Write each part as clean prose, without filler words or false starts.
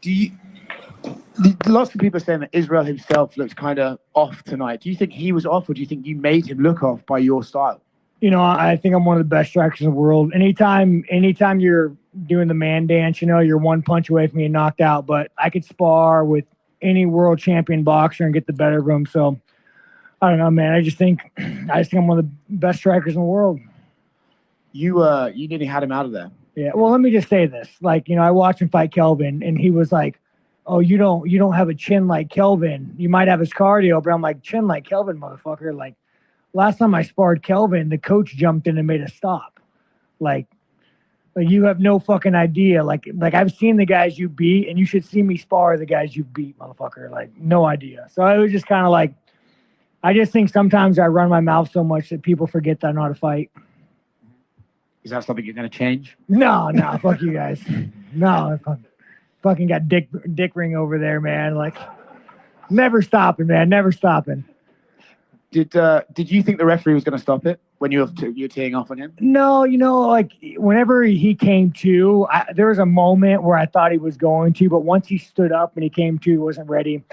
Do you? Lots of people are saying that Israel himself looks kind of off tonight. Do you think he was off, or do you think you made him look off by your style? I think I'm one of the best strikers in the world. Anytime you're doing the man dance, you're one punch away from being knocked out. But I could spar with any world champion boxer and get the better of him. So I don't know, man. I just think I'm one of the best strikers in the world. You nearly had him out of there. Yeah. Well, let me just say this. I watched him fight Kelvin, and he was like, "Oh, you don't have a chin like Kelvin. You might have his cardio," but I'm like, "Chin like Kelvin, motherfucker!" Like, last time I sparred Kelvin, the coach jumped in and made a stop. Like you have no fucking idea. Like I've seen the guys you beat, and you should see me spar the guys you beat, motherfucker. Like, no idea. So it was just kind of like, I just think sometimes I run my mouth so much that people forget that I know how to fight. Is that something you're going to change? No, fuck you guys. No, fucking got dick ring over there, man. Like, never stopping, man. Never stopping. Did you think the referee was going to stop it when you were teeing off on him? No, like whenever he came to, there was a moment where I thought he was going to, but once he stood up and he came to, he wasn't ready.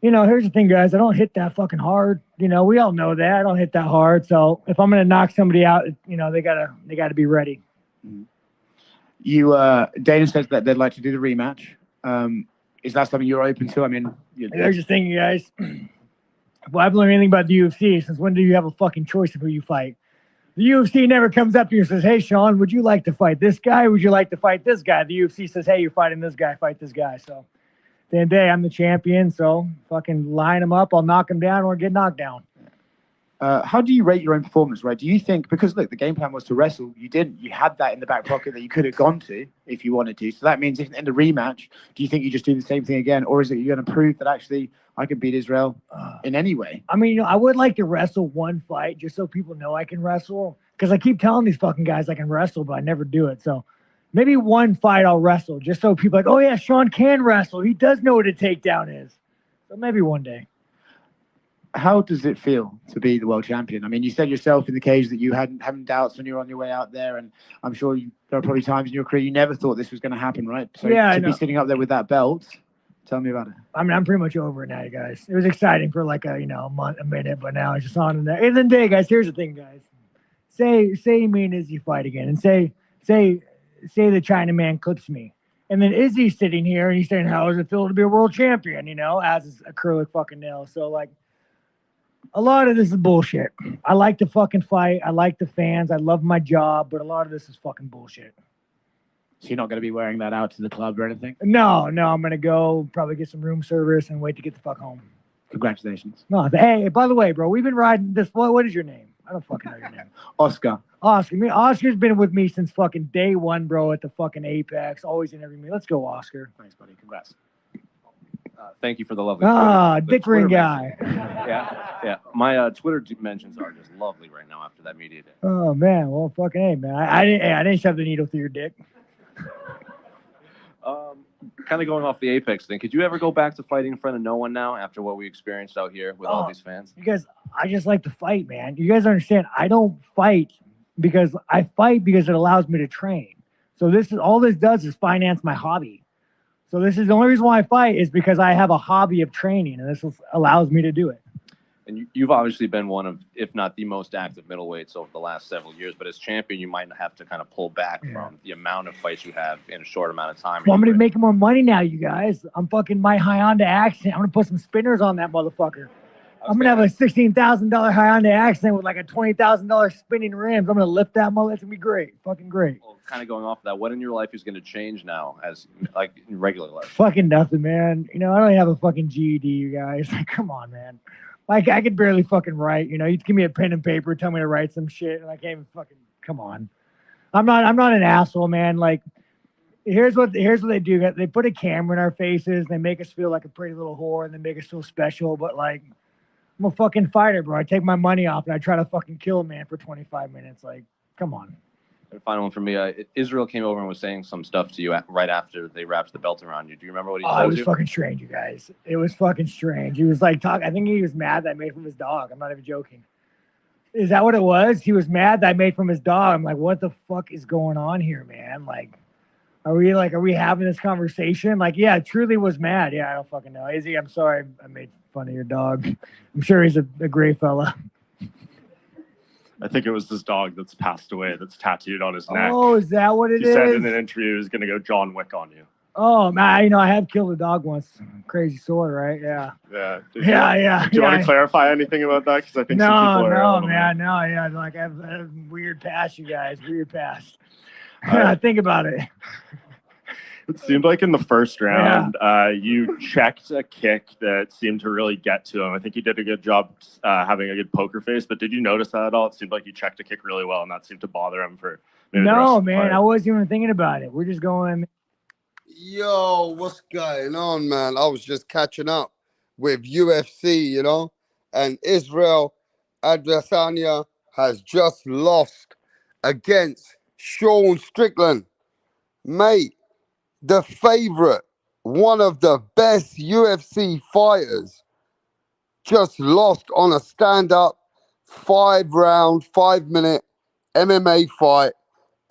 Here's the thing, guys. I don't hit that fucking hard. We all know that. I don't hit that hard. So if I'm going to knock somebody out, they gotta be ready. Dana says that they'd like to do the rematch. Is that something you're open to? I mean, here's the thing, you guys. Well, I've learned anything about the UFC. Since when do you have a fucking choice of who you fight? The UFC never comes up to you and says, "Hey, Sean, would you like to fight this guy? Would you like to fight this guy?" The UFC says, "Hey, you're fighting this guy. Fight this guy." So, at the end of the day, I'm the champion. So, fucking line him up. I'll knock him down or get knocked down. How do you rate your own performance, right? Do you think, because look, the game plan was to wrestle, you didn't. You had that in the back pocket that you could have gone to if you wanted to. So that means if in the rematch, do you think you just do the same thing again? Or is it you're going to prove that actually I can beat Israel in any way? I mean, I would like to wrestle one fight just so people know I can wrestle. Because I keep telling these fucking guys I can wrestle, but I never do it. So maybe one fight I'll wrestle just so people are like, "Oh yeah, Sean can wrestle. He does know what a takedown is." So maybe one day. How does it feel to be the world champion? I mean, you said yourself in the cage that you hadn't having doubts when you were on your way out there, and I'm sure there are probably times in your career you never thought this was going to happen, right? So yeah, to be sitting up there with that belt, tell me about it. I mean, I'm pretty much over it now, you guys. It was exciting for like a minute, but now it's just on in there. And then, day, guys, here's the thing, guys. Say me and Izzy fight again, and say the Chinaman clips me. And then Izzy's sitting here, and he's saying, "How does it feel to be a world champion?" As his acrylic fucking nail. So, like, a lot of this is bullshit. I like to fucking fight. I like the fans. I love my job, but a lot of this is fucking bullshit. So you're not going to be wearing that out to the club or anything? No. I'm going to go probably get some room service and wait to get the fuck home. Congratulations. No, hey, by the way, bro, we've been riding this. What is your name? I don't fucking know your name. Oscar. Oscar's been with me since fucking day one, bro, at the fucking Apex. Always interviewing me. Let's go, Oscar. Thanks, buddy. Congrats. Thank you for the lovely dick ring guy. Yeah. My Twitter mentions are just lovely right now after that media day. Oh man, well fucking hey man, I didn't shove the needle through your dick. Kind of going off the Apex thing, could you ever go back to fighting in front of no one now after what we experienced out here with all these fans? You guys, I just like to fight, man. You guys understand? I don't fight because it allows me to train. So this does is finance my hobby. So this is the only reason why I fight is because I have a hobby of training, and this allows me to do it. And you've obviously been one of, if not the most active middleweights over the last several years. But as champion, you might have to kind of pull back from the amount of fights you have in a short amount of time. Well, I'm going to be making more money now, you guys. I'm fucking my Hyundai accent. I'm going to put some spinners on that motherfucker. I'm going to have a $16,000 Hyundai accent with like a $20,000 spinning rims. I'm going to lift that mother. It's going to be great. Fucking great. Well, kind of going off of that, what in your life is going to change now as like in regular life? Fucking nothing, man. I don't even have a fucking GED, you guys. Like, come on, man. Like, I could barely fucking write. You give me a pen and paper, tell me to write some shit, and I can't even fucking, come on. I'm not an asshole, man. Like, here's what they do. They put a camera in our faces, and they make us feel like a pretty little whore, and they make us feel special, but like, I'm a fucking fighter, bro. I take my money off and I try to fucking kill a man for 25 minutes. Like, come on. And final one for me. Israel came over and was saying some stuff to you right after they wrapped the belt around you. Do you remember what he told you? It was fucking strange, you guys. It was fucking strange. He was like I think he was mad that I made from his dog. I'm not even joking. Is that what it was? He was mad that I made from his dog. I'm like, what the fuck is going on here, man? Like, Are we having this conversation? Like, yeah, Truly was mad. Yeah, I don't fucking know. Izzy, I'm sorry I made fun of your dog. I'm sure he's a great fella. I think it was this dog that's passed away that's tattooed on his neck. Oh, is that what it He is? said in an interview he was going to go John Wick on you. Oh, man, I have killed a dog once. Crazy story, right? Yeah. Yeah. Do you want to clarify anything about that? Because I think some people are like I have a weird past, you guys. Weird past. Think about it. It seemed like in the first round, you checked a kick that seemed to really get to him. I think you did a good job having a good poker face, but did you notice that at all? It seemed like you checked a kick really well, and that seemed to bother him for maybe the rest of the fight. I wasn't even thinking about it. We're just going. Yo, what's going on, man? I was just catching up with UFC, and Israel Adesanya has just lost against Sean Strickland. Mate, the favorite, one of the best UFC fighters, just lost on a stand-up 5-round, 5-minute MMA fight.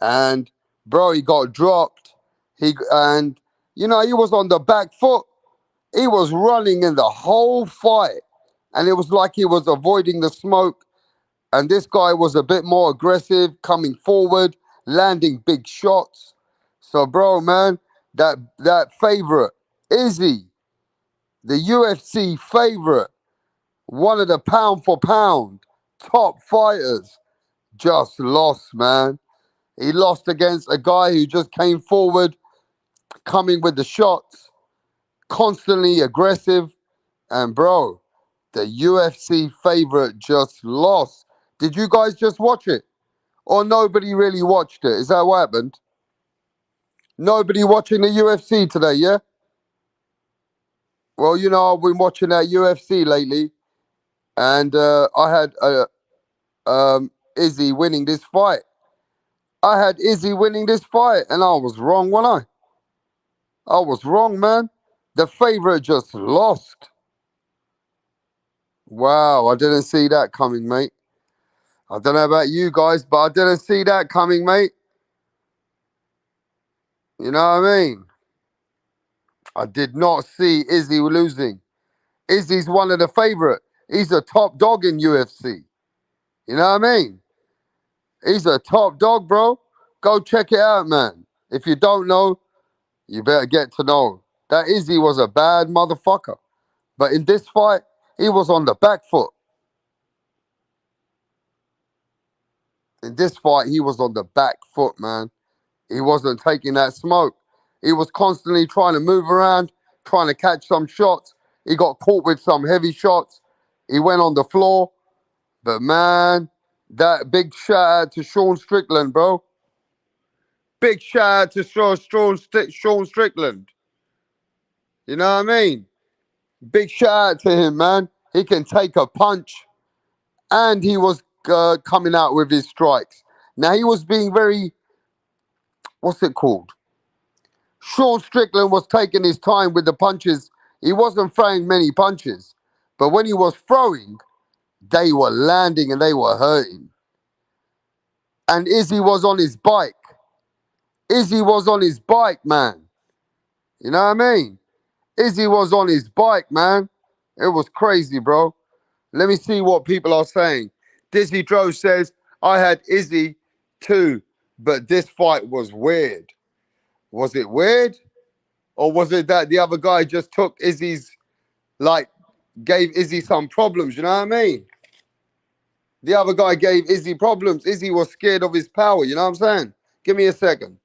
And, bro, he got dropped. He was on the back foot. He was running in the whole fight. And it was like he was avoiding the smoke. And this guy was a bit more aggressive, coming forward, landing big shots. So, bro, man, that favorite, Izzy, the UFC favorite, one of the pound for pound top fighters, just lost, man. He lost against a guy who just came forward, coming with the shots, constantly aggressive. And, bro, the UFC favorite just lost. Did you guys just watch it? Or nobody really watched it? Is that what happened? Nobody watching the UFC today, yeah? Well, I've been watching that UFC lately. And I had Izzy winning this fight. I had Izzy winning this fight, and I was wrong, wasn't I? I was wrong, man. The favorite just lost. Wow, I didn't see that coming, mate. I don't know about you guys, but I didn't see that coming, mate. You know what I mean? I did not see Izzy losing. Izzy's one of the favorite. He's a top dog in UFC. You know what I mean? He's a top dog, bro. Go check it out, man. If you don't know, you better get to know. That Izzy was a bad motherfucker. But in this fight, he was on the back foot. In this fight, he was on the back foot, man. He wasn't taking that smoke. He was constantly trying to move around, trying to catch some shots. He got caught with some heavy shots. He went on the floor. But, man, that big shout out to Sean Strickland, bro. Big shout out to Sean Strickland. You know what I mean? Big shout out to him, man. He can take a punch. And he was coming out with his strikes. Now, he was being very, what's it called? Sean Strickland was taking his time with the punches. He wasn't throwing many punches. But when he was throwing, they were landing and they were hurting. And Izzy was on his bike. Izzy was on his bike, man. You know what I mean? Izzy was on his bike, man. It was crazy, bro. Let me see what people are saying. Dizzy Dro says, I had Izzy too, but this fight was weird. Was it weird? Or was it that the other guy just took Izzy's, gave Izzy some problems, you know what I mean? The other guy gave Izzy problems. Izzy was scared of his power, you know what I'm saying? Give me a second.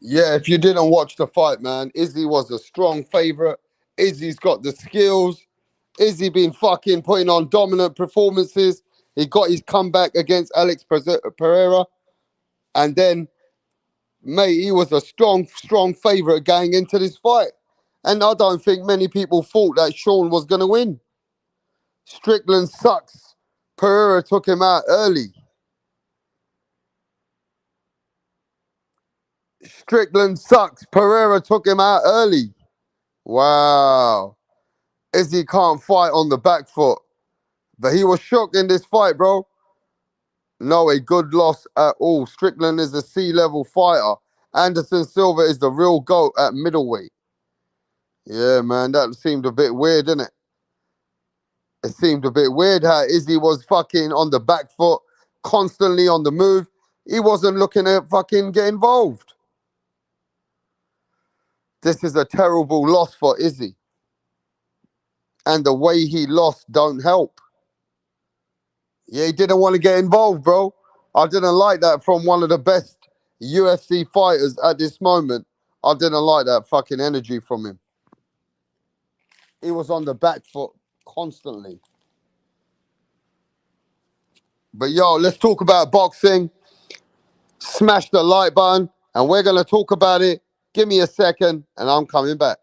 Yeah, if you didn't watch the fight, man, Izzy was a strong favorite. Izzy's got the skills. Izzy been fucking putting on dominant performances. He got his comeback against Alex Pereira. And then Mate, he was a strong favourite going into this fight. And I don't think many people thought that Sean was going to win. Strickland sucks. Pereira took him out early. Strickland sucks. Pereira took him out early. Wow. Izzy can't fight on the back foot. But he was shook in this fight, bro. No, a good loss at all. Strickland is a C-level fighter. Anderson Silva is the real GOAT at middleweight. Yeah, man, that seemed a bit weird, didn't it? It seemed a bit weird how Izzy was fucking on the back foot, constantly on the move. He wasn't looking to fucking get involved. This is a terrible loss for Izzy. And the way he lost don't help. Yeah, he didn't want to get involved, bro. I didn't like that from one of the best UFC fighters at this moment. I didn't like that fucking energy from him. He was on the back foot constantly. But yo, let's talk about boxing. Smash the like button, and we're going to talk about it. Give me a second, and I'm coming back.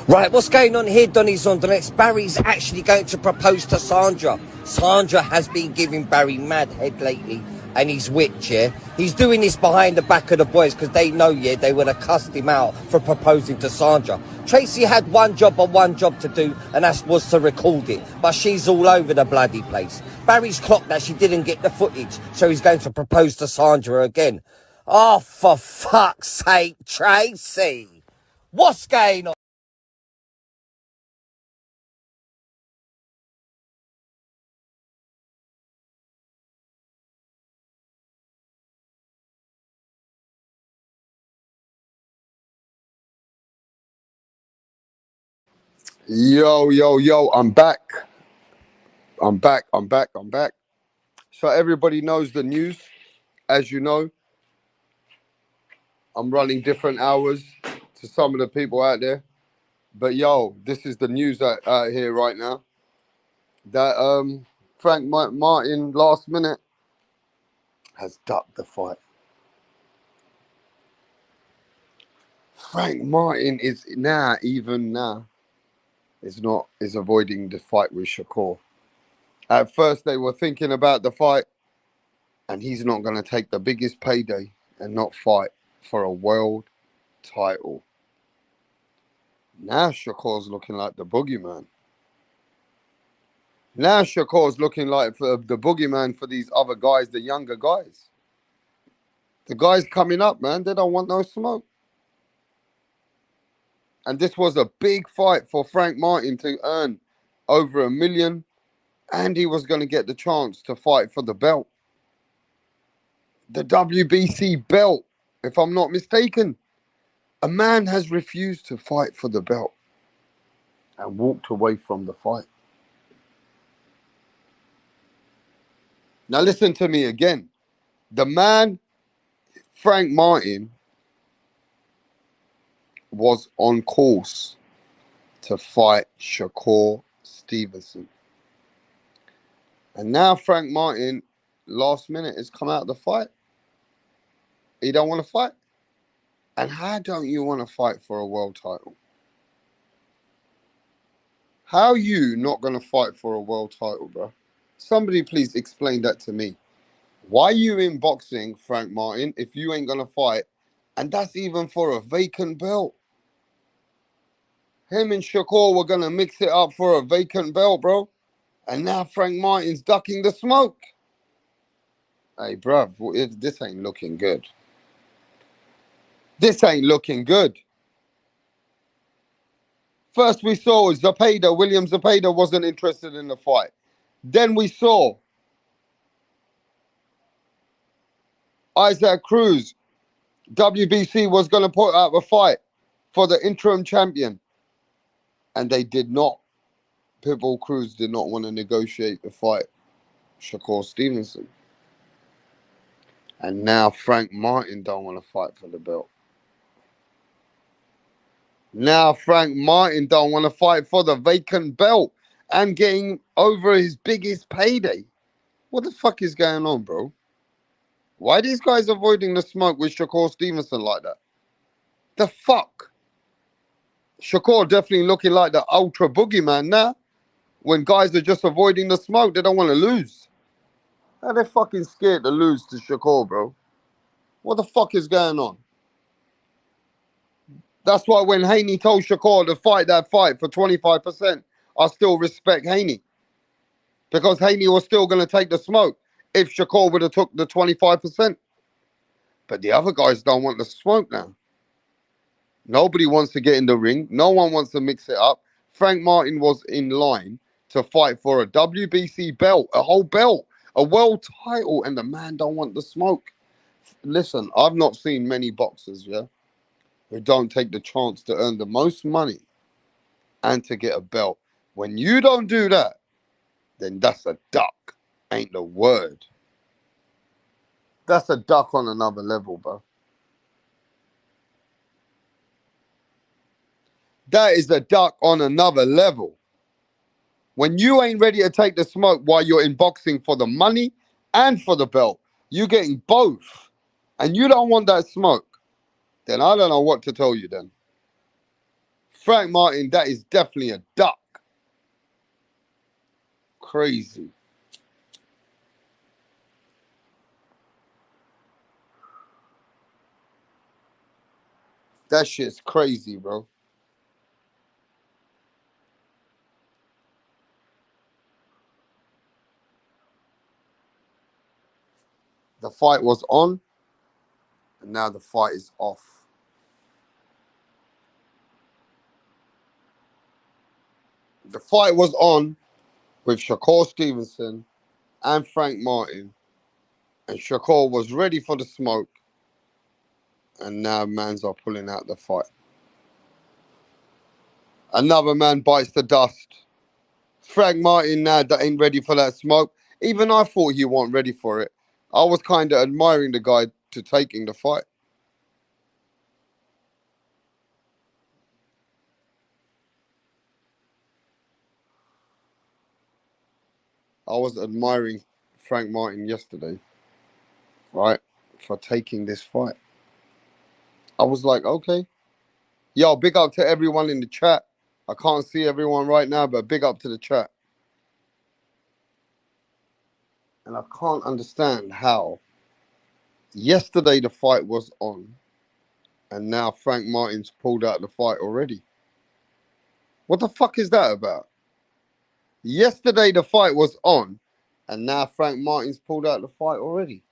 Right, what's going on here, Donny's on the next? Barry's actually going to propose to Sandra. Sandra has been giving Barry mad head lately, and he's witch, yeah? He's doing this behind the back of the boys because they know, yeah, they would have cussed him out for proposing to Sandra. Tracy had one job to do, and that was to record it. But she's all over the bloody place. Barry's clocked that she didn't get the footage, so he's going to propose to Sandra again. Oh, for fuck's sake, Tracy! What's going on? Yo, I'm back. I'm back. So everybody knows the news. As you know, I'm running different hours to some of the people out there. But yo, this is the news out here right now. That Frank Martin last minute has ducked the fight. Frank Martin is avoiding the fight with Shakur. At first they were thinking about the fight, and he's not going to take the biggest payday and not fight for a world title. Now Shakur's looking like the boogeyman. Now Shakur's looking like the boogeyman for these other guys, the younger guys. The guys coming up, man, they don't want no smoke. And this was a big fight for Frank Martin to earn over $1 million, and he was going to get the chance to fight for the belt. The WBC belt, if I'm not mistaken. A man has refused to fight for the belt and walked away from the fight. Now listen to me again. The man, Frank Martin, was on course to fight SHAKUR Stevenson. And now Frank Martin, last minute, has come out of the fight. He don't want to fight? And how don't you want to fight for a world title? How are you not going to fight for a world title, bro? Somebody please explain that to me. Why are you in boxing, Frank Martin, if you ain't going to fight? And that's even for a vacant belt. Him and SHAKUR were going to mix it up for a vacant belt, bro. And now Frank Martin's ducking the smoke. Hey, bruv, this ain't looking good. This ain't looking good. First we saw William Zepeda wasn't interested in the fight. Then we saw Isaac Cruz, WBC was going to put out a fight for the interim champion. And they did not. Pitbull Cruz did not want to negotiate the fight. SHAKUR Stevenson. And now Frank Martin don't want to fight for the belt. Now Frank Martin don't want to fight for the vacant belt and getting over his biggest payday. What the fuck is going on, bro? Why are these guys avoiding the smoke with SHAKUR Stevenson like that? The fuck? SHAKUR definitely looking like the ultra boogeyman now. When guys are just avoiding the smoke, they don't want to lose. How they fucking scared to lose to SHAKUR, bro? What the fuck is going on? That's why when Haney told SHAKUR to fight that fight for 25%, I still respect Haney. Because Haney was still going to take the smoke if SHAKUR would have took the 25%. But the other guys don't want the smoke now. Nobody wants to get in the ring. No one wants to mix it up. Frank Martin was in line to fight for a WBC belt, a whole belt, a world title, and the man don't want the smoke. Listen, I've not seen many boxers, who don't take the chance to earn the most money and to get a belt. When you don't do that, then that's a duck, ain't the word. That's a duck on another level, bro. That is a duck on another level. When you ain't ready to take the smoke while you're in boxing for the money and for the belt, you're getting both, and you don't want that smoke, then I don't know what to tell you then. Frank Martin, that is definitely a duck. Crazy. That shit's crazy, bro. The fight was on, and now the fight is off. The fight was on with SHAKUR Stevenson and Frank Martin, and SHAKUR was ready for the smoke, and now mans are pulling out the fight. Another man bites the dust. Frank Martin now that ain't ready for that smoke. Even I thought he wasn't ready for it. I was kind of admiring the guy to taking the fight. I was admiring Frank Martin yesterday, right, for taking this fight. I was like, okay. Yo, big up to everyone in the chat. I can't see everyone right now, but big up to the chat. And I can't understand how yesterday the fight was on and now Frank Martin's pulled out the fight already. What the fuck is that about? Yesterday the fight was on and now Frank Martin's pulled out the fight already.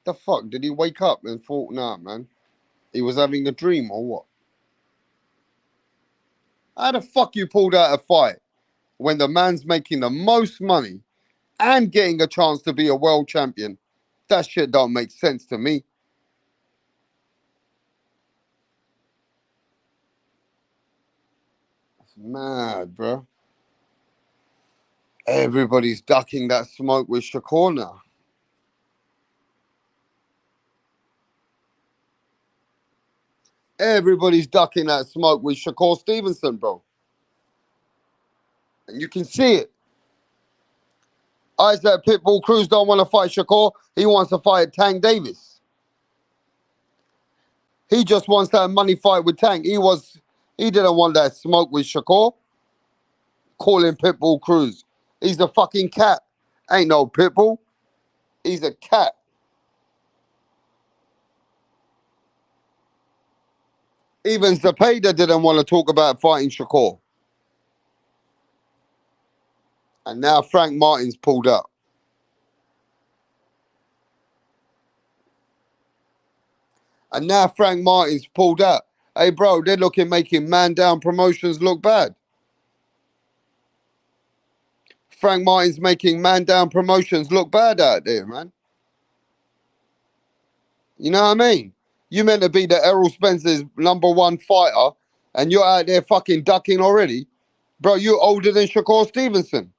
The fuck? Did he wake up and thought, nah, man, he was having a dream or what? How the fuck you pulled out a fight when the man's making the most money and getting a chance to be a world champion? That shit don't make sense to me. That's mad, bro. Everybody's ducking that smoke with SHAKUR now. Everybody's ducking that smoke with SHAKUR Stevenson, bro. And you can see it. Isaac Pitbull Cruz don't want to fight SHAKUR. He wants to fight Tank Davis. He just wants that money fight with Tank. He didn't want that smoke with SHAKUR. Calling Pitbull Cruz. He's a fucking cat. Ain't no Pitbull. He's a cat. Even Zepeda didn't want to talk about fighting SHAKUR. And now Frank Martin's pulled up. And now Frank Martin's pulled out. Hey, bro, they're making man down promotions look bad. Frank Martin's making man down promotions look bad out there, man. You know what I mean? You meant to be the Errol Spencer's #1 fighter, and you're out there fucking ducking already. Bro, you're older than SHAKUR Stevenson.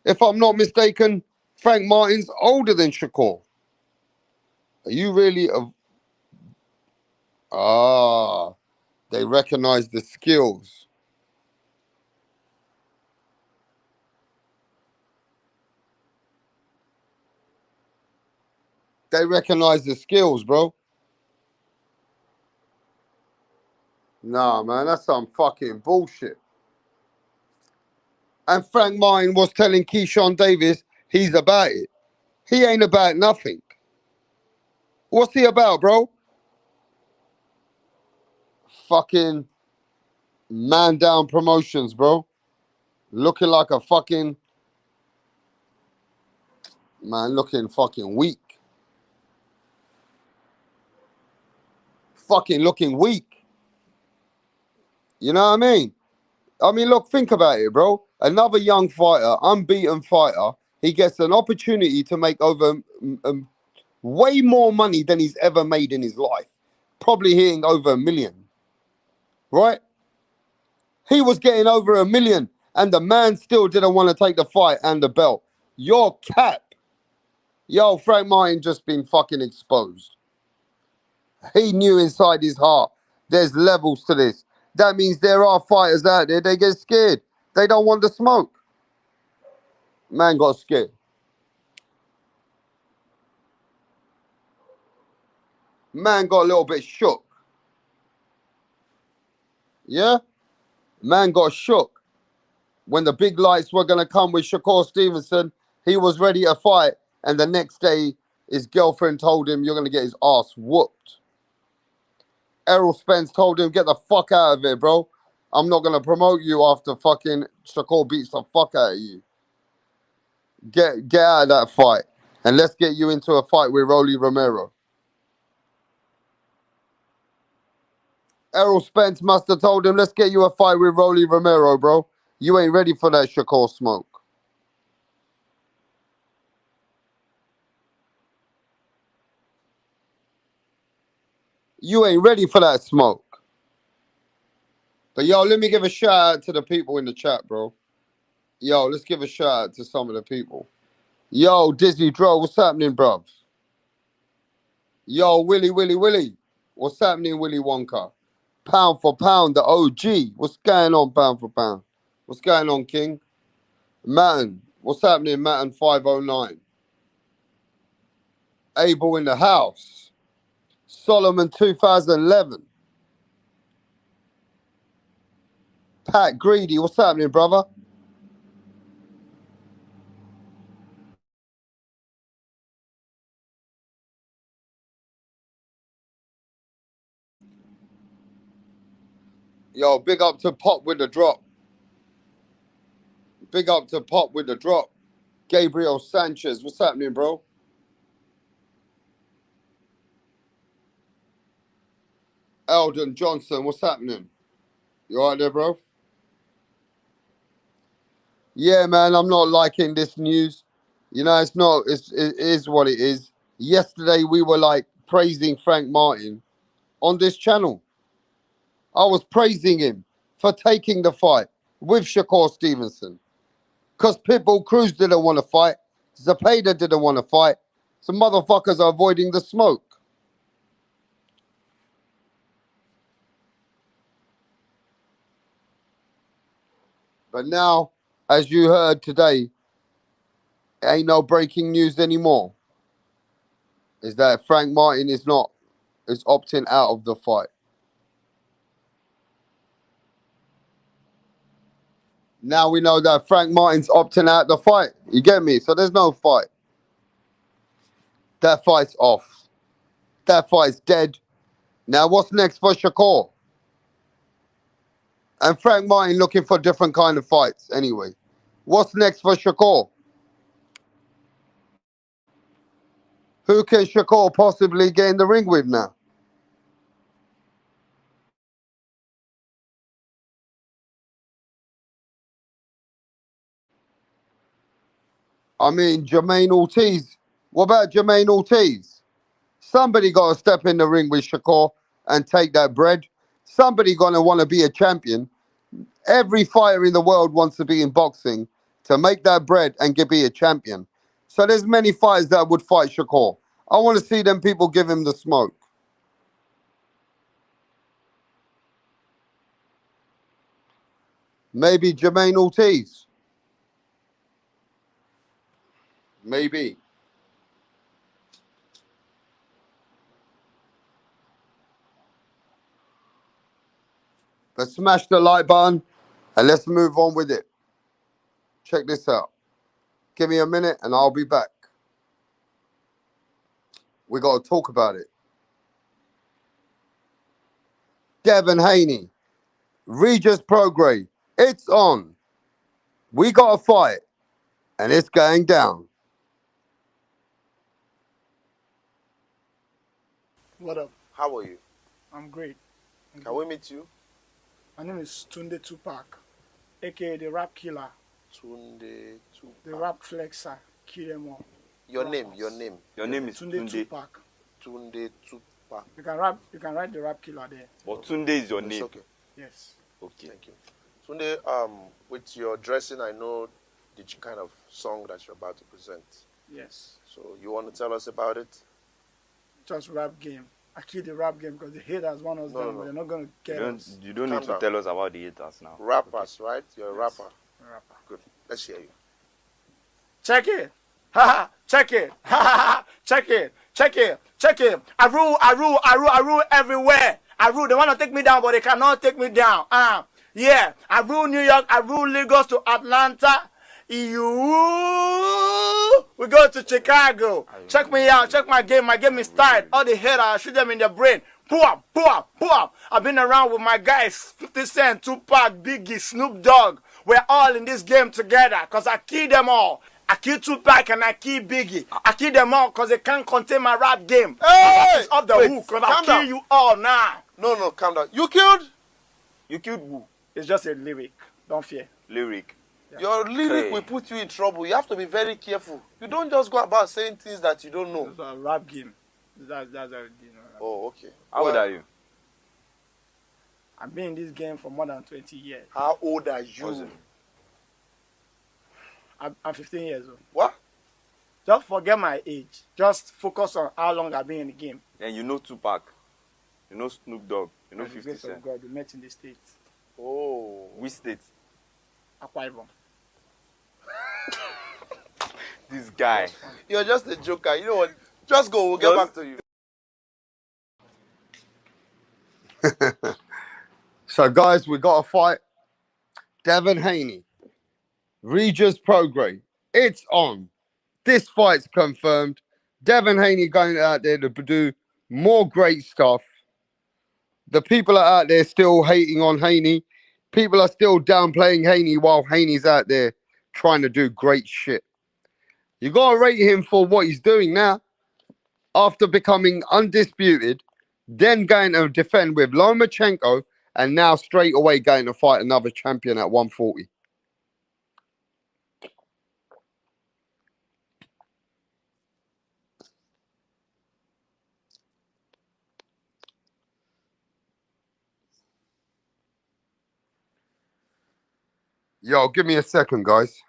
If I'm not mistaken, Frank Martin's older than SHAKUR. Are you really they recognize the skills. They recognize the skills, bro. Nah, man, that's some fucking bullshit. And Frank Martin was telling Keyshawn Davis he's about it. He ain't about nothing. What's he about, bro? Fucking man down promotions, bro. Looking like a fucking man, looking fucking weak. Fucking looking weak. You know what I mean? I mean, look, think about it, bro. Another young fighter, unbeaten fighter, he gets an opportunity to make over way more money than he's ever made in his life. Probably hitting over $1 million. Right? He was getting over $1 million, and the man still didn't want to take the fight and the belt. You're cap. Yo, Frank Martin just been fucking exposed. He knew inside his heart there's levels to this. That means there are fighters out there, they get scared. They don't want the smoke. Man got scared. Man got a little bit shook. Yeah? Man got shook. When the big lights were going to come with SHAKUR Stevenson, he was ready to fight. And the next day, his girlfriend told him, you're going to get his ass whooped. Errol Spence told him, get the fuck out of here, bro. I'm not going to promote you after fucking SHAKUR beats the fuck out of you. Get out of that fight. And let's get you into a fight with Rolly Romero. Errol Spence must have told him, let's get you a fight with Rolly Romero, bro. You ain't ready for that SHAKUR smoke. You ain't ready for that smoke. But yo, let me give a shout out to the people in the chat, bro. Yo, let's give a shout out to some of the people. Yo, Dizzy Dro, what's happening, bruv? Yo, Willy. What's happening, Willy Wonka? Pound for pound, the OG. What's going on, pound for pound? What's going on, King? Matten, what's happening, Matten 509? Abel in the house. Solomon 2011. Pat Greedy, what's happening, brother? Yo, big up to Pop with the drop. Big up to Pop with the drop. Gabriel Sanchez, what's happening, bro? Eldon Johnson, what's happening? You all right there, bro? Yeah, man, I'm not liking this news. You know, it is what it is. Yesterday, we were like praising Frank Martin on this channel. I was praising him for taking the fight with SHAKUR Stevenson. Because Pitbull Cruz didn't want to fight. Zepeda didn't want to fight. Some motherfuckers are avoiding the smoke. But now, as you heard today, ain't no breaking news anymore. Is that Frank Martin is opting out of the fight. Now we know that Frank Martin's opting out the fight. You get me? So there's no fight. That fight's off. That fight's dead. Now what's next for Shakur? And Frank Martin looking for different kind of fights anyway. What's next for Shakur? Who can Shakur possibly get in the ring with now? I mean, Jermaine Ortiz. What about Jermaine Ortiz? Somebody got to step in the ring with Shakur and take that bread. Somebody gonna want to be a champion. Every fighter in the world wants to be in boxing to make that bread and be a champion. So there's many fighters that would fight Shakur. I want to see them people give him the smoke. Maybe Jermaine Ortiz. Maybe. Let's smash the like button and let's move on with it. Check this out. Give me a minute and I'll be back. We got to talk about it. Devin Haney, Regis Prograis, it's on. We got a fight and it's going down. What up? How are you? I'm great. Can we meet you? My name is Tunde Tupac, aka the Rap Killer, Tunde Tupac. the Rap Flexer, kill them all. Your Rappers. name, your name. Your name is Tunde Tunde. Tupac. Tunde Tupac. You can write the Rap Killer there. But Tunde is your It's name. okay. Yes. Okay. Thank you. Tunde, with your dressing, I know the kind of song that you're about to present. Yes. So you want to tell us about it? Just rap game. I kill the rap game because the haters want us down, but they're not gonna get us. You don't Calm need to down. tell us about the haters now. Rappers, right? You're a Yes. rapper. Rapper. Good. Let's hear you. Check it. Ha ha. Check it. Ha ha ha. Check it. Check it. Check it. I rule everywhere. I rule. They want to take me down, but they cannot take me down. Yeah. I rule New York. I rule Lagos to Atlanta. We go to Chicago. Check me out. Check my game. My game is tight. All the haters, I shoot them in the brain. Boom, boom, boom. I've been around with my guys, 50 Cent, Tupac, Biggie, Snoop Dogg. We're all in this game together because I kill them all. I kill Tupac and I kill Biggie. I kill them all because they can't contain my rap game. Hey! It's off the hook because I'll kill you all now. No, calm down. You killed? You killed who? It's just a lyric. Don't fear. Lyric. Yeah. Your lyric Hey. will put you in trouble. You have to be very careful. You don't just go about saying things that you don't know. It's a rap game. That's everything. Oh, okay. How old are you? I've been in this game for more than 20 years. How old are What's you? it? I'm 15 years old. What? Just forget my age. Just focus on how long I've been in the game. And you know Tupac. You know Snoop Dogg. You know By the 50 grace of Cent. God, we met in the States. Oh. Which state? Akwa Ibom. This guy. You're just a joker. You know what? Just go. We'll get Just- back to you. So, guys, we got a fight. Devin Haney, Regis Prograis. It's on. This fight's confirmed. Devin Haney going out there to do more great stuff. The people are out there still hating on Haney. People are still downplaying Haney while Haney's out there trying to do great shit. You got to rate him for what he's doing now. After becoming undisputed, then going to defend with Lomachenko, and now straight away going to fight another champion at 140. Yo, give me a second, guys.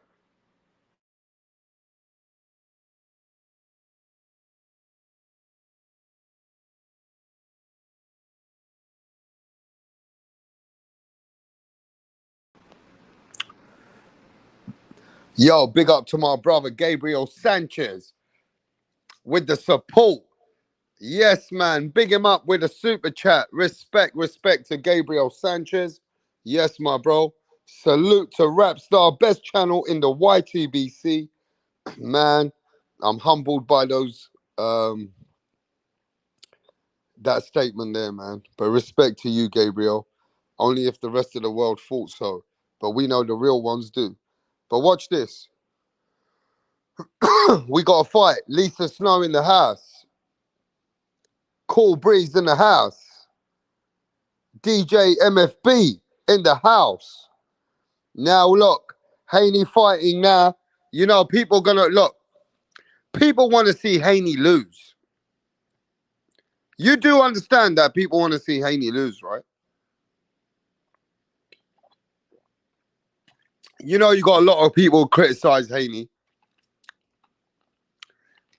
Yo, big up to my brother Gabriel Sanchez with the support. Yes, man. Big him up with a super chat. Respect to Gabriel Sanchez. Yes, my bro. Salute to Rapstar, best channel in the YTBC. Man, I'm humbled by those that statement there, man. But respect to you, Gabriel. Only if the rest of the world thought so. But we know the real ones do. But watch this. We got a fight. Lisa Snow in the house. Cool Breeze in the house. DJ MFB in the house. Now look, Haney fighting now. You know, people gonna look. People want to see Haney lose. You do understand that people want to see Haney lose, right? You know, you got a lot of people criticize Haney.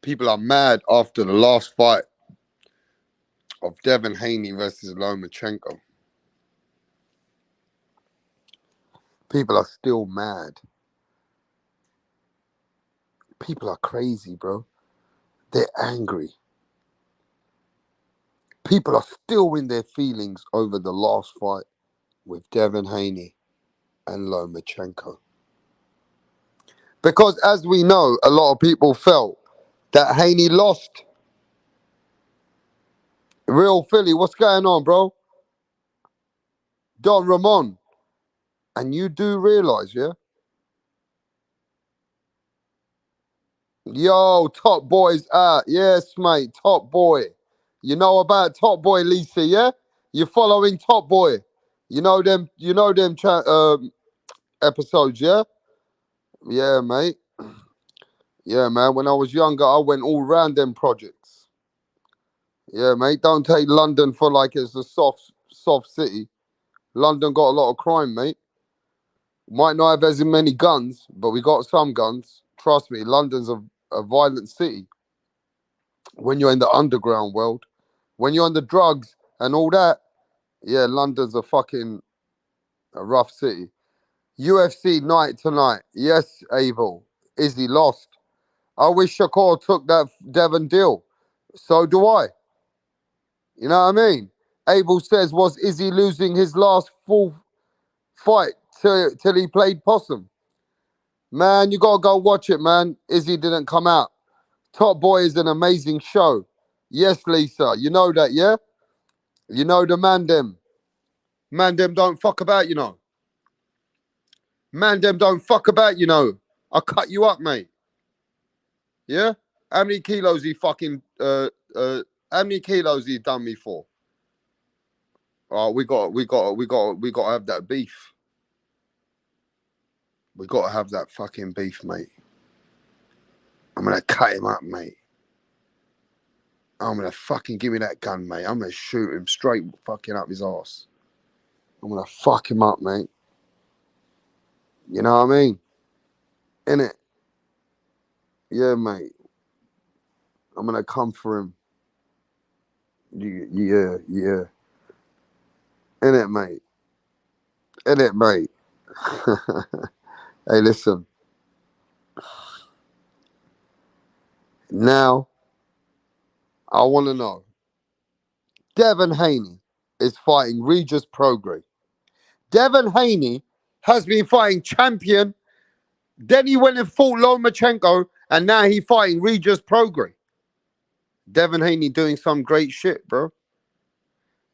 People are mad after the last fight of Devin Haney versus Lomachenko. People are still mad. People are crazy, bro. They're angry. People are still in their feelings over the last fight with Devin Haney and Lomachenko. Because as we know, a lot of people felt that Haney lost. Real Philly, what's going on, bro? Don Ramon. And you do realize, yeah? Yo, Top Boy's out. Yes, mate, Top Boy. You know about Top Boy, Lisa, yeah? You're following Top Boy. You know them episodes, yeah? Yeah, mate. Yeah, man. When I was younger, I went all round them projects. Yeah, mate. Don't take London for like it's a soft city. London got a lot of crime, mate. Might not have as many guns, but we got some guns. Trust me, London's a violent city. When you're in the underground world, when you're on the drugs and all that, yeah, London's a rough city. UFC night tonight. Yes, Abel. Izzy lost. I wish Shakur took that Devon deal. So do I. You know what I mean? Abel says, was Izzy losing his last full fight till he played possum? Man, you got to go watch it, man. Izzy didn't come out. Top Boy is an amazing show. Yes, Lisa. You know that, yeah? You know the man them. Man them don't fuck about, you know. Man them don't fuck about, you know. I'll cut you up, mate. Yeah? How many kilos he fucking how many kilos he done me for? Oh, we got to have that beef. We got to have that fucking beef, mate. I'm gonna cut him up, mate. I'm gonna fucking give me that gun, mate. I'm gonna shoot him straight fucking up his ass. I'm gonna fuck him up, mate. You know what I mean? Innit? Yeah, mate. I'm gonna come for him. Yeah. Innit, mate? Innit, mate? Hey, listen. Now, I want to know. Devin Haney is fighting Regis Prograis. Devin Haney has been fighting champion. Then he went and fought Lomachenko, and now he's fighting Regis Prograis. Devin Haney doing some great shit, bro.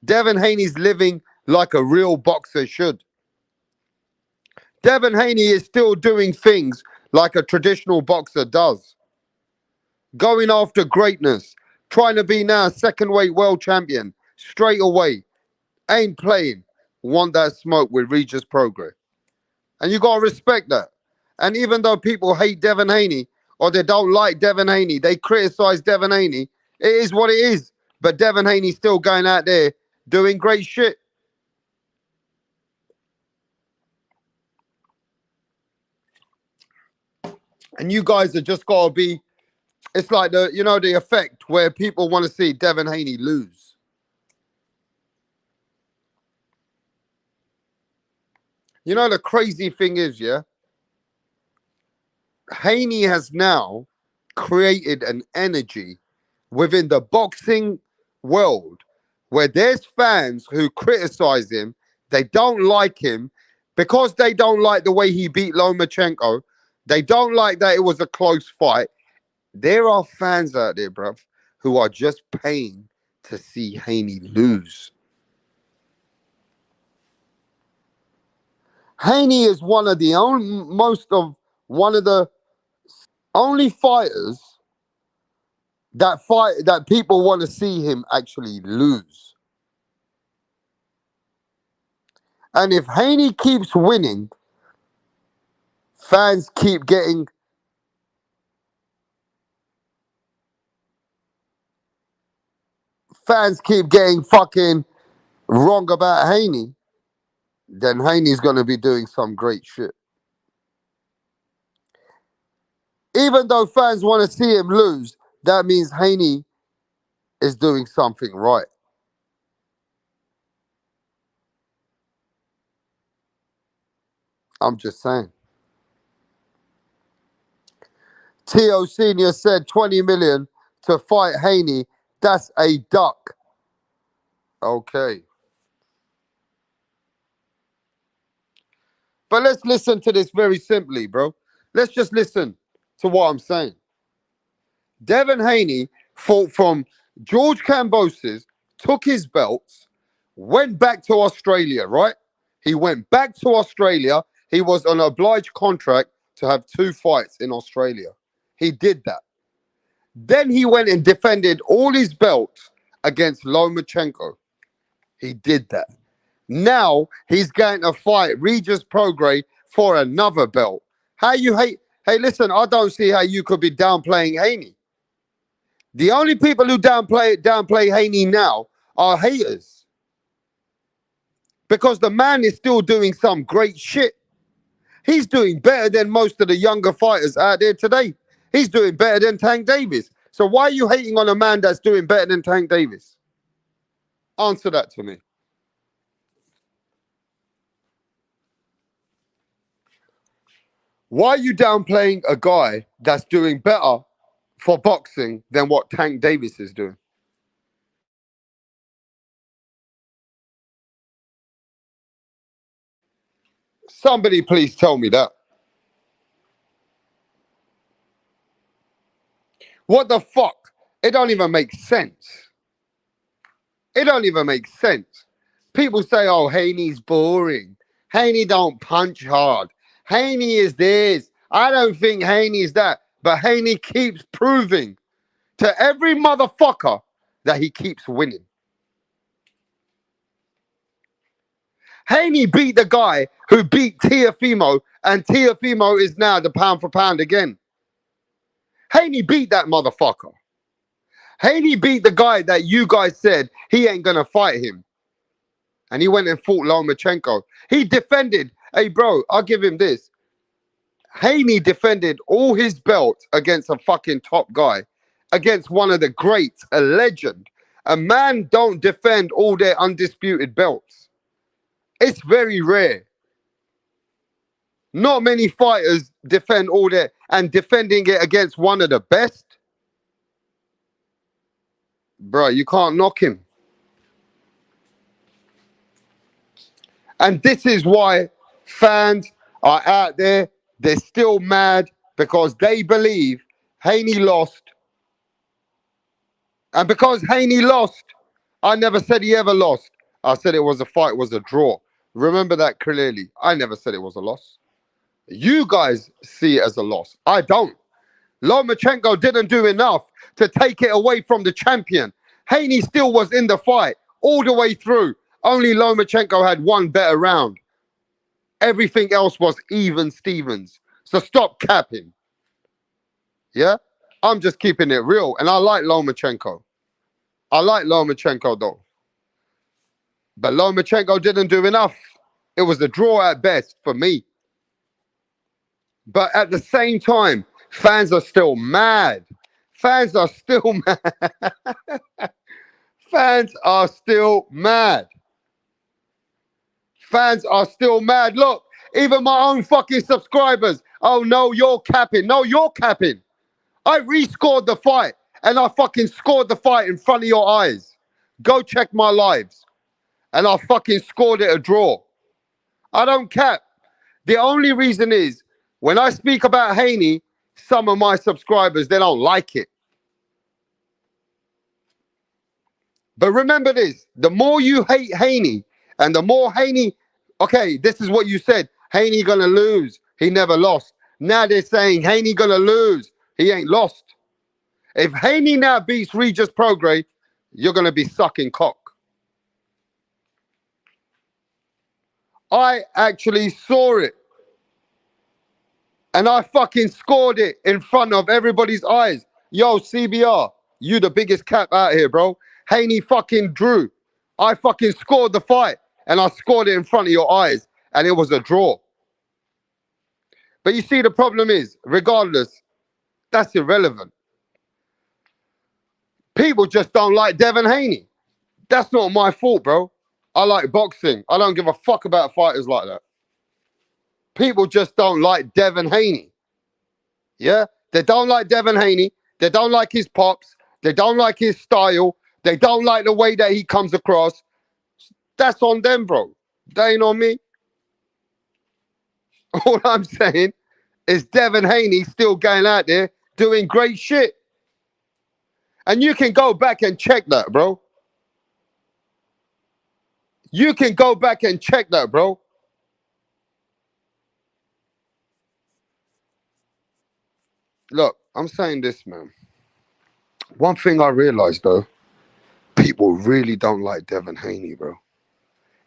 Devin Haney's living like a real boxer should. Devin Haney is still doing things like a traditional boxer does. Going after greatness. Trying to be now second weight world champion. Straight away. Ain't playing. Want that smoke with Regis Prograis. And you got to respect that. And even though people hate Devin Haney or they don't like Devin Haney, they criticize Devin Haney, it is what it is. But Devin Haney's still going out there doing great shit. And you guys have just got to be, it's like the effect where people want to see Devin Haney lose. You know, the crazy thing is, yeah, Haney has now created an energy within the boxing world where there's fans who criticize him. They don't like him because they don't like the way he beat Lomachenko. They don't like that it was a close fight. There are fans out there, bruv, who are just paying to see Haney lose. Haney is one of the only fighters that people want to see him actually lose. And if Haney keeps winning, fans keep getting fucking wrong about Haney, then Haney's going to be doing some great shit. Even though fans want to see him lose, that means Haney is doing something right. I'm just saying. Teo Sr. said 20 million to fight Haney. That's a duck. Okay. But let's listen to this very simply, bro. Let's just listen to what I'm saying. Devin Haney fought from George Kambosos, took his belts, went back to Australia, right? He went back to Australia. He was on an obliged contract to have 2 fights in Australia. He did that. Then he went and defended all his belts against Lomachenko. He did that. Now he's going to fight Regis Prograis for another belt. How you hate? Hey, listen, I don't see how you could be downplaying Haney. The only people who downplay Haney now are haters. Because the man is still doing some great shit. He's doing better than most of the younger fighters out there today. He's doing better than Tank Davis. So why are you hating on a man that's doing better than Tank Davis? Answer that to me. Why are you downplaying a guy that's doing better for boxing than what Tank Davis is doing? Somebody please tell me that. What the fuck? It don't even make sense. It don't even make sense. People say, oh, Haney's boring. Haney don't punch hard. Haney is this. I don't think Haney's that. But Haney keeps proving to every motherfucker that he keeps winning. Haney beat the guy who beat Teofimo, and Teofimo is now the pound for pound again. Haney beat that motherfucker. Haney beat the guy that you guys said he ain't gonna fight him. And he went and fought Lomachenko. He defended, hey bro, I'll give him this. Haney defended all his belts against a fucking top guy, against one of the greats, a legend. A man don't defend all their undisputed belts. It's very rare. Not many fighters defend all their, and defending it against one of the best. Bro, you can't knock him. And this is why fans are out there. They're still mad because they believe Haney lost. And because Haney lost, I never said he ever lost. I said it was a fight, it was a draw. Remember that clearly. I never said it was a loss. You guys see it as a loss. I don't. Lomachenko didn't do enough to take it away from the champion. Haney still was in the fight all the way through. Only Lomachenko had one better round. Everything else was even Stevens. So stop capping. Yeah? I'm just keeping it real. And I like Lomachenko. I like Lomachenko though. But Lomachenko didn't do enough. It was a draw at best for me. But at the same time, fans are still mad. Fans are still mad. Fans are still mad. Fans are still mad. Look, even my own fucking subscribers Oh, no, you're capping. No, you're capping. I rescored the fight, and I fucking scored the fight in front of your eyes. Go check my lives. And I fucking scored it a draw. I don't cap. The only reason is, when I speak about Haney, some of my subscribers, they don't like it. But remember this, the more you hate Haney, and the more Haney, okay, this is what you said, Haney gonna lose. He never lost. Now they're saying Haney gonna lose. He ain't lost. If Haney now beats Regis Prograis, you're gonna be sucking cock. I actually saw it. And I fucking scored it in front of everybody's eyes. Yo, CBR, you the biggest cap out here, bro. Haney fucking drew. I fucking scored the fight. And I scored it in front of your eyes. And it was a draw. But you see, the problem is, regardless, that's irrelevant. People just don't like Devin Haney. That's not my fault, bro. I like boxing. I don't give a fuck about fighters like that. People just don't like Devin Haney. Yeah? They don't like Devin Haney. They don't like his pops. They don't like his style. They don't like the way that he comes across. That's on them, bro. That ain't on me. All I'm saying is Devin Haney still going out there doing great shit. And you can go back and check that, bro. You can go back and check that, bro. Look, I'm saying this, man. One thing I realized, though, people really don't like Devin Haney, bro.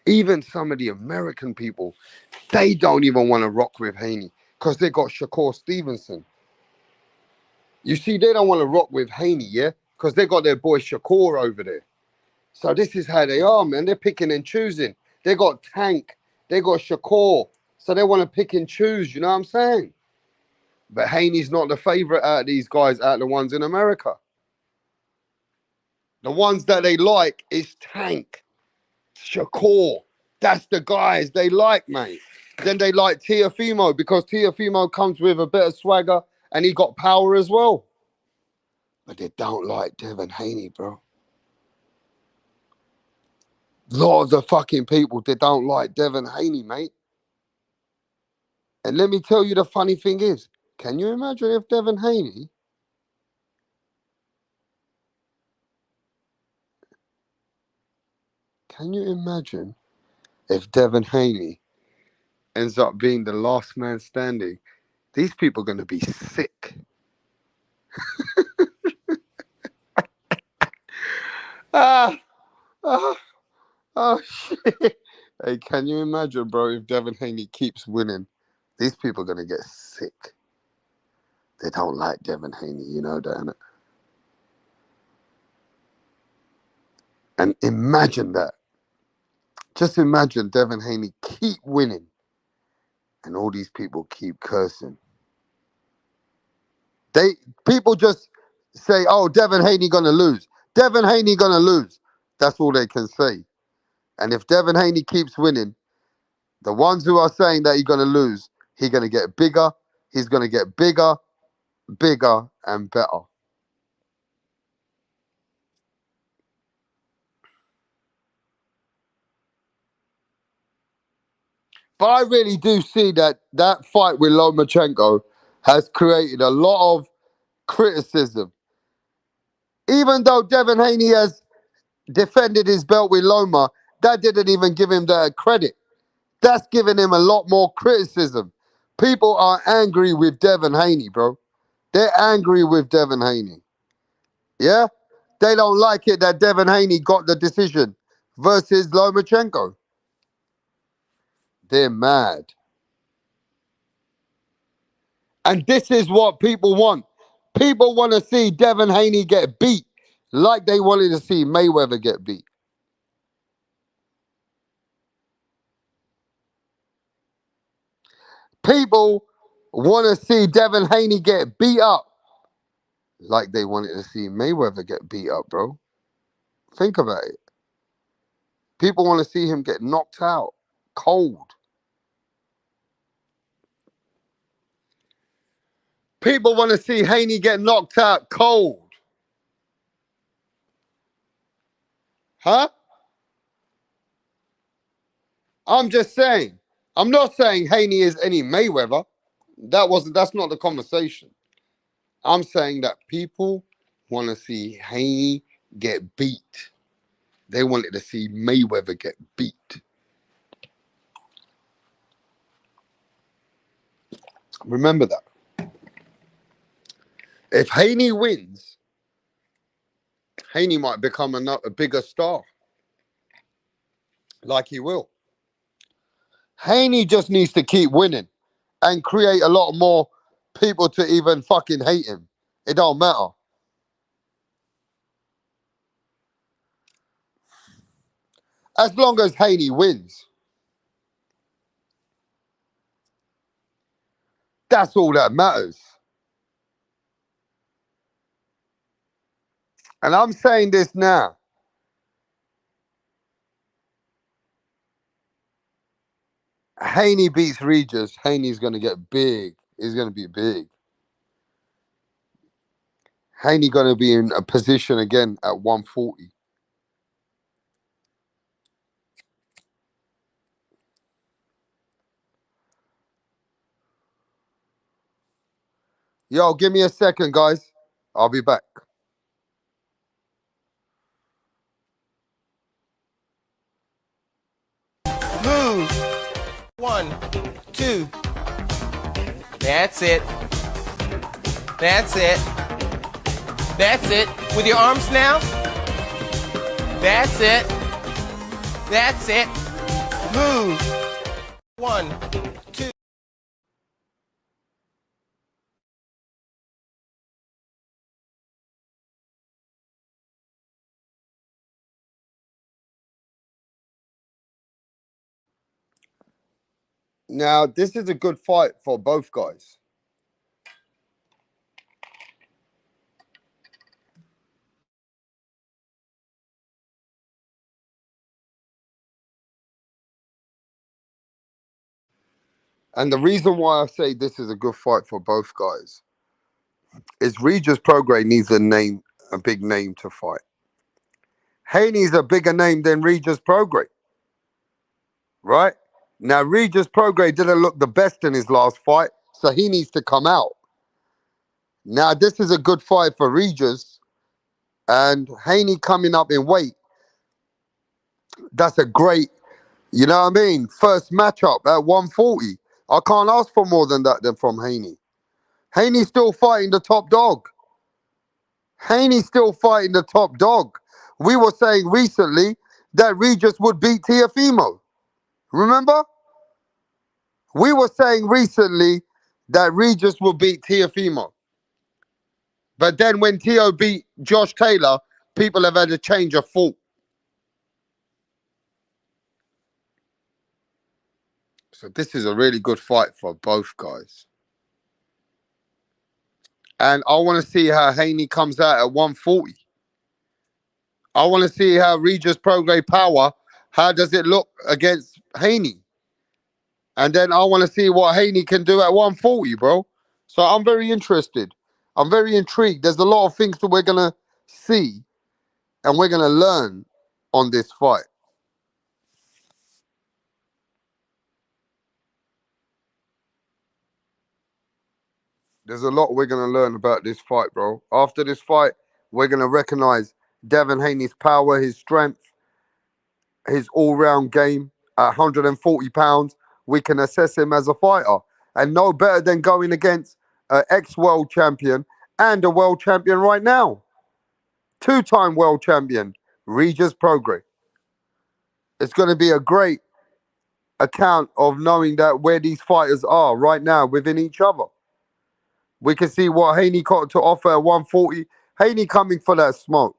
Even some of the American people, they don't even want to rock with Haney because they got SHAKUR Stevenson. You see, they don't want to rock with Haney, yeah? Because they got their boy SHAKUR over there. So this is how they are, man. They're picking and choosing. They got Tank. They got SHAKUR. So they want to pick and choose, you know what I'm saying? But Haney's not the favorite out of these guys, out of the ones in America. The ones that they like is Tank, SHAKUR. That's the guys they like, mate. Then they like Teofimo because Teofimo comes with a bit of swagger and he got power as well. But they don't like Devin Haney, bro. A lot of the fucking people, they don't like Devin Haney, mate. And let me tell you, the funny thing is, can you imagine if Devin Haney ends up being the last man standing? These people are going to be sick. Shit. Hey, can you imagine, bro, if Devin Haney keeps winning? These people are going to get sick. They don't like Devin Haney, you know that, innit? And imagine that. Just imagine Devin Haney keep winning and all these people keep cursing. People just say, oh, Devin Haney gonna lose. Devin Haney gonna lose. That's all they can say. And if Devin Haney keeps winning, the ones who are saying that he's gonna lose, he's gonna get bigger, he's gonna get bigger, bigger, and better. But I really do see that fight with Lomachenko has created a lot of criticism. Even though Devin Haney has defended his belt with Loma, that didn't even give him the credit. That's giving him a lot more criticism. People are angry with Devin Haney, bro. They're angry with Devin Haney. Yeah? They don't like it that Devin Haney got the decision versus Lomachenko. They're mad. And this is what people want. People want to see Devin Haney get beat like they wanted to see Mayweather get beat. People want to see Devin Haney get beat up like they wanted to see Mayweather get beat up, bro. Think about it. People want to see him get knocked out cold. People want to see Haney get knocked out cold. Huh? I'm just saying. I'm not saying Haney is any Mayweather. That's not the conversation. I'm saying that people want to see Haney get beat. They wanted to see Mayweather get beat. Remember that. If Haney wins, Haney might become a bigger star. Like he will. Haney just needs to keep winning and create a lot more people to even fucking hate him. It don't matter. As long as Haney wins. That's all that matters. And I'm saying this now. Haney beats Regis. Haney's going to get big. He's going to be big. Haney going to be in a position again at 140. Yo, give me a second, guys. I'll be back. Move. 1, 2. That's it. That's it. That's it. With your arms now. That's it. That's it. Move. 1, 2. Now, this is a good fight for both guys. And the reason why I say this is a good fight for both guys is Regis Prograis needs a big name to fight. Haney's a bigger name than Regis Prograis. Right? Now, Regis Prograis didn't look the best in his last fight, so he needs to come out. Now, this is a good fight for Regis, and Haney coming up in weight. That's a great, you know what I mean? First matchup at 140. I can't ask for more than that from Haney. Haney's still fighting the top dog. Haney's still fighting the top dog. We were saying recently that Regis would beat Teofimo. Remember? We were saying recently that Regis will beat Teofimo. But then when Teo beat Josh Taylor, people have had a change of thought. So this is a really good fight for both guys. And I want to see how Haney comes out at 140. I want to see how Regis Prograis power, how does it look against Haney? And then I want to see what Haney can do at 140, bro. So I'm very interested. I'm very intrigued. There's a lot of things that we're going to see and we're going to learn on this fight. There's a lot we're going to learn about this fight, bro. After this fight, we're going to recognize Devin Haney's power, his strength, his all-round game. At 140 pounds, we can assess him as a fighter. And no better than going against an ex-world champion and a world champion right now. Two-time world champion, Regis Prograis. It's going to be a great account of knowing that where these fighters are right now within each other. We can see what Haney got to offer at 140. Haney coming for that smoke.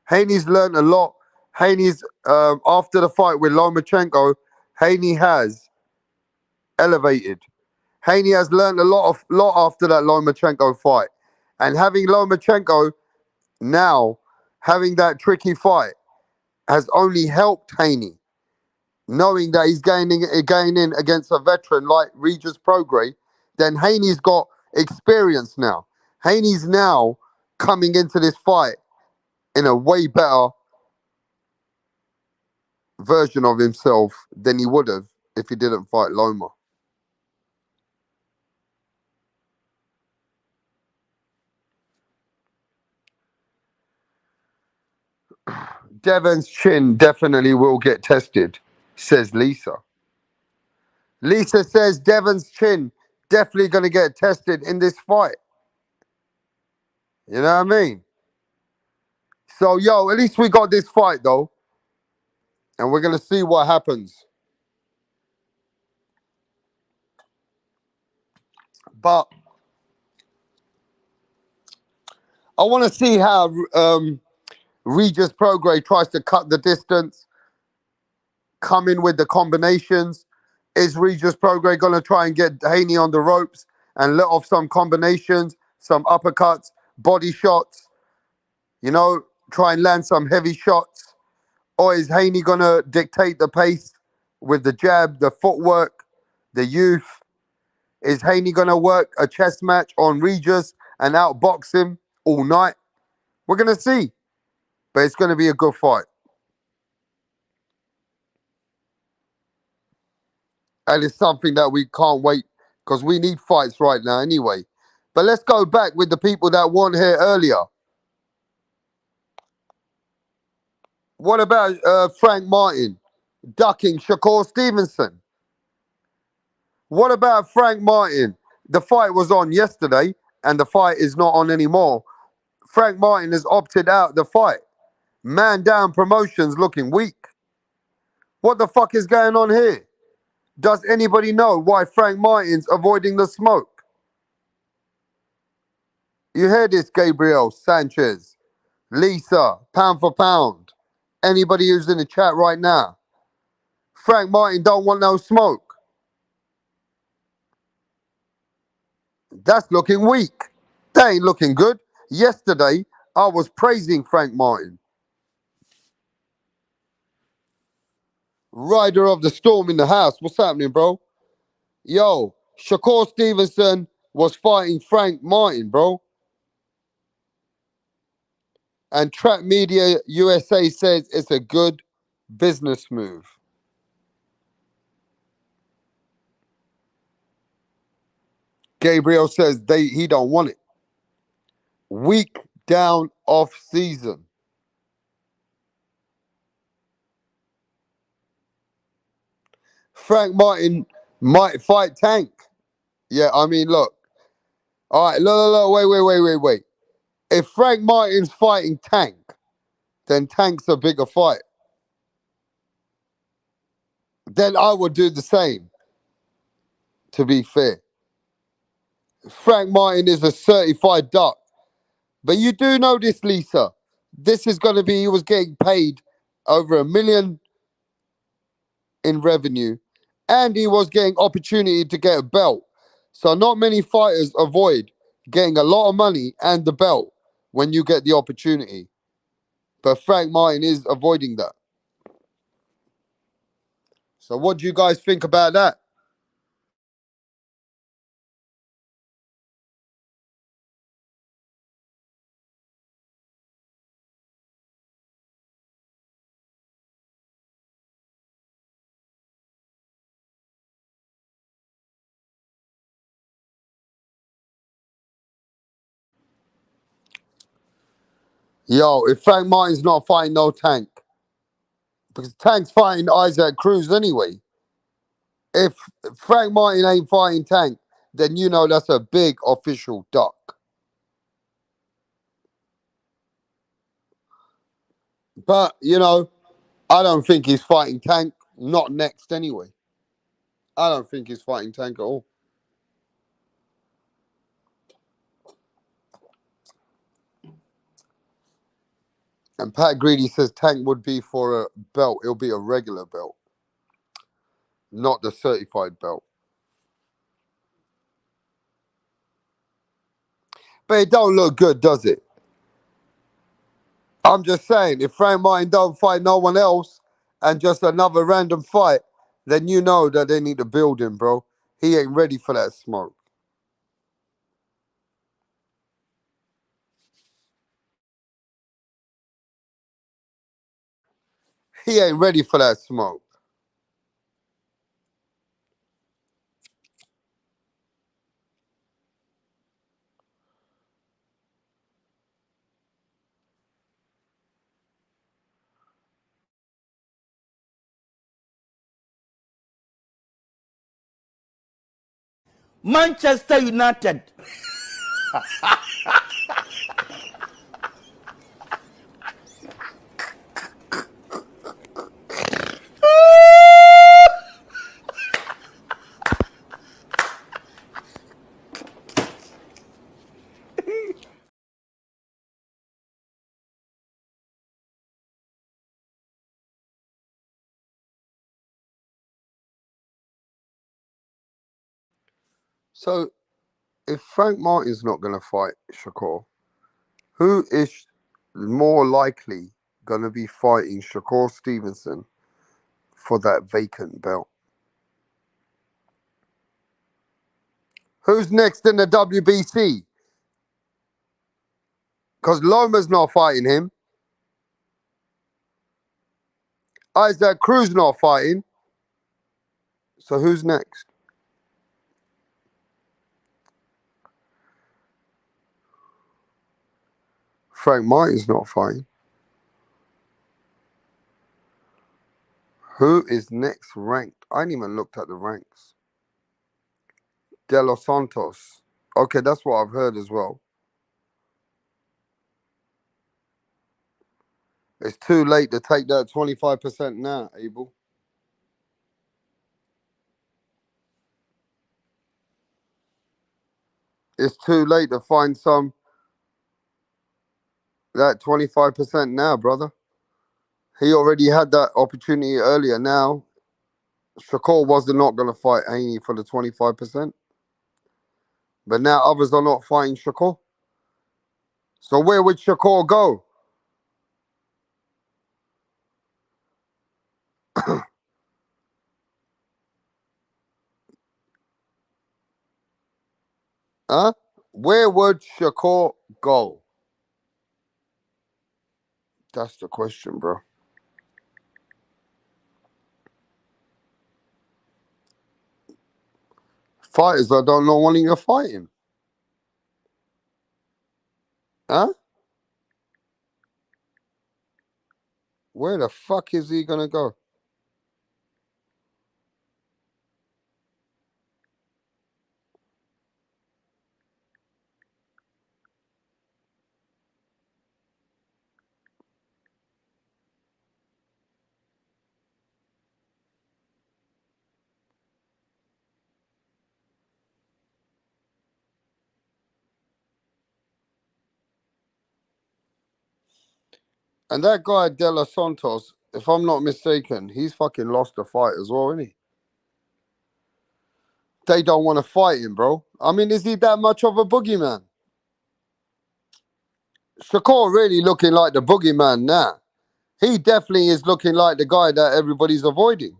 Haney's learned a lot. Haney's, after the fight with Lomachenko, Haney has elevated. Haney has learned a lot after that Lomachenko fight. And having Lomachenko now, having that tricky fight, has only helped Haney. Knowing that he's going in against a veteran like Regis Prograis, then Haney's got experience now. Haney's now coming into this fight in a way better version of himself than he would have if he didn't fight Loma. Devon's chin definitely will get tested, says Lisa. Lisa says Devon's chin definitely going to get tested in this fight. You know what I mean? So, yo, at least we got this fight, though. And we're going to see what happens. But I want to see how Regis Prograis tries to cut the distance, come in with the combinations. Is Regis Prograis going to try and get Haney on the ropes and let off some combinations, some uppercuts, body shots, you know, try and land some heavy shots? Or is Haney going to dictate the pace with the jab, the footwork, the youth? Is Haney going to work a chess match on Regis and outbox him all night? We're going to see. But it's going to be a good fight. And it's something that we can't wait because we need fights right now anyway. But let's go back with the people that weren't here earlier. What about Frank Martin ducking Shakur Stevenson? What about Frank Martin? The fight was on yesterday and the fight is not on anymore. Frank Martin has opted out the fight. Man Down Promotions looking weak. What the fuck is going on here? Does anybody know why Frank Martin's avoiding the smoke? You hear this, Gabriel, Sanchez, Lisa, pound for pound. Anybody who's in the chat right now. Frank Martin don't want no smoke. That's looking weak. That ain't looking good. Yesterday, I was praising Frank Martin. Rider of the Storm in the house. What's happening, bro? Yo, Shakur Stevenson was fighting Frank Martin, bro. And Track Media USA says it's a good business move. Gabriel says he don't want it. Week down off season. Frank Martin might fight Tank. Yeah, I mean, look. All right, look, wait. If Frank Martin's fighting Tank, then Tank's a bigger fight. Then I would do the same, to be fair. Frank Martin is a certified duck. But you do know this, Lisa. This is going to be, he was getting paid over $1 million in revenue. And he was getting opportunity to get a belt. So not many fighters avoid getting a lot of money and the belt when you get the opportunity. But Frank Martin is avoiding that. So what do you guys think about that? Yo, if Frank Martin's not fighting no Tank, because Tank's fighting Isaac Cruz anyway. If Frank Martin ain't fighting Tank, then you know that's a big official duck. But, you know, I don't think he's fighting Tank. Not next anyway. I don't think he's fighting Tank at all. And Pat Greedy says Tank would be for a belt. It'll be a regular belt. Not the certified belt. But it don't look good, does it? I'm just saying, if Frank Martin don't fight no one else and just another random fight, then you know that they need to build him, bro. He ain't ready for that smoke. He ain't ready for that smoke. Manchester United. So, if Frank Martin's not going to fight Shakur, who is more likely going to be fighting Shakur Stevenson for that vacant belt? Who's next in the WBC? Because Loma's not fighting him. Isaac Cruz not fighting. So who's next? Frank Martin's not fighting. Who is next ranked? I ain't even looked at the ranks. De Los Santos. Okay, that's what I've heard as well. It's too late to take that 25% now, Abel. It's too late to find that 25% now, brother. He already had that opportunity earlier. Now, Shakur was not going to fight Haney for the 25%. But now others are not fighting Shakur. So where would Shakur go? Huh? Where would Shakur go? That's the question, bro. Fighters I don't know wanting to fight him. Huh? Where the fuck is he gonna go? And that guy De Los Santos, if I'm not mistaken, he's fucking lost a fight as well, isn't he? They don't want to fight him, bro. I mean, is he that much of a boogeyman? Shakur really looking like the boogeyman now. He definitely is looking like the guy that everybody's avoiding.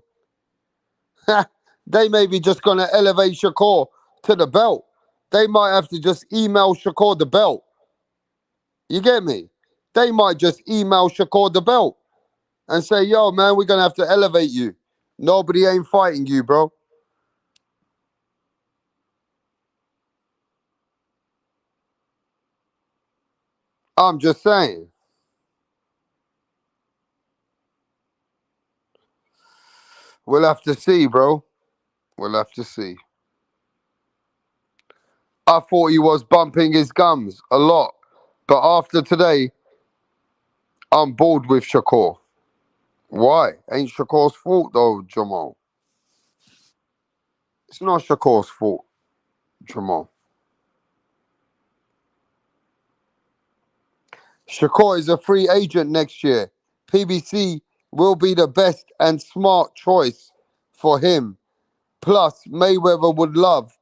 They may be just going to elevate Shakur to the belt. They might have to just email Shakur the belt. You get me? They might just email Shakur the belt and say, yo, man, we're going to have to elevate you. Nobody ain't fighting you, bro. I'm just saying. We'll have to see, bro. We'll have to see. I thought he was bumping his gums a lot. But after today, I'm bored with Shakur. Why? Ain't Shakur's fault, though, Jamal. It's not Shakur's fault, Jamal. Shakur is a free agent next year. PBC will be the best and smart choice for him. Plus, Mayweather would love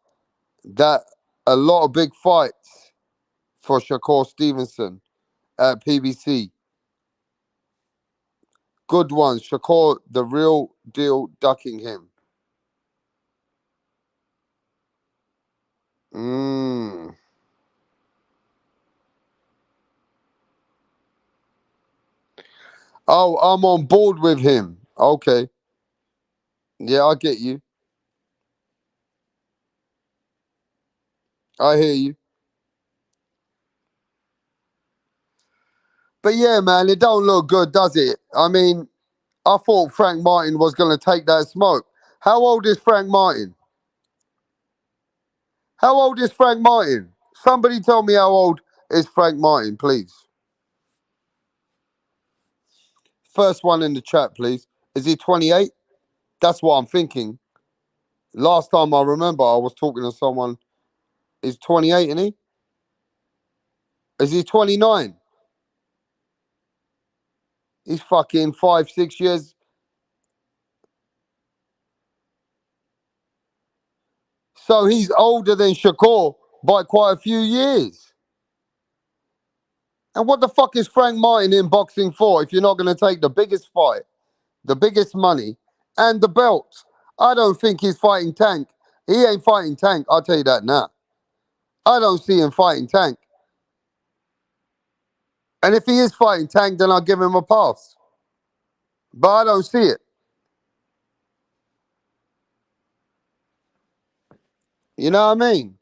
that a lot of big fights for Shakur Stevenson at PBC. Good ones. Shakur, the real deal, ducking him. Oh, I'm on board with him. Okay. Yeah, I get you. I hear you. But yeah, man, it don't look good, does it? I mean, I thought Frank Martin was going to take that smoke. How old is Frank Martin? How old is Frank Martin? Somebody tell me how old is Frank Martin, please. First one in the chat, please. Is he 28? That's what I'm thinking. Last time I remember, I was talking to someone. He's 28, isn't he? Is he 29? He's fucking 5, 6 years. So he's older than Shakur by quite a few years. And what the fuck is Frank Martin in boxing for if you're not going to take the biggest fight, the biggest money, and the belt? I don't think he's fighting Tank. He ain't fighting Tank, I'll tell you that now. I don't see him fighting Tank. And if he is fighting Tank, then I'll give him a pass. But I don't see it. You know what I mean?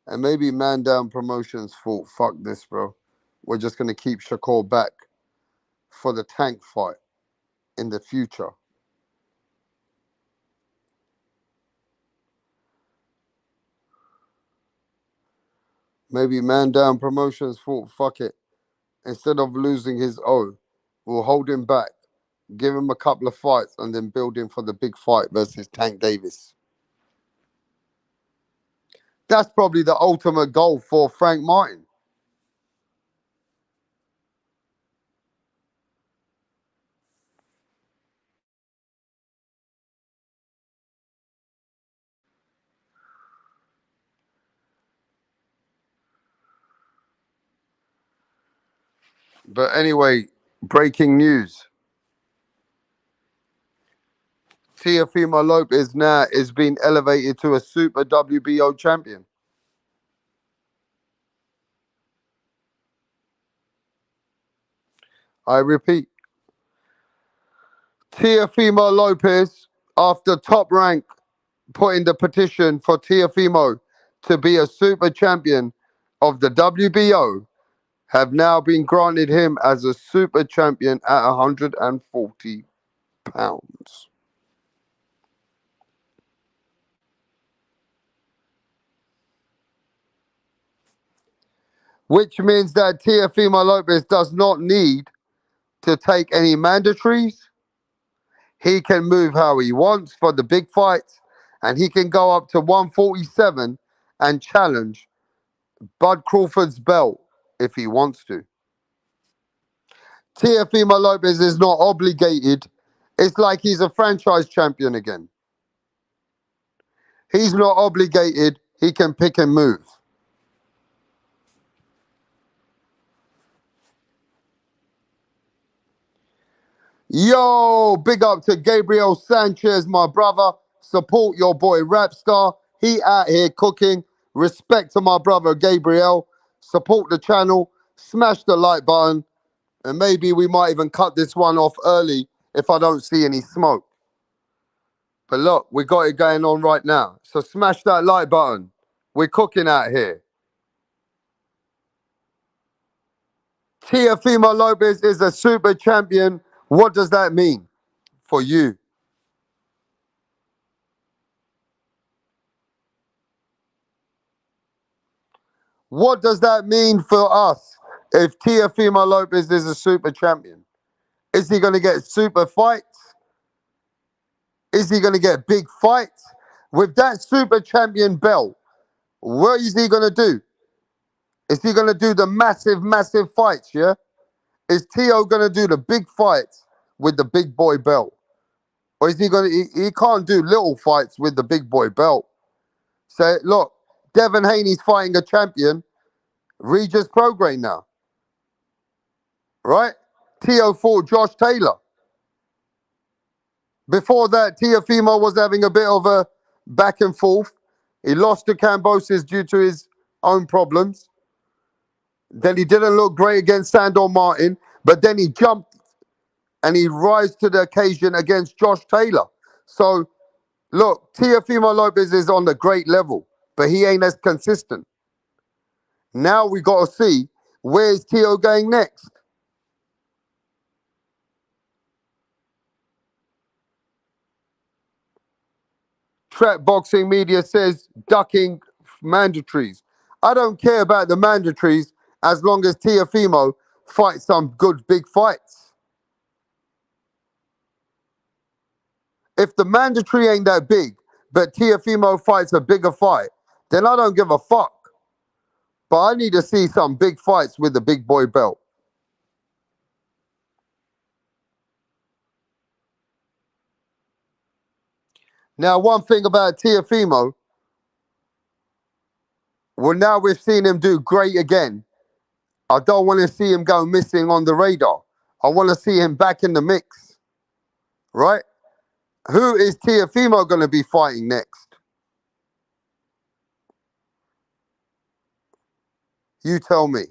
And maybe Man Down Promotions thought, fuck this, bro. We're just going to keep Shakur back for the Tank fight in the future. Maybe Man Down Promotions thought, fuck it. Instead of losing his O, we'll hold him back, give him a couple of fights, and then build him for the big fight versus Tank Davis. That's probably the ultimate goal for Frank Martin. But anyway, breaking news. Teofimo Lopez now is being elevated to a Super WBO champion. I repeat, Teofimo Lopez, after Top Rank putting the petition for Teofimo to be a super champion of the WBO, have now been granted him as a super champion at 140 pounds. Which means that Teofimo Lopez does not need to take any mandatories. He can move how he wants for the big fights, and he can go up to 147 and challenge Bud Crawford's belt if he wants to. Teofimo Lopez is not obligated. It's like he's a franchise champion again. He's not obligated. He can pick and move. Yo, big up to Gabriel Sanchez, my brother. Support your boy Rapstar. He out here cooking. Respect to my brother Gabriel. Support the channel. Smash the like button. And maybe we might even cut this one off early if I don't see any smoke. But look, we got it going on right now. So smash that like button. We're cooking out here. Teofimo Lopez is a super champion. What does that mean for you? What does that mean for us if Teofimo Lopez is a super champion? Is he going to get super fights? Is he going to get big fights? With that super champion belt, what is he going to do? Is he going to do the massive, massive fights, yeah? Is Teo going to do the big fights with the big boy belt? Or is he going to, he can't do little fights with the big boy belt. So, look, Devin Haney's fighting a champion, Regis Prograis now. Right? Teo fought Josh Taylor. Before that, Teofimo was having a bit of a back and forth. He lost to Cambosis due to his own problems. Then he didn't look great against Sandor Martin, but then he jumped and he rise to the occasion against Josh Taylor. So, look, Teofimo Lopez is on a great level, but he ain't as consistent. Now we got to see, where's Teo going next? Trap Boxing Media says ducking mandatories. I don't care about the mandatories as long as Teofimo fights some good big fights. If the mandatory ain't that big, but Teofimo fights a bigger fight, then I don't give a fuck. But I need to see some big fights with the big boy belt. Now, one thing about Teofimo, well, now we've seen him do great again. I don't want to see him go missing on the radar. I want to see him back in the mix, right? Who is Teofimo going to be fighting next? You tell me.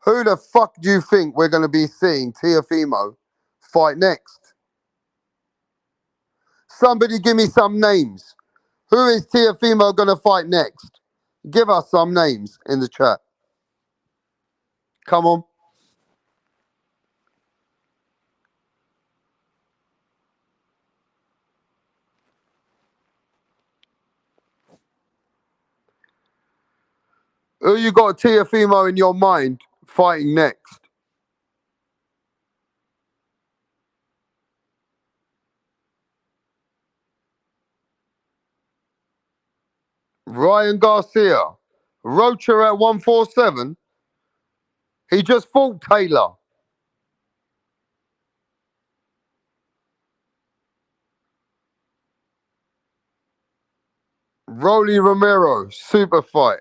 Who the fuck do you think we're going to be seeing Teofimo fight next? Somebody give me some names. Who is Teofimo going to fight next? Give us some names in the chat. Come on. Who you got Teofimo in your mind fighting next? Ryan Garcia. Rocha at 147. He just fought Taylor. Rolly Romero, super fight.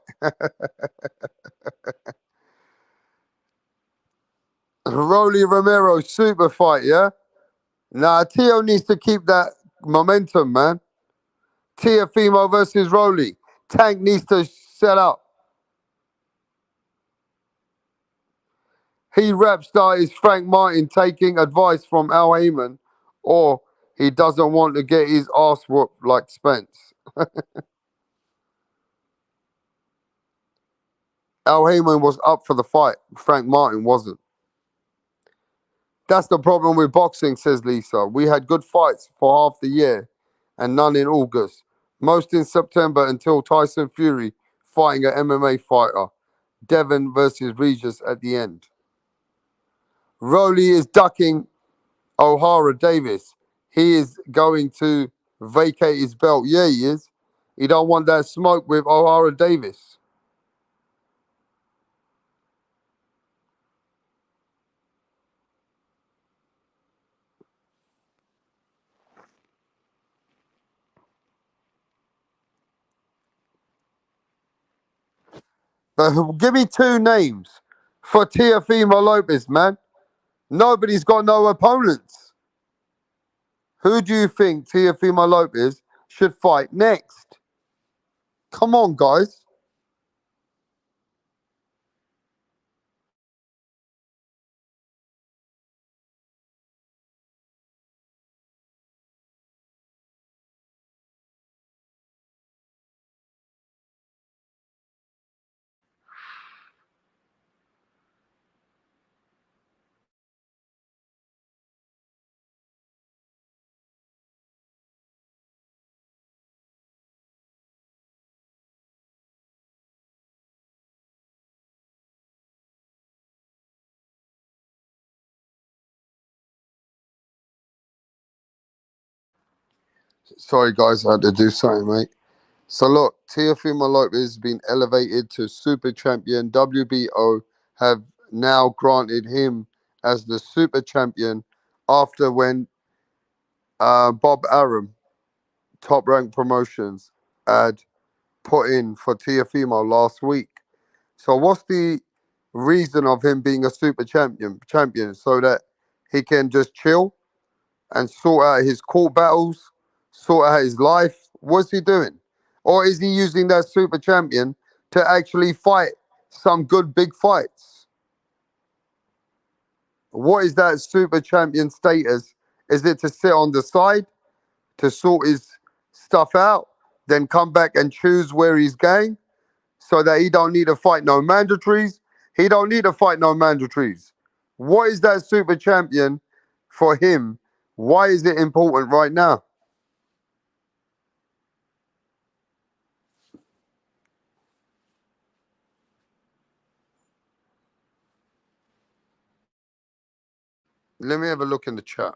Rolly Romero, super fight, yeah? Nah, Teo needs to keep that momentum, man. Teofimo versus Rolly. Tank needs to set up. He rap star is Frank Martin taking advice from Al Heyman, or he doesn't want to get his ass whooped like Spence. Al Heyman was up for the fight. Frank Martin wasn't. That's the problem with boxing, says Lisa. We had good fights for half the year and none in August. Most in September until Tyson Fury fighting an MMA fighter. Devon versus Regis at the end. Rolly is ducking O'Hara Davis. He is going to vacate his belt. Yeah, he is. He don't want that smoke with O'Hara Davis. But give me two names for Teofimo Lopez, man. Nobody's got no opponents. Who do you think Teofimo Lopez should fight next? Come on, guys. Sorry, guys, I had to do something, mate. So look, Teofimo Lopez has been elevated to super champion. WBO have now granted him as the super champion after when Bob Arum, Top Rank Promotions, had put in for Teofimo last week. So what's the reason of him being a super champion so that he can just chill and sort out his court battles, sort out his life? What's he doing? Or is he using that super champion to actually fight some good big fights? What is that super champion status? Is it to sit on the side, to sort his stuff out, then come back and choose where he's going so that he don't need to fight no mandatories? He don't need to fight no mandatories. What is that super champion for him? Why is it important right now? Let me have a look in the chat.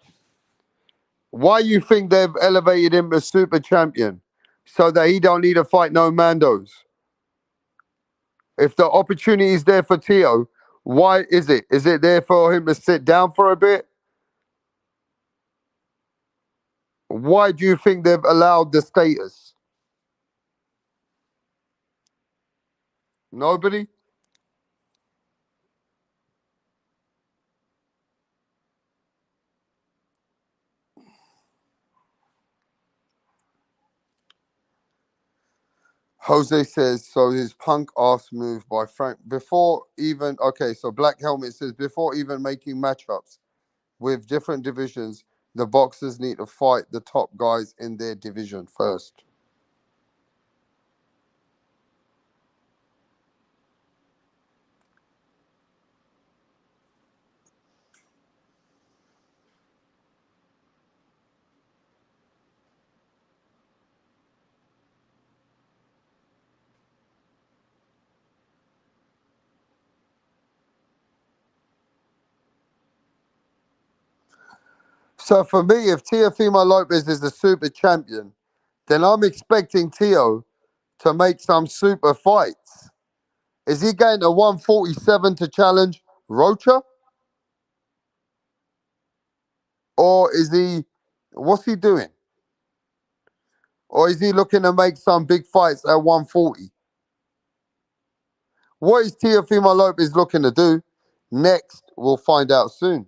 Why you think they've elevated him as super champion so that he don't need to fight no mandos? If the opportunity is there for Teo, why is it? Is it there for him to sit down for a bit? Why do you think they've allowed the status? Nobody? Jose says, so his punk ass move by Frank before even, okay, so Black Helmet says, before even making matchups with different divisions, the boxers need to fight the top guys in their division first. So for me, if Teofimo Lopez is the super champion, then I'm expecting Teo to make some super fights. Is he going to 147 to challenge Rocha? Or is he, what's he doing? Or is he looking to make some big fights at 140? What is Teofimo Lopez looking to do next? We'll find out soon.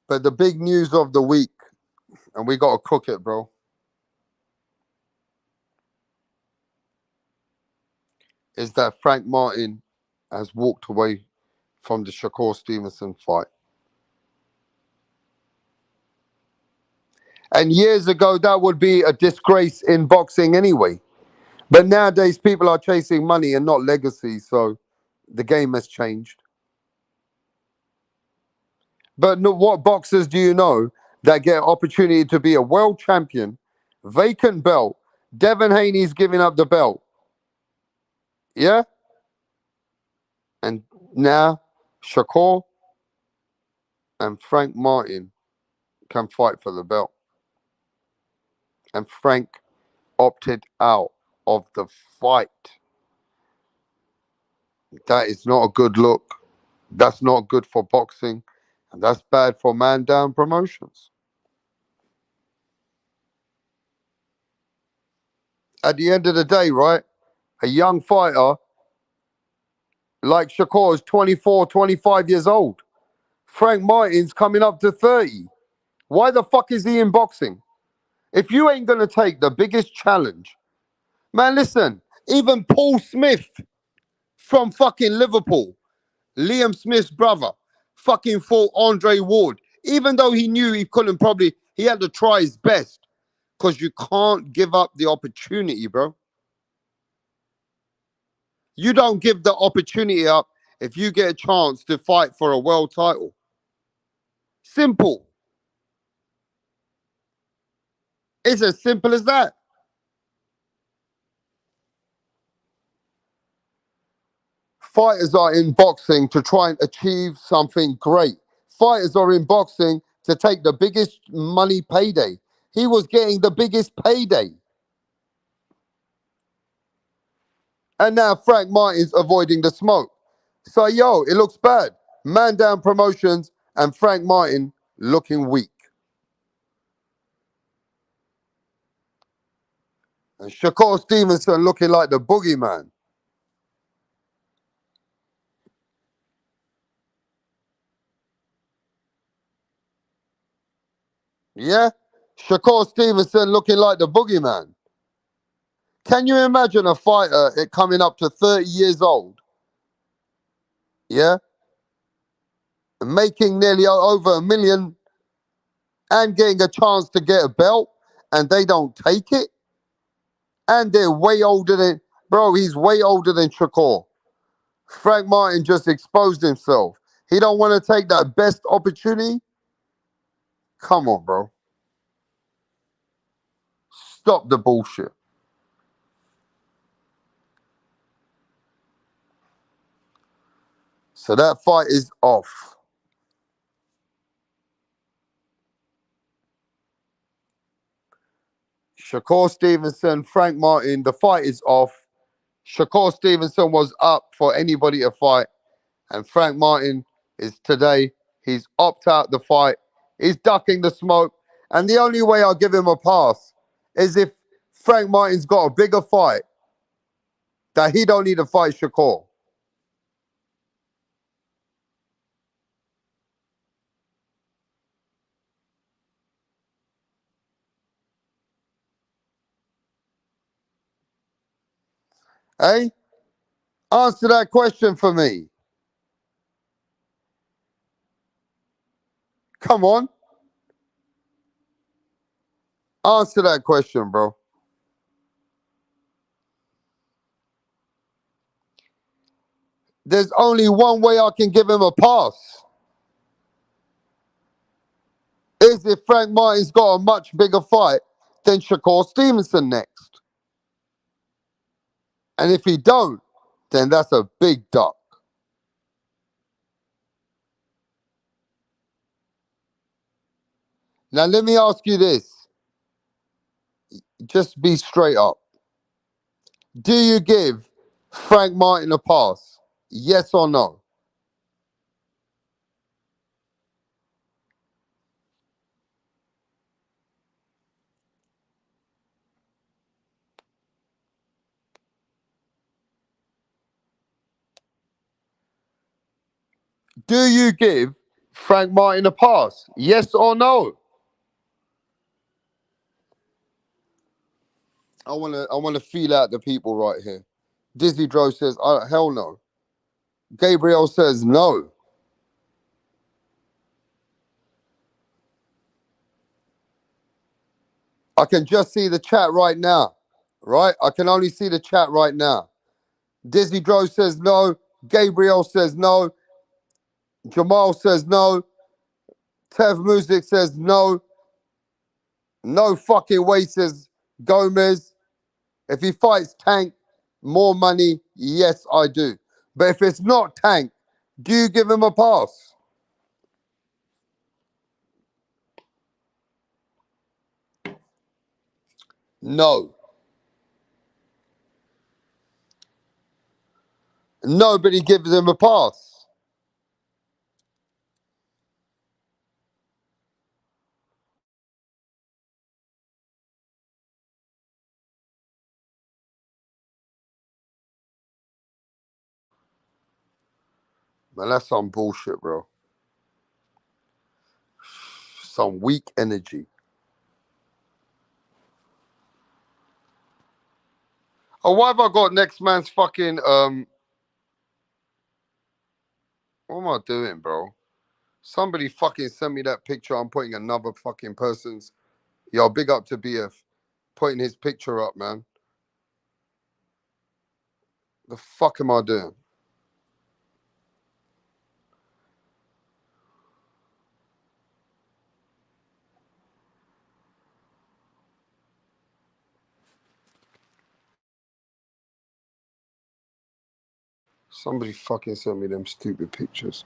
But the big news of the week, and we got to cook it, bro, is that Frank Martin has walked away from the Shakur Stevenson fight. And years ago, that would be a disgrace in boxing anyway. But nowadays, people are chasing money and not legacy, so the game has changed. But what boxers do you know that get an opportunity to be a world champion, vacant belt? Devin Haney's giving up the belt. Yeah? And now Shakur and Frank Martin can fight for the belt. And Frank opted out of the fight. That is not a good look. That's not good for boxing. And that's bad for man down promotions. At the end of the day, right? A young fighter like Shakur is 24, 25 years old. Frank Martin's coming up to 30. Why the fuck is he in boxing? If you ain't going to take the biggest challenge, man, listen, even Paul Smith from fucking Liverpool, Liam Smith's brother, fucking fought Andre Ward, even though he knew he couldn't he had to try his best because you can't give up the opportunity, bro. You don't give the opportunity up if you get a chance to fight for a world title. Simple. It's as simple as that. Fighters are in boxing to try and achieve something great. Fighters are in boxing to take the biggest money payday. He was getting the biggest payday. And now Frank Martin's avoiding the smoke. So, yo, it looks bad. Man down promotions and Frank Martin looking weak. And Shakur Stevenson looking like the boogeyman. Yeah? Shakur Stevenson looking like the boogeyman. Can you imagine a fighter coming up to 30 years old? Yeah? Making nearly over $1 million and getting a chance to get a belt and they don't take it? And they're way older than... Bro, he's way older than Shakur. Frank Martin just exposed himself. He don't want to take that best opportunity? Come on, bro. Stop the bullshit. So that fight is off. Shakur Stevenson, Frank Martin, the fight is off. Shakur Stevenson was up for anybody to fight. And Frank Martin is today, he's opt out the fight. He's ducking the smoke. And the only way I'll give him a pass is if Frank Martin's got a bigger fight that he don't need to fight Shakur. Hey? Answer that question for me. Come on. Answer that question, bro. There's only one way I can give him a pass. Is if Frank Martin's got a much bigger fight than Shakur Stevenson next. And if he don't, then that's a big duck. Now, let me ask you this. Just be straight up. Do you give Frank Martin a pass? Yes or no? Do you give Frank Martin a pass? Yes or no? I wanna feel out the people right here. Dizzy Dro says, hell no. Gabriel says no. I can just see the chat right now. Right? I can only see the chat right now. Dizzy Dro says no. Gabriel says no. Jamal says no. Tev Music says no. No fucking way, says Gomez. If he fights Tank, more money, yes, I do. But if it's not Tank, do you give him a pass? No. Nobody gives him a pass. Man, that's some bullshit, bro. Some weak energy. Oh, why have I got next man's fucking what am I doing, bro? Somebody fucking send me that picture. I'm putting another fucking person's. Yo, big up to BF. Putting his picture up, man. The fuck am I doing? Somebody fucking sent me them stupid pictures.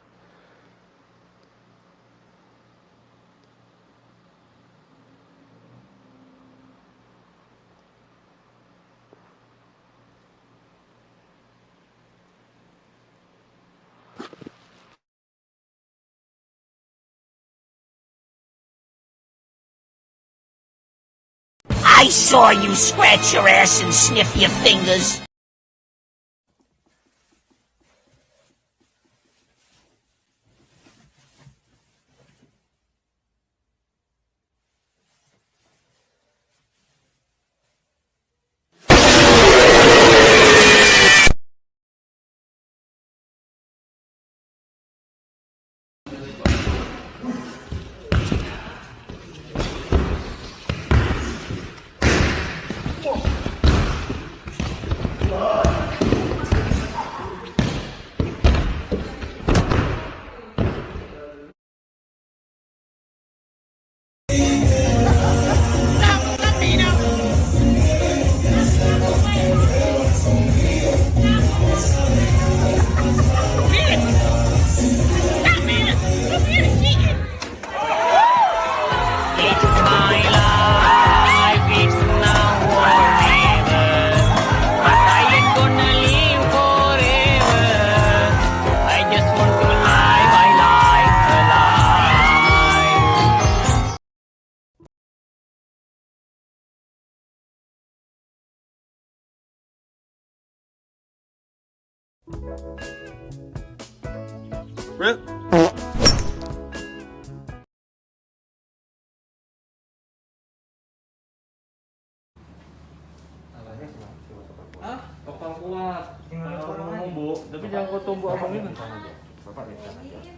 I saw you scratch your ass and sniff your fingers. Kepala kuat. Ngomong Bu, tapi jangan kau tumbuh omongin. Bapak lihat sana aja.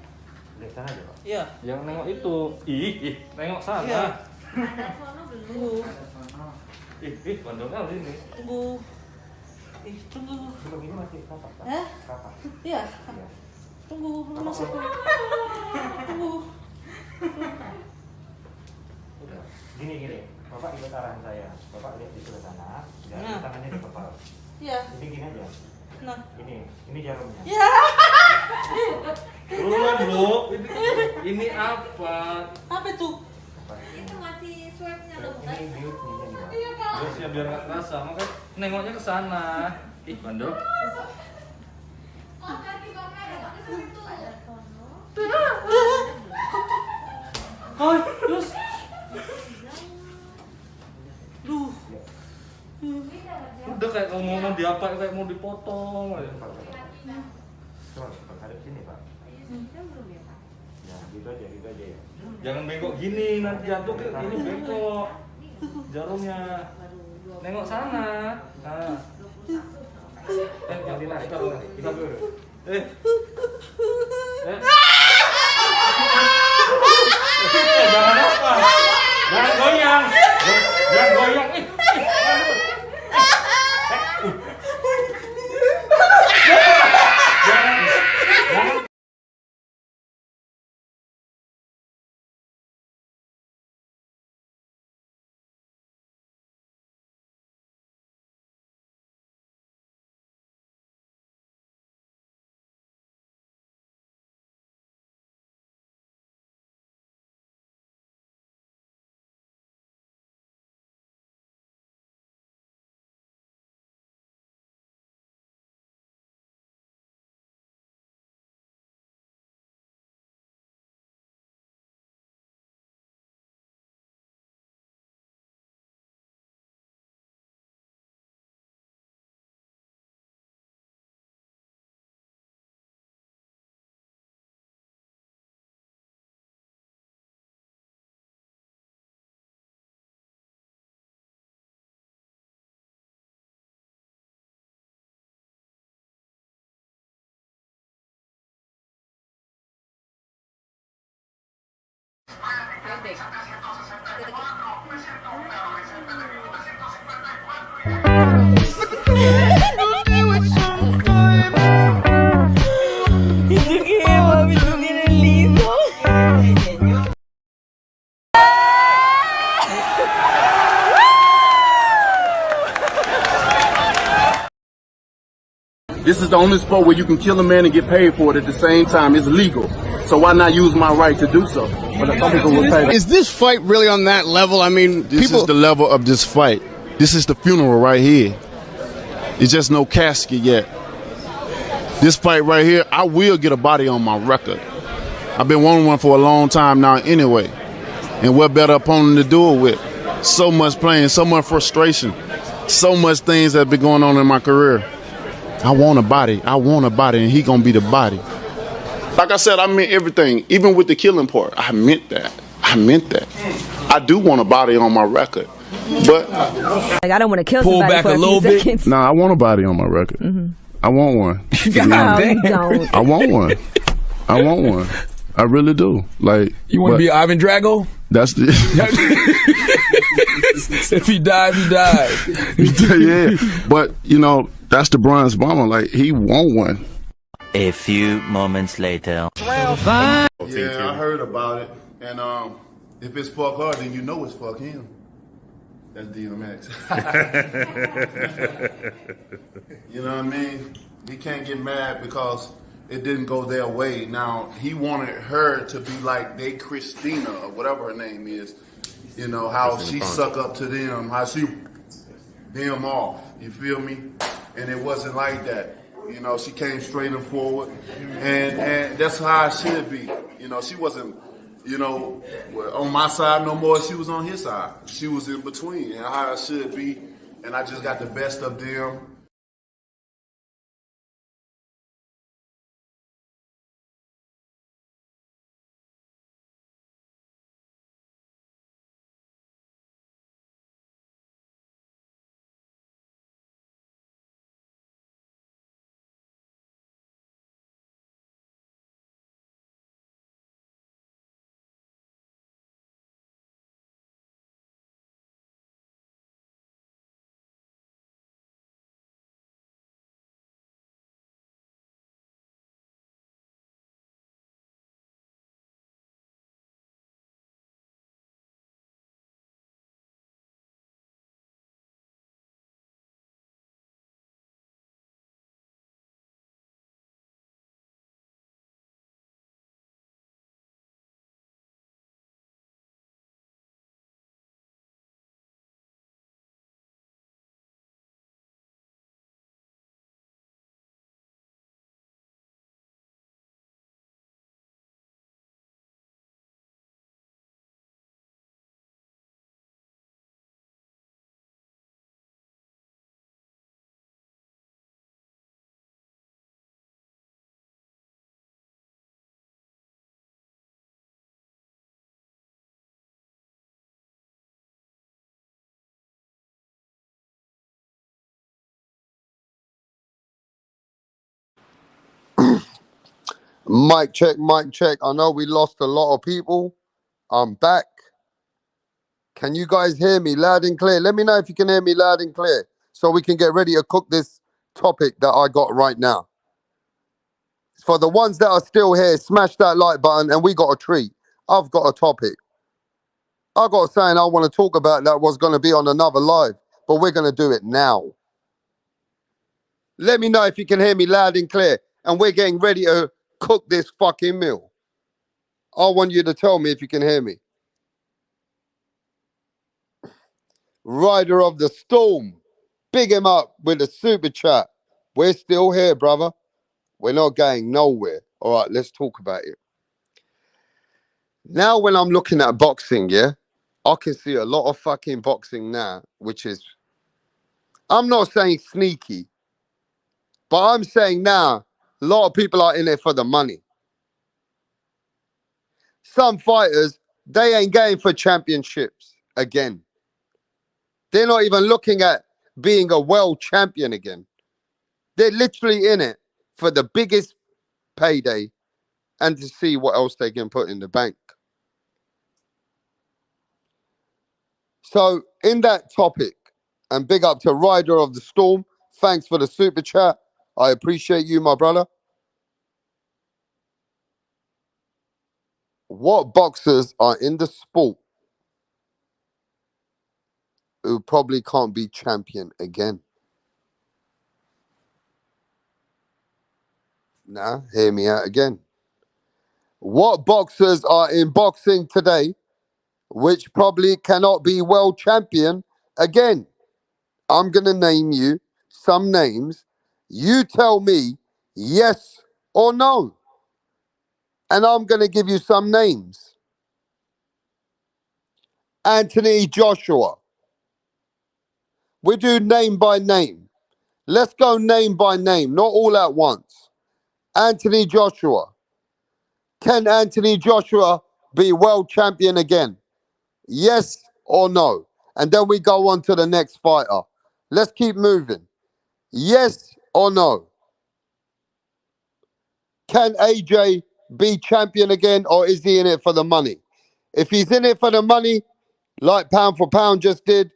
Lihat sana aja, Pak. Iya. Yang nengok itu. Ih, nengok sana. Iya. Ada sono belum. Ih, bandungnya ini. Tunggu. Tunggu. Belum ini masih kapak. Kapak. Iya. Tunggu, belum masuk. Tunggu. Udah. Gini. Bapak ikut arahan saya. Bapak lihat di sebelah sana. Jangan tangannya di kepala. Iya. Ini gini aja. Nah. Ini jarumnya. Iya. Belum, Bu. Ini apa? Apa itu? Itu masih swabnya loh, bukan? Ini biutnya nih, Pak. Iya, Pak. Biar biar nggak kerasa, makanya nengoknya ke sana. Ih, Bando. Oh, ganti bangnya ada pakai swab tuh. Oh, terus. Duh. Udah kayak ngomong diapa kayak mau dipotong. Coba hadap sini, Pak. Ya, gitu aja ya. Jangan bengkok gini, nanti jatuh ke ini bengkok. Jarumnya. Nengok sana. Nah. Jangan ditarik. Kita dulu. Jangan apa? Jangan goyang. Jangan goyang. This is the only sport where you can kill a man and get paid for it at the same time. It's legal. So why not use my right to do so? But some people will say that. Is this fight really on that level? I mean, This is the level of this fight. This is the funeral right here. It's just no casket yet. This fight right here, I will get a body on my record. I've been wanting one for a long time now anyway. And what better opponent to do it with So much pain, so much frustration, so much things that have been going on in my career. I want a body, and he gonna be the body. Like I said, I meant everything, even with the killing part. I meant that. I do want a body on my record, but like I don't want to kill somebody for a few seconds. Nah, I want a body on my record. I want one. No, you don't. I want one. I really do. Like, you want to be Ivan Drago? That's the. If he died, he died. Yeah, but you know that's the bronze bomber. Like he want one. A few moments later. Yeah, I heard about it, and if it's fuck her, then you know it's fuck him. That's DMX. You know what I mean? He can't get mad because it didn't go their way. Now, he wanted her to be like they Christina or whatever her name is. You know, how she suck up to them, how she them off. You feel me? And it wasn't like that. You know, she came straight and forward. And that's how it should be. You know, she wasn't, you know, on my side no more. She was on his side. She was in between, and how it should be. And I just got the best of them. Mic check, mic check. I know we lost a lot of people. I'm back. Can you guys hear me loud and clear? Let me know if you can hear me loud and clear so we can get ready to cook this topic that I got right now. For the ones that are still here, smash that like button and we got a treat. I've got a topic. I got something I want to talk about that was going to be on another live, but we're going to do it now. Let me know if you can hear me loud and clear, and we're getting ready to cook this fucking meal. I want you to tell me if you can hear me. Rider of the Storm, big him up with a super chat. We're still here, brother. We're not going nowhere. All right, let's talk about it. Now, when I'm looking at boxing, yeah, I can see a lot of fucking boxing now, which is, I'm not saying sneaky, but I'm saying now, a lot of people are in it for the money. Some fighters, they ain't going for championships again. They're not even looking at being a world champion again. They're literally in it for the biggest payday and to see what else they can put in the bank. So, in that topic, and big up to Rider of the Storm, thanks for the super chat. I appreciate you, my brother. What boxers are in the sport who probably can't be champion again? Nah, hear me out again. What boxers are in boxing today which probably cannot be world champion again? I'm going to name you some names. You tell me yes or no. And I'm going to give you some names. Anthony Joshua. We do name by name. Let's go name by name, not all at once. Anthony Joshua. Can Anthony Joshua be world champion again? Yes or no? And then we go on to the next fighter. Let's keep moving. Yes or no? Can AJ be champion again, or is he in it for the money? If he's in it for the money, like pound for pound just did,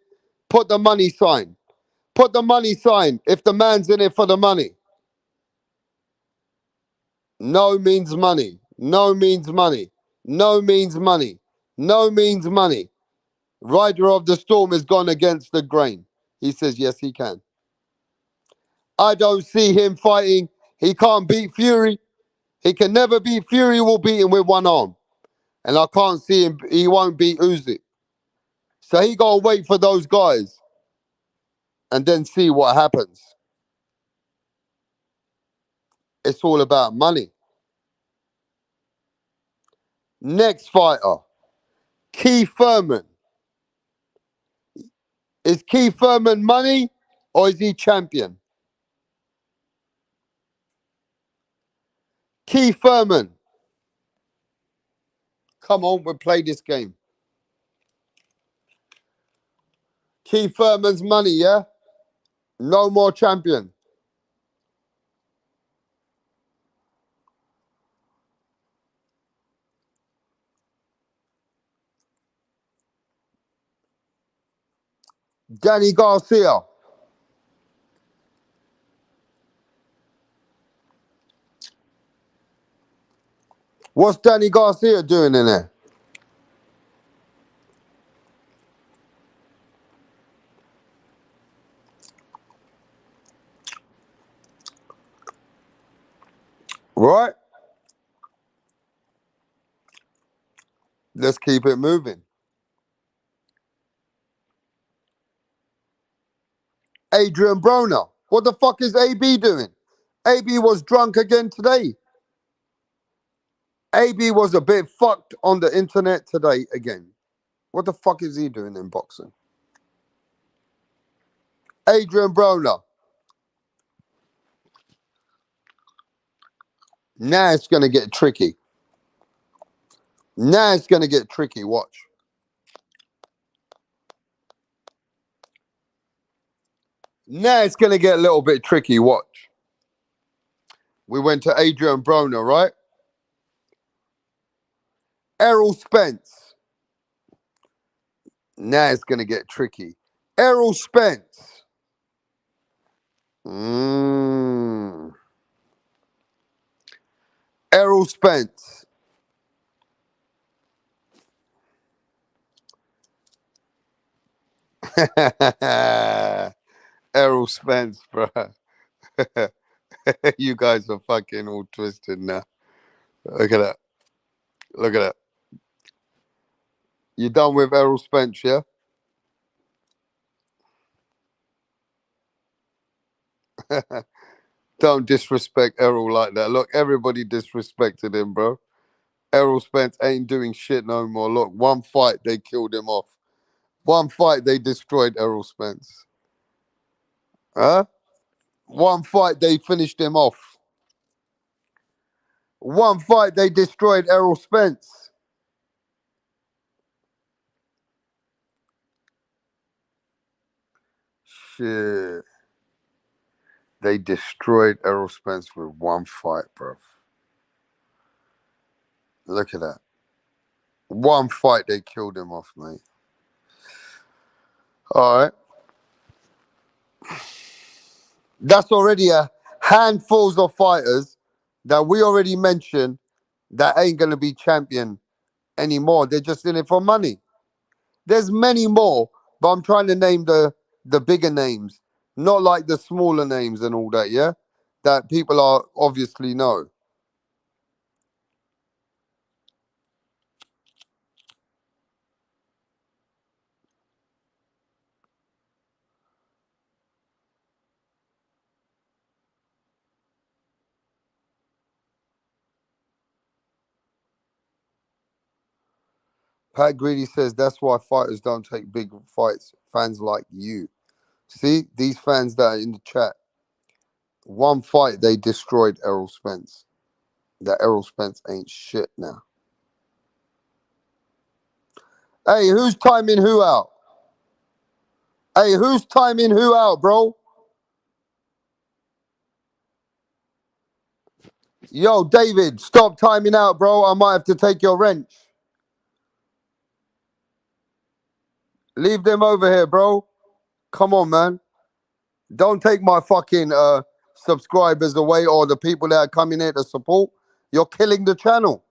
put the money sign. Put the money sign if the man's in it for the money. No means money. No means money. No means money. No means money. Rider of the Storm has gone against the grain. He says, yes, he can. I don't see him fighting. He can't beat Fury. He can never beat Fury. Will beat him with one arm. And I can't see him. He won't beat Usyk. So he got to wait for those guys and then see what happens. It's all about money. Next fighter, Keith Thurman. Is Keith Thurman money or is he champion? Keith Thurman. Come on, we'll play this game. Keith Thurman's money, yeah? No more champion. Danny Garcia. What's Danny Garcia doing in there? Right? Let's keep it moving. Adrian Broner. What the fuck is AB doing? AB was drunk again today. AB was a bit fucked on the internet today again. What the fuck is he doing in boxing? Adrian Broner. Now it's going to get tricky. Now it's going to get tricky. Watch. Now it's going to get a little bit tricky. Watch. We went to Adrian Broner, right? Errol Spence. Now it's going to get tricky. Errol Spence. Errol Spence. Errol Spence, bro. You guys are fucking all twisted now. Look at that. Look at that. You done with Errol Spence, yeah? Don't disrespect Errol like that. Look, everybody disrespected him, bro. Errol Spence ain't doing shit no more. Look, one fight, they killed him off. One fight, they destroyed Errol Spence. Huh? One fight, they finished him off. One fight, they destroyed Errol Spence. Shit. They destroyed Errol Spence with one fight, bro. Look at that. One fight, they killed him off, mate. All right. That's already a handfuls of fighters that we already mentioned that ain't going to be champion anymore. They're just in it for money. There's many more, but I'm trying to name the bigger names, not like the smaller names and all that, yeah? That people are obviously know. Pat Greedy says that's why fighters don't take big fights. Fans like you. See, these fans that are in the chat, one fight they destroyed Errol Spence. That Errol Spence ain't shit now. Hey, who's timing who out? Hey, who's timing who out, bro? Yo, David, stop timing out, bro. I might have to take your wrench. Leave them over here, bro. Come on, man. Don't take my fucking subscribers away or the people that are coming here to support. You're killing the channel.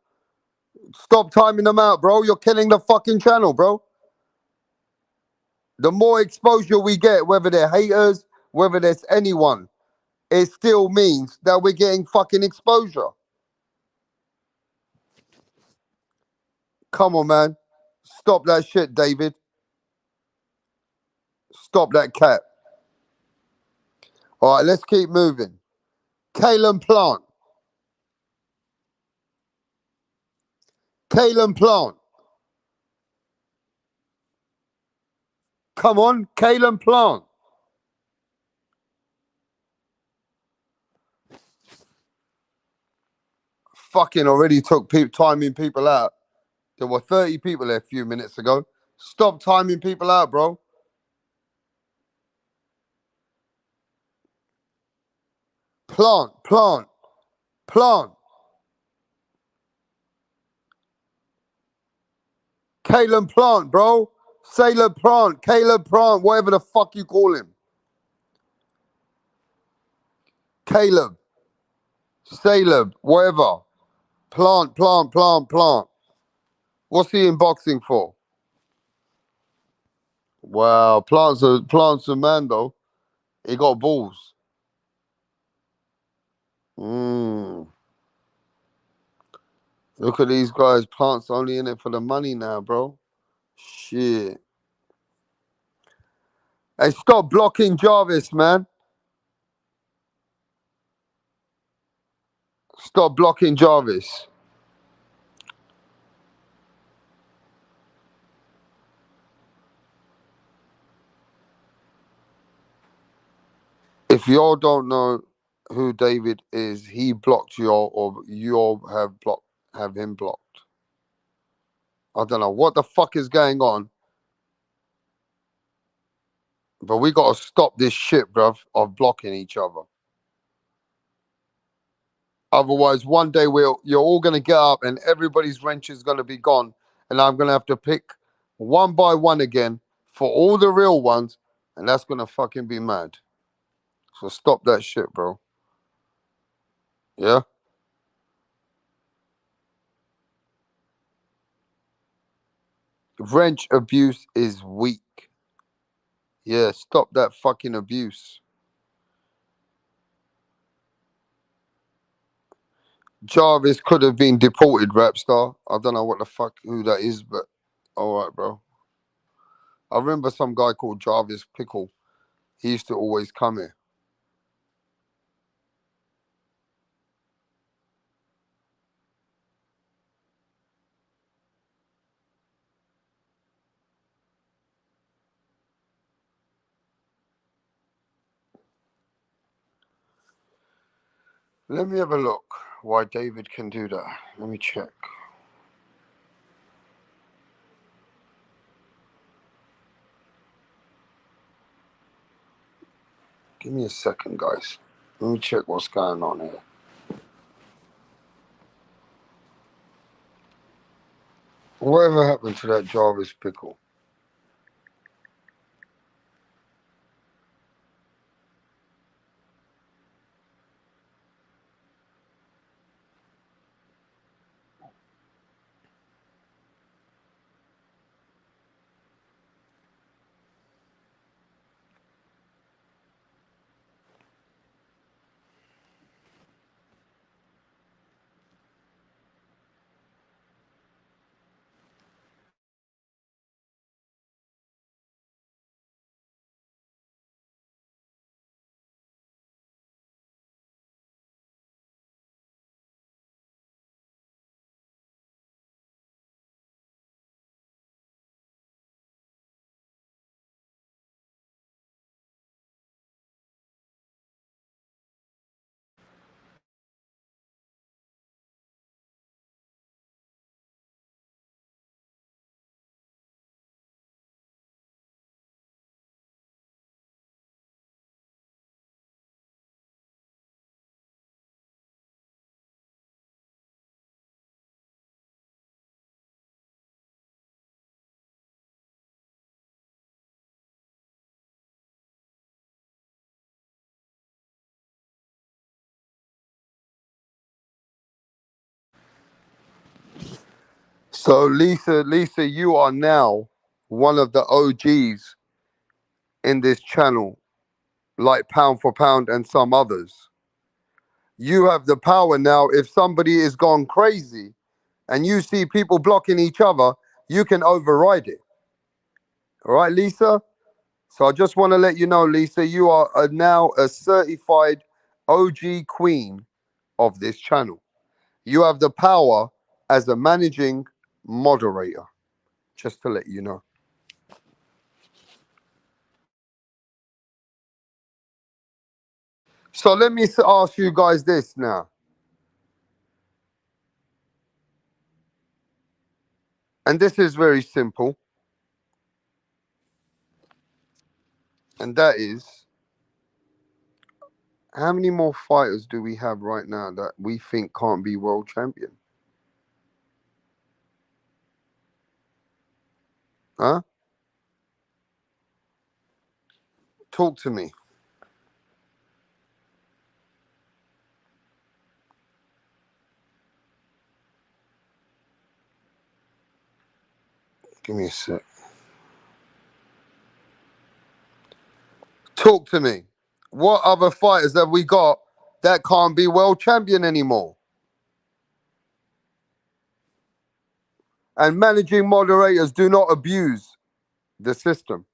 Stop timing them out, bro. You're killing the fucking channel, bro. The more exposure we get, whether they're haters, whether there's anyone, it still means that we're getting fucking exposure. Come on, man. Stop that shit, David. Stop that cat. All right, let's keep moving. Kalen Plant. Kalen Plant. Come on, Kalen Plant. Fucking already took timing people out. There were 30 people there a few minutes ago. Stop timing people out, bro. Plant. Caleb Plant, bro. Caleb Plant, whatever the fuck you call him. Caleb, whatever. Plant. What's he in boxing for? Wow, Plant's a man though. He got balls. Look at these guys. Plant's only in it for the money now, bro. Shit. Hey, stop blocking Jarvis, man. Stop blocking Jarvis. If y'all don't know who David is, he blocked y'all, or y'all have him blocked. I don't know what the fuck is going on, but we gotta stop this shit, bruv, of blocking each other. Otherwise, one day you're all gonna get up and everybody's wrench is gonna be gone, and I'm gonna have to pick one by one again for all the real ones, and that's gonna fucking be mad. So stop that shit, bro. Yeah? Wrench abuse is weak. Yeah, stop that fucking abuse. Jarvis could have been deported, Rapstar. I don't know what the fuck who that is, but alright, bro. I remember some guy called Jarvis Pickle. He used to always come here. Let me have a look why David can do that. Let me check. Give me a second, guys. Let me check what's going on here. Whatever happened to that Jarvis Pickle? So Lisa, you are now one of the OGs in this channel, like Pound for Pound and some others. You have the power now. If somebody is gone crazy and you see people blocking each other, you can override it. All right, Lisa? So I just want to let you know, Lisa, you are now a certified OG queen of this channel. You have the power as a managing moderator, just to let you know. So let me ask you guys this now. And this is very simple. And that is, how many more fighters do we have right now that we think can't be world champion? Huh? Talk to me. Give me a sec. Talk to me. What other fighters have we got that can't be world champion anymore? And managing moderators do not abuse the system.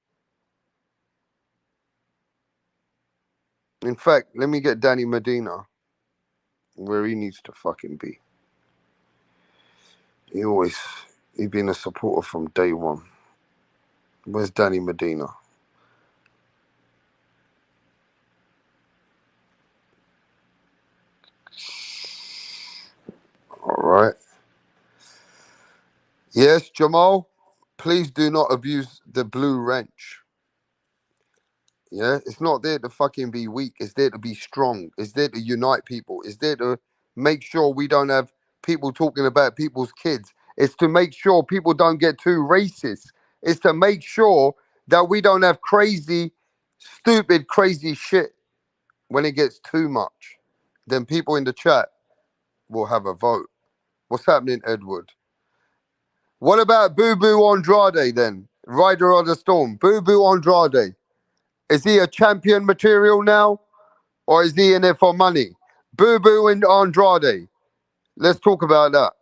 In fact, let me get Danny Medina where he needs to fucking be. He's been a supporter from day one. Where's Danny Medina? All right. Yes, Jamal, please do not abuse the blue wrench. Yeah, it's not there to fucking be weak. It's there to be strong. It's there to unite people. It's there to make sure we don't have people talking about people's kids. It's to make sure people don't get too racist. It's to make sure that we don't have crazy, stupid, crazy shit when it gets too much. Then people in the chat will have a vote. What's happening, Edward? What about Boo Boo Andrade then? Rider of the Storm. Boo Boo Andrade. Is he a champion material now? Or is he in it for money? Boo Boo and Andrade. Let's talk about that.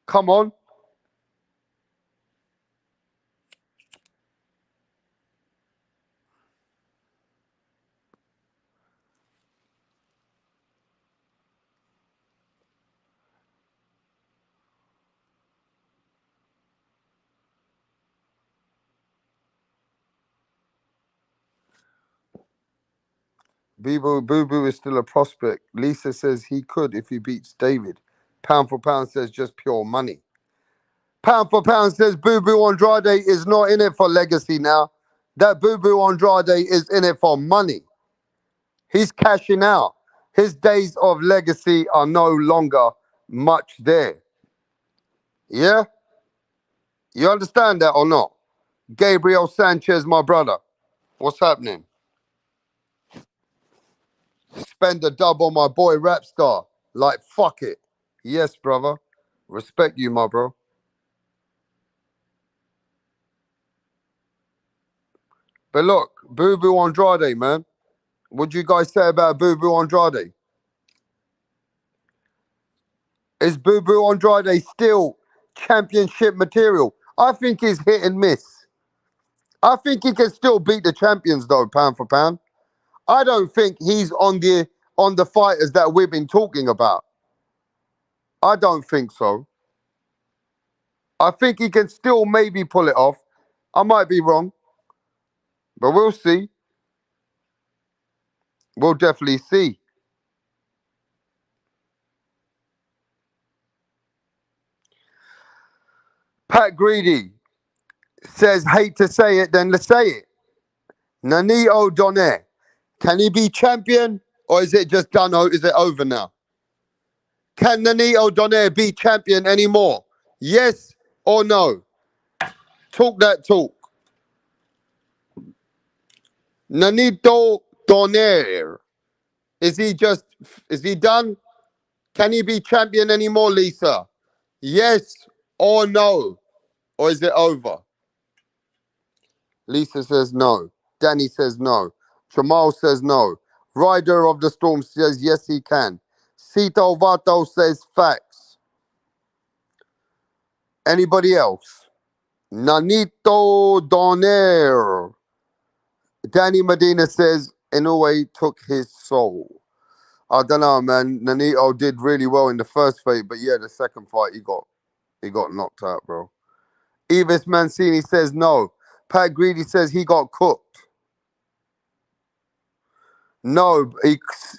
Come on. Boo Boo is still a prospect. Lisa says he could if he beats David. Pound for Pound says just pure money. Pound for Pound says Boo Boo Andrade is not in it for legacy now. That Boo Boo Andrade is in it for money. He's cashing out. His days of legacy are no longer much there. Yeah? You understand that or not? Gabriel Sanchez, my brother. What's happening? Spend a dub on my boy Rapstar. Like, fuck it. Yes, brother. Respect you, my bro. But look, Boo Boo Andrade, man. What do you guys say about Boo Boo Andrade? Is Boo Boo Andrade still championship material? I think he's hit and miss. I think he can still beat the champions, though, pound for pound. I don't think he's on the fighters that we've been talking about. I don't think so. I think he can still maybe pull it off. I might be wrong, but we'll see. We'll definitely see. Pat Greedy says, hate to say it, then let's say it. Nani O'Donnell, can he be champion or is it just done? Is it over now? Can Nani O'Donnell be champion anymore? Yes or no? Talk that talk. Nanito Donaire. Is he done? Can he be champion anymore, Lisa? Yes or no? Or is it over? Lisa says no. Danny says no. Jamal says no. Rider of the Storm says yes, he can. Cito Vato says facts. Anybody else? Nanito Donaire. Danny Medina says Inoue took his soul. I don't know, man. Nanito did really well in the first fight, but yeah, the second fight he got knocked out, bro. Evis Mancini says no. Pat Greedy says he got cooked. No,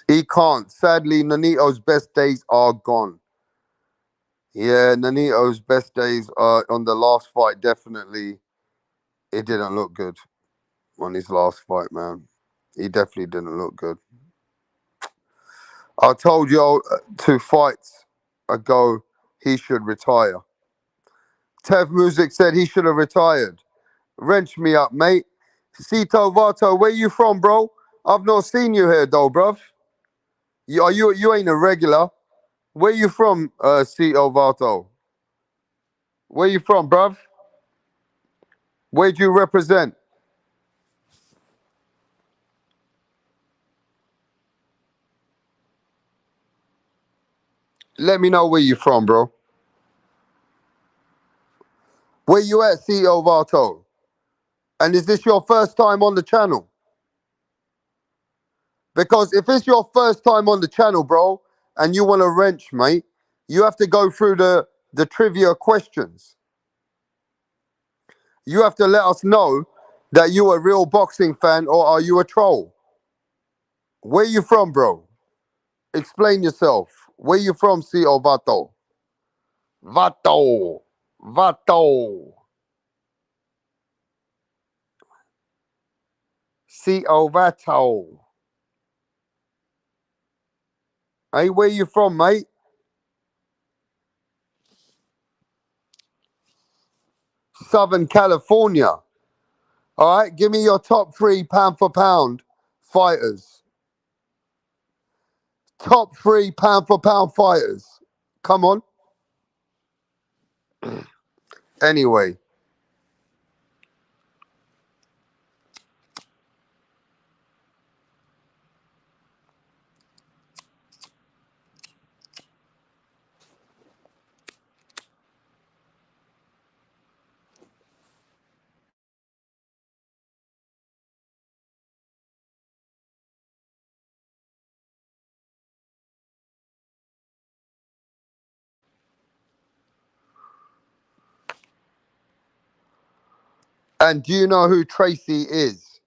he can't. Sadly, Nanito's best days are gone. Yeah, Nanito's best days are on the last fight. Definitely, it didn't look good on his last fight, man. He definitely didn't look good. I told you 2 fights ago he should retire. Tev Music said he should have retired. Wrench me up, mate. Cito Vato, where you from, bro? I've not seen you here, though, bruv. You ain't a regular. Where you from, Cito Vato? Where you from, bruv? Where do you represent? Let me know where you from, bro. Where you at, Cito Vato? And is this your first time on the channel? Because if it's your first time on the channel, bro, and you want a wrench, mate, you have to go through the trivia questions. You have to let us know that you a real boxing fan or are you a troll? Where you from, bro? Explain yourself. Where you from, Cito Vato? Vato. Cito Vato. Hey, where you from, mate? Southern California. All right, give me your top 3 pound for pound fighters. Top 3 pound for pound fighters. Come on. Anyway. And do you know who Tracy is?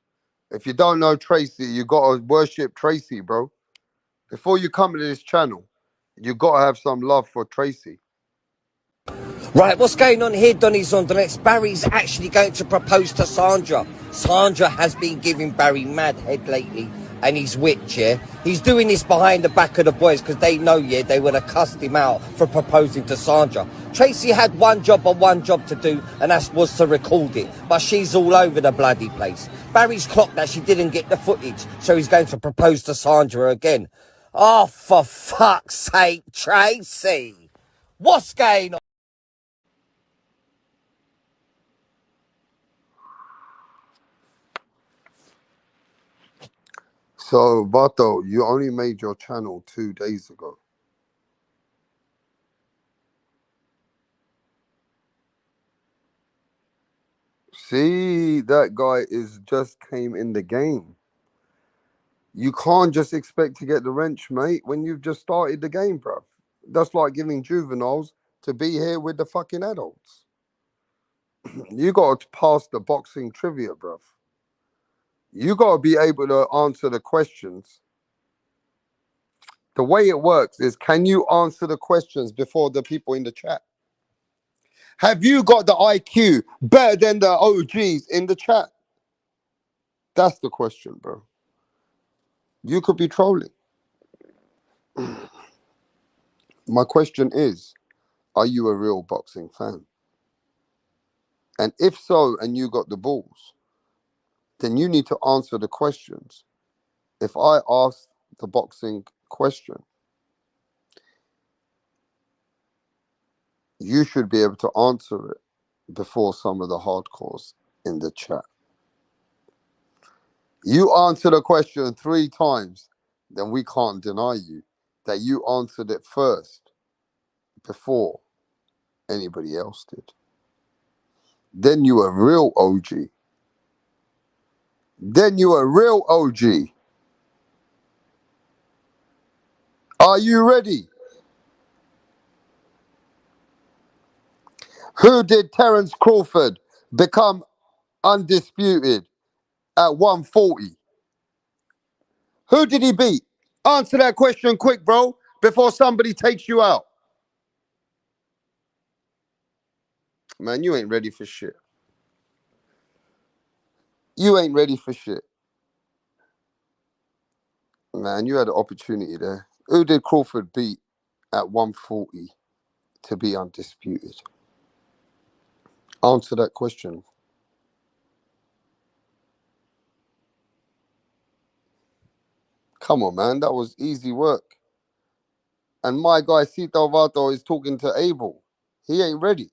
If you don't know Tracy, you got to worship Tracy, bro. Before you come to this channel, you got to have some love for Tracy. Right, what's going on here, Donny Zondernex? Barry's actually going to propose to Sandra. Sandra has been giving Barry mad head lately, and he's witch, yeah? He's doing this behind the back of the boys because they know, yeah, they would have cussed him out for proposing to Sandra. Tracy had one job to do, and that was to record it, but she's all over the bloody place. Barry's clocked that she didn't get the footage, so he's going to propose to Sandra again. Oh, for fuck's sake, Tracy! What's going on? So, Vato, you only made your channel 2 days ago. See, that guy is just came in the game. You can't just expect to get the wrench, mate, when you've just started the game, bruv. That's like giving juveniles to be here with the fucking adults. You got to pass the boxing trivia, bruv. You got to be able to answer the questions. The way it works is, can you answer the questions before the people in the chat? Have you got the IQ better than the OGs in the chat? That's the question, bro. You could be trolling. My question is, are you a real boxing fan? And if so, and you got the balls, then you need to answer the questions. If I ask the boxing question, You should be able to answer it before some of the hardcores in the chat. You answered a question 3 times, then we can't deny you that you answered it first before anybody else did. Then you a real OG. Then you a real OG. Are you ready? Who did Terence Crawford become undisputed at 140? Who did he beat? Answer that question quick, bro, before somebody takes you out. Man, you ain't ready for shit. You ain't ready for shit. Man, you had an opportunity there. Who did Crawford beat at 140 to be undisputed? Answer that question. Come on, man. That was easy work. And my guy, Cito Vato, is talking to Abel. He ain't ready.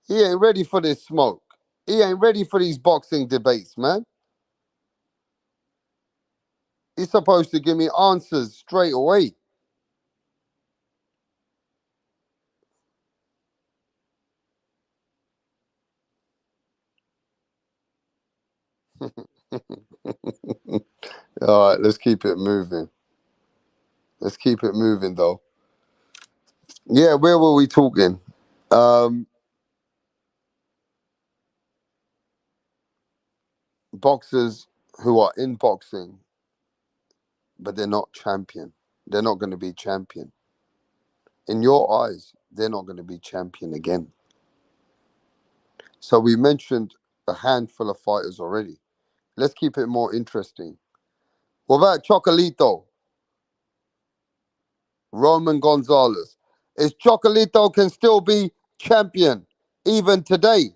He ain't ready for this smoke. He ain't ready for these boxing debates, man. He's supposed to give me answers straight away. All right, let's keep it moving. Let's keep it moving, though. Yeah, where were we talking? Boxers who are in boxing, but they're not champion. They're not going to be champion. In your eyes, they're not going to be champion again. So we mentioned a handful of fighters already. Let's keep it more interesting. What about Chocolito? Roman Gonzalez. Is Chocolito can still be champion even today?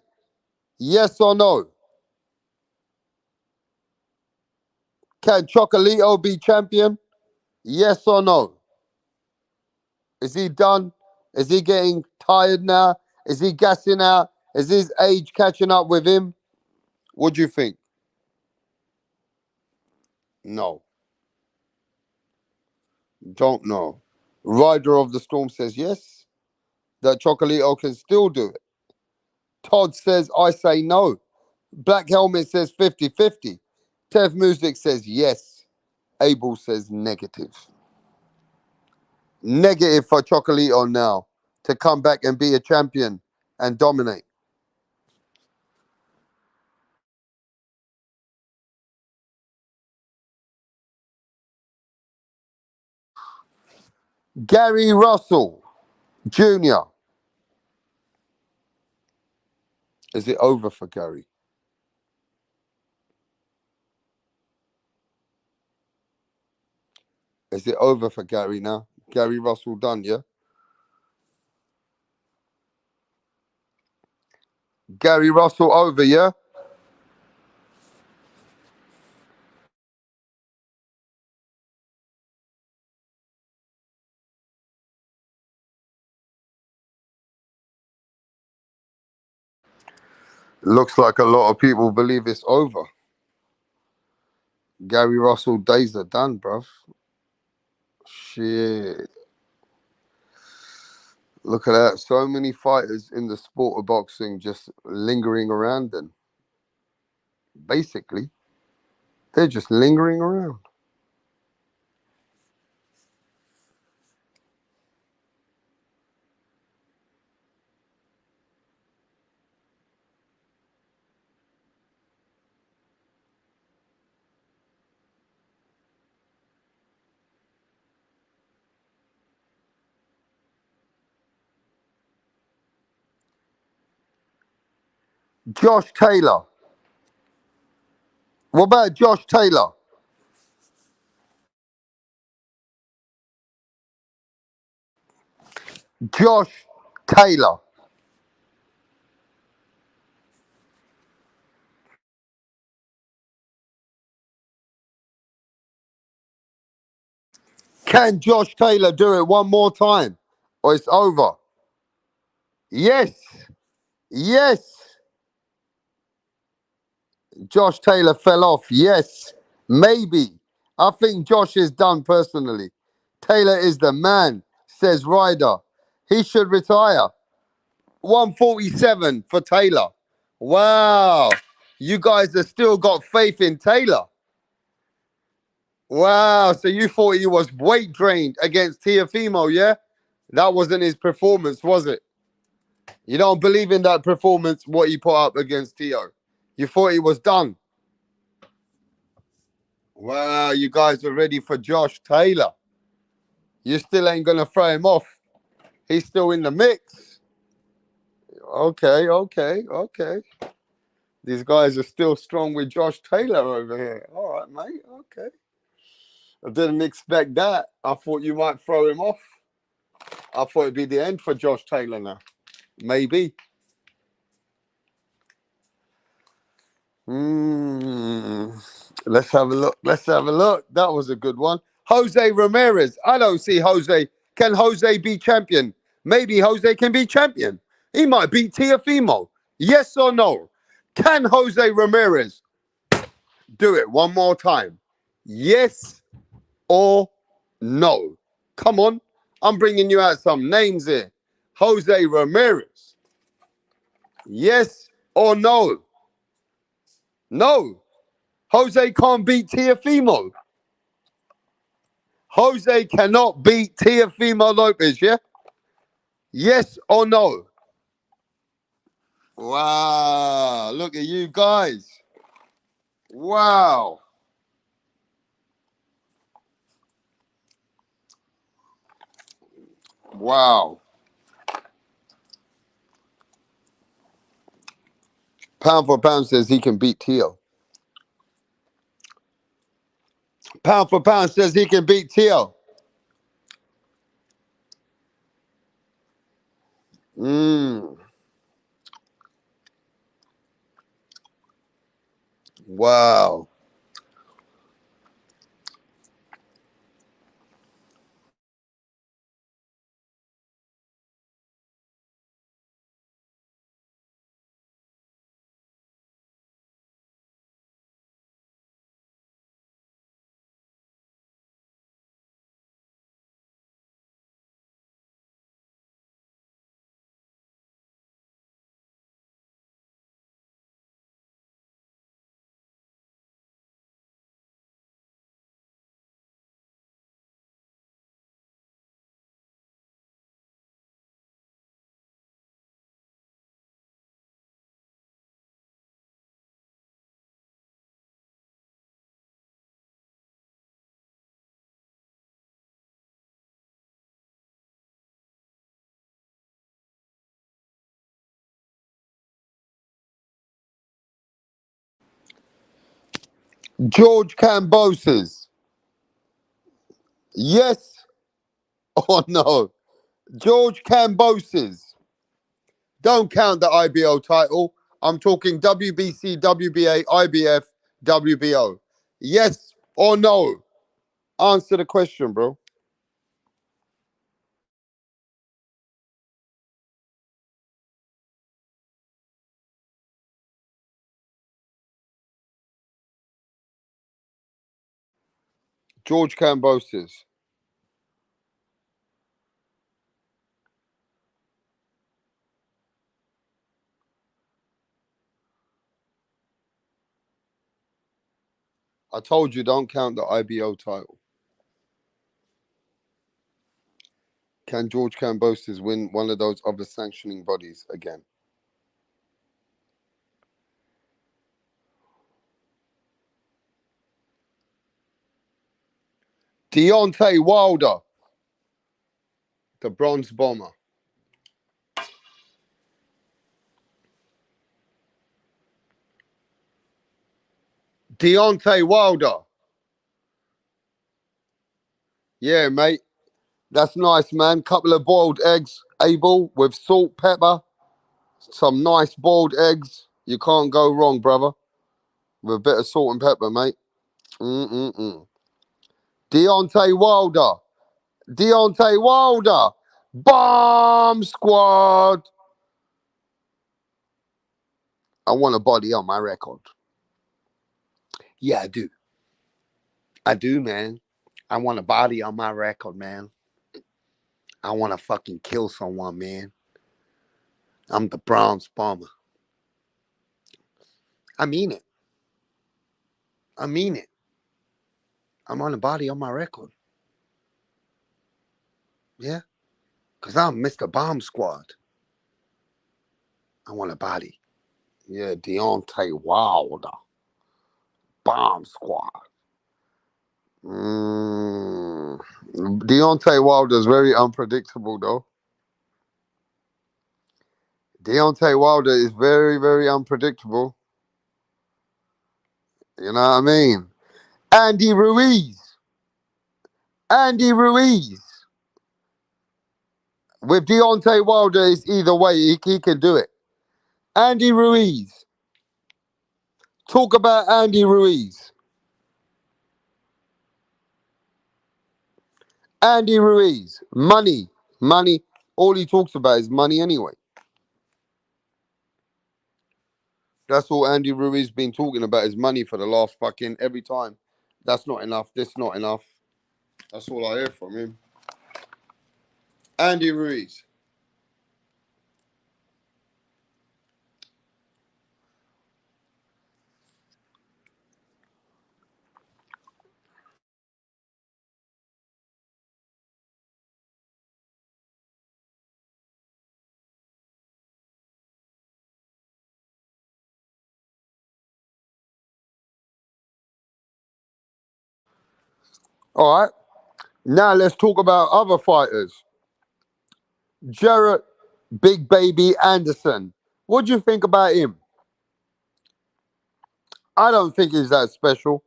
Yes or no? Can Chocolito be champion? Yes or no? Is he done? Is he getting tired now? Is he gassing out? Is his age catching up with him? What do you think? No. Don't know. Rider of the Storm says yes, that Chocolito can still do it. Todd says, I say no. Black Helmet says 50-50. Tev Music says yes. Abel says negative. Negative for Chocolito now to come back and be a champion and dominate. Gary Russell Jr. Is it over for Gary? Is it over for Gary now? Gary Russell done, yeah? Gary Russell over, yeah? Looks like a lot of people believe it's over. Gary Russell days are done, bruv. Shit. Look at that. So many fighters in the sport of boxing just lingering around then. Basically, they're just lingering around. Josh Taylor. What about Josh Taylor? Josh Taylor. Can Josh Taylor do it one more time? Or it's over? Yes. Yes. Josh Taylor fell off. Yes. Maybe. I think Josh is done personally. Taylor is the man, says Ryder. He should retire. 147 for Taylor. Wow. You guys have still got faith in Taylor. Wow. So you thought he was weight drained against Teofimo, yeah? That wasn't his performance, was it? You don't believe in that performance, what he put up against Teo. You thought he was done. Wow, you guys are ready for Josh Taylor. You still ain't going to throw him off. He's still in the mix. Okay. These guys are still strong with Josh Taylor over here. All right, mate. Okay. I didn't expect that. I thought you might throw him off. I thought it'd be the end for Josh Taylor now. Maybe. Let's have a look. That was a good one. Jose Ramirez. I don't see Jose. Can Jose be champion? Maybe Jose can be champion. He might beat Teofimo. Yes or no? Can Jose Ramirez do it one more time? Yes or no? Come on. I'm bringing you out some names here. Jose Ramirez. Yes or no? No. Jose can't beat Teofimo. Jose cannot beat Teofimo Lopez, yeah? Yes or no? Wow. Look at you guys. Wow. Wow. Pound for pound says he can beat Teo. Pound for pound says he can beat Teo. Wow. George Cambosis. Yes or no? George Cambosis. Don't count the IBO title. I'm talking WBC, WBA, IBF, WBO. Yes or no? Answer the question, bro. George Cambosis. I told you, don't count the IBO title. Can George Cambosis win one of those other sanctioning bodies again? Deontay Wilder, the bronze bomber. Deontay Wilder. Yeah, mate. That's nice, man. Couple of boiled eggs, Abel, with salt, pepper. Some nice boiled eggs. You can't go wrong, brother. With a bit of salt and pepper, mate. Deontay Wilder. Deontay Wilder. Bomb squad. I want a body on my record. Yeah, I do. I do, man. I want a body on my record, man. I want to fucking kill someone, man. I'm the bronze bomber. I mean it. I mean it. I'm on a body on my record. Yeah? Because I'm Mr. Bomb Squad. I want a body. Yeah, Deontay Wilder. Bomb Squad. Deontay Wilder is very unpredictable, though. Deontay Wilder is very, very unpredictable. You know what I mean? Andy Ruiz. Andy Ruiz. With Deontay Wilder, it's either way. He can do it. Andy Ruiz. Talk about Andy Ruiz. Andy Ruiz. Money. Money. All he talks about is money anyway. That's all Andy Ruiz been talking about is money for the last fucking every time. That's not enough. This not enough. That's all I hear from him. Andy Ruiz. All right. Now let's talk about other fighters. Jarrett Big Baby Anderson. What do you think about him? I don't think he's that special.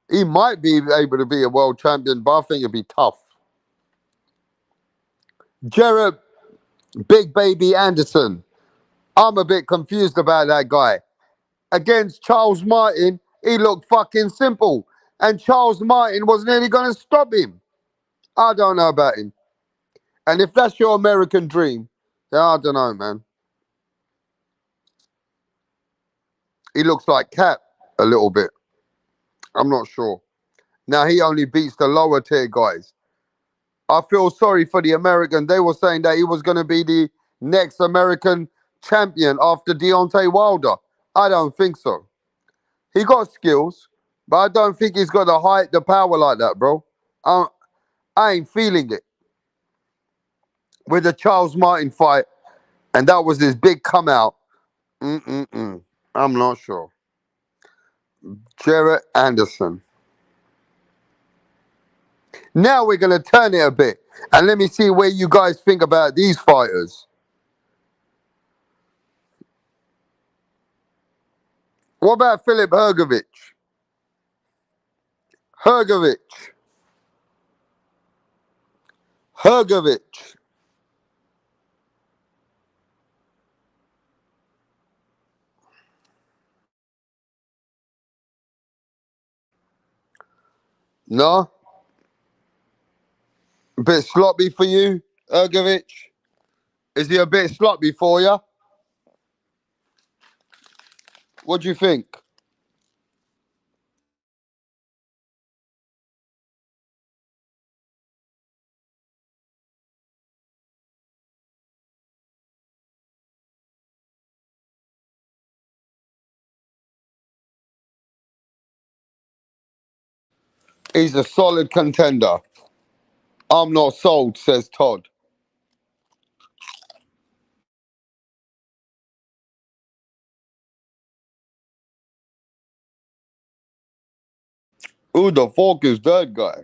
He might be able to be a world champion, but I think it'd be tough. Jarrett Big Baby Anderson. I'm a bit confused about that guy. Against Charles Martin, he looked fucking simple. And Charles Martin was nearly going to stop him. I don't know about him. And if that's your American dream, then I don't know, man. He looks like Cap a little bit. I'm not sure. Now, he only beats the lower tier guys. I feel sorry for the American. They were saying that he was going to be the next American champion after Deontay Wilder. I don't think so. He got skills, but I don't think he's got the height, the power like that, bro. I ain't feeling it. With the Charles Martin fight, and that was his big come out. I'm not sure. Jarrett Anderson. Now we're going to turn it a bit, and let me see where you guys think about these fighters. What about Philip Hrgovic? Hrgovic. No? A bit sloppy for you, Hrgovic? Is he a bit sloppy for you? What do you think? He's a solid contender. I'm not sold, says Todd. Who the fuck is that guy?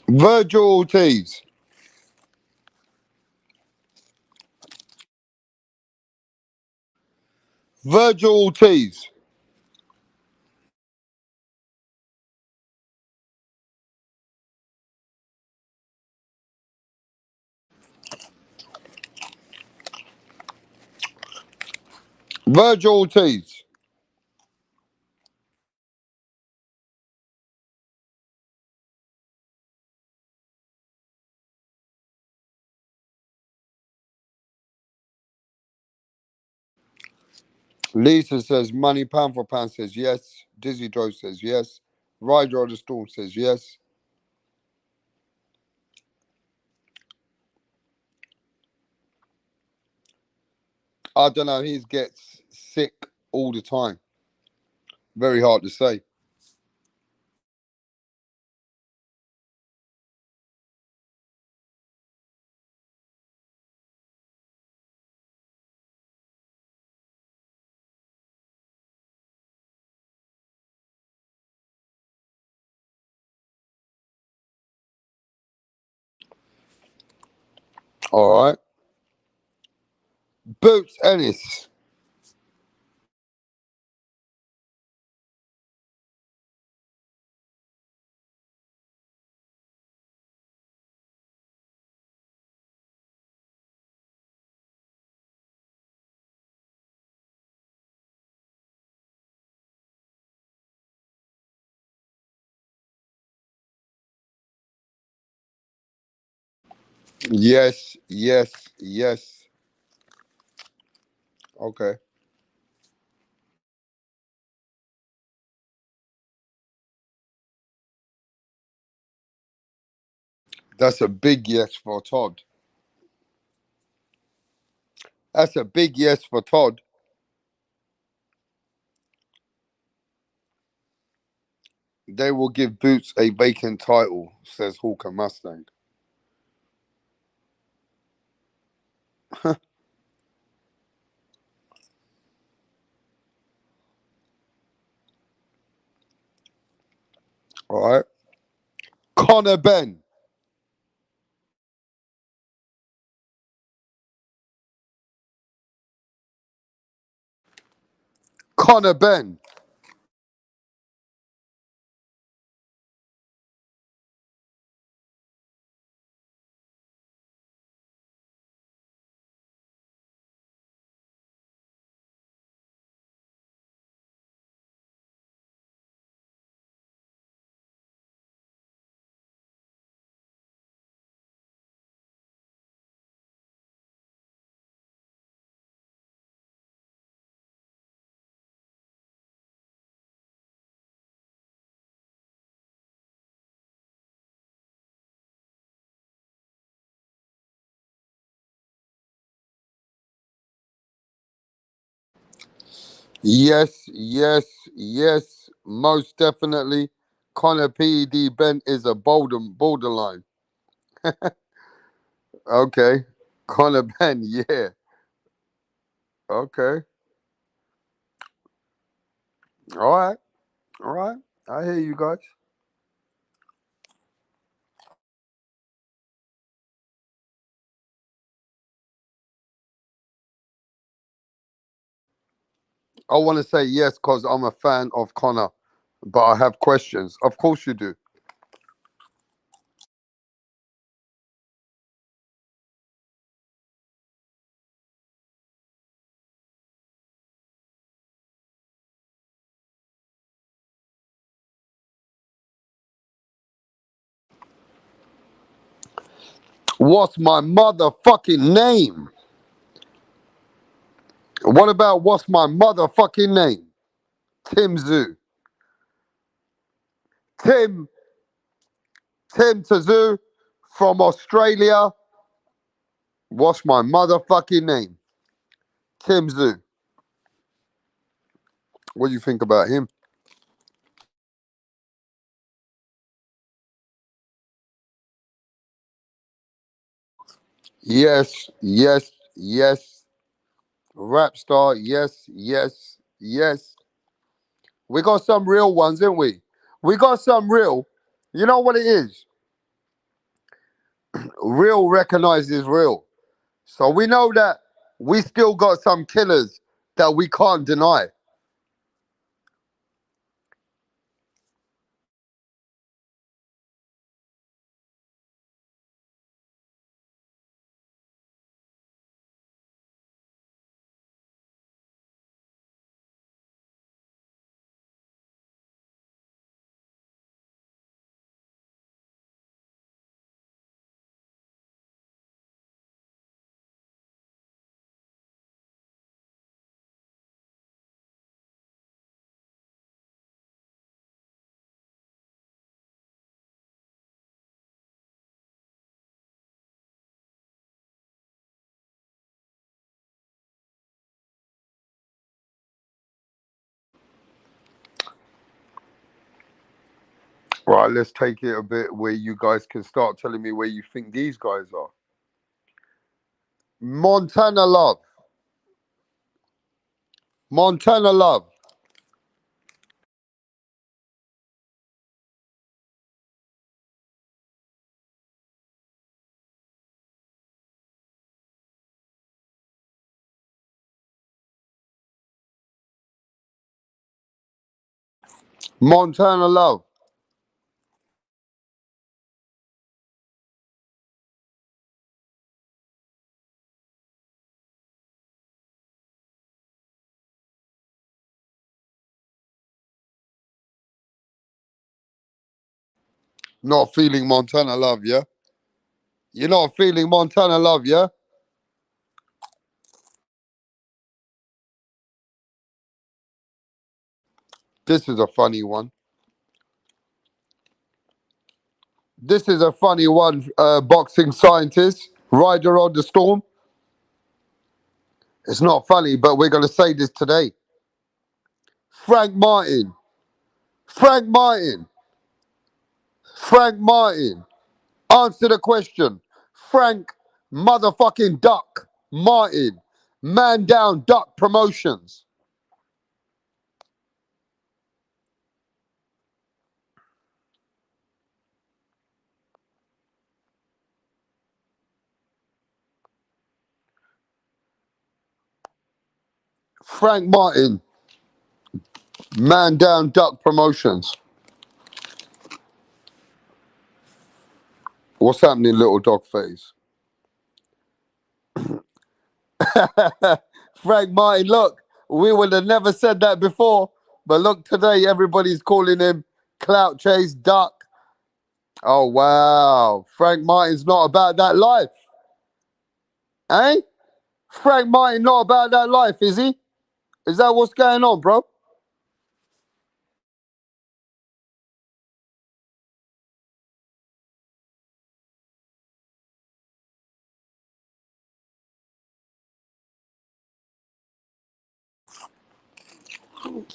Virgil Ortiz. Virgil Ortiz. Virgil Ortiz. Lisa says money pound for pound says yes. Dizzy Joe says yes. Rider of the Storm says yes. I don't know. He gets sick all the time. Very hard to say. All right. Boots Ennis. Yes, yes, yes. Okay. That's a big yes for Todd. That's a big yes for Todd. They will give Boots a vacant title, says Hawker Mustang. All right. Conor Ben. Conor Ben. Yes, yes, yes. Most definitely. Conor PED Ben is a borderline. Okay. Conor Ben, yeah. Okay. All right. All right. I hear you guys. I want to say yes because I'm a fan of Conor, but I have questions. Of course you do. What's my motherfucking name? What about what's my motherfucking name? Tim Zoo. Tim Tazoo from Australia. What's my motherfucking name? Tim Zoo. What do you think about him? Yes, yes, yes. Rap star, yes, yes, yes. We got some real ones, didn't we? We got some real. You know what it is? Real recognizes real. So we know that we still got some killers that we can't deny. Right, let's take it a bit where you guys can start telling me where you think these guys are. Montana Love. Montana Love. Montana Love. Not feeling Montana Love, yeah? You're not feeling Montana Love, yeah? This is a funny one. This is a funny one, boxing scientist, Rider on the Storm. It's not funny, but we're going to say this today. Frank Martin. Frank Martin. Frank Martin. Answer the question. Frank motherfucking Duck Martin. Man down Duck Promotions. Frank Martin. Man down Duck Promotions. What's happening, little dog face? Frank Martin, look, we would have never said that before, but look, today everybody's calling him Clout Chase Duck. Oh, wow. Frank Martin's not about that life. Eh? Frank Martin not about that life, is he? Is that what's going on, bro?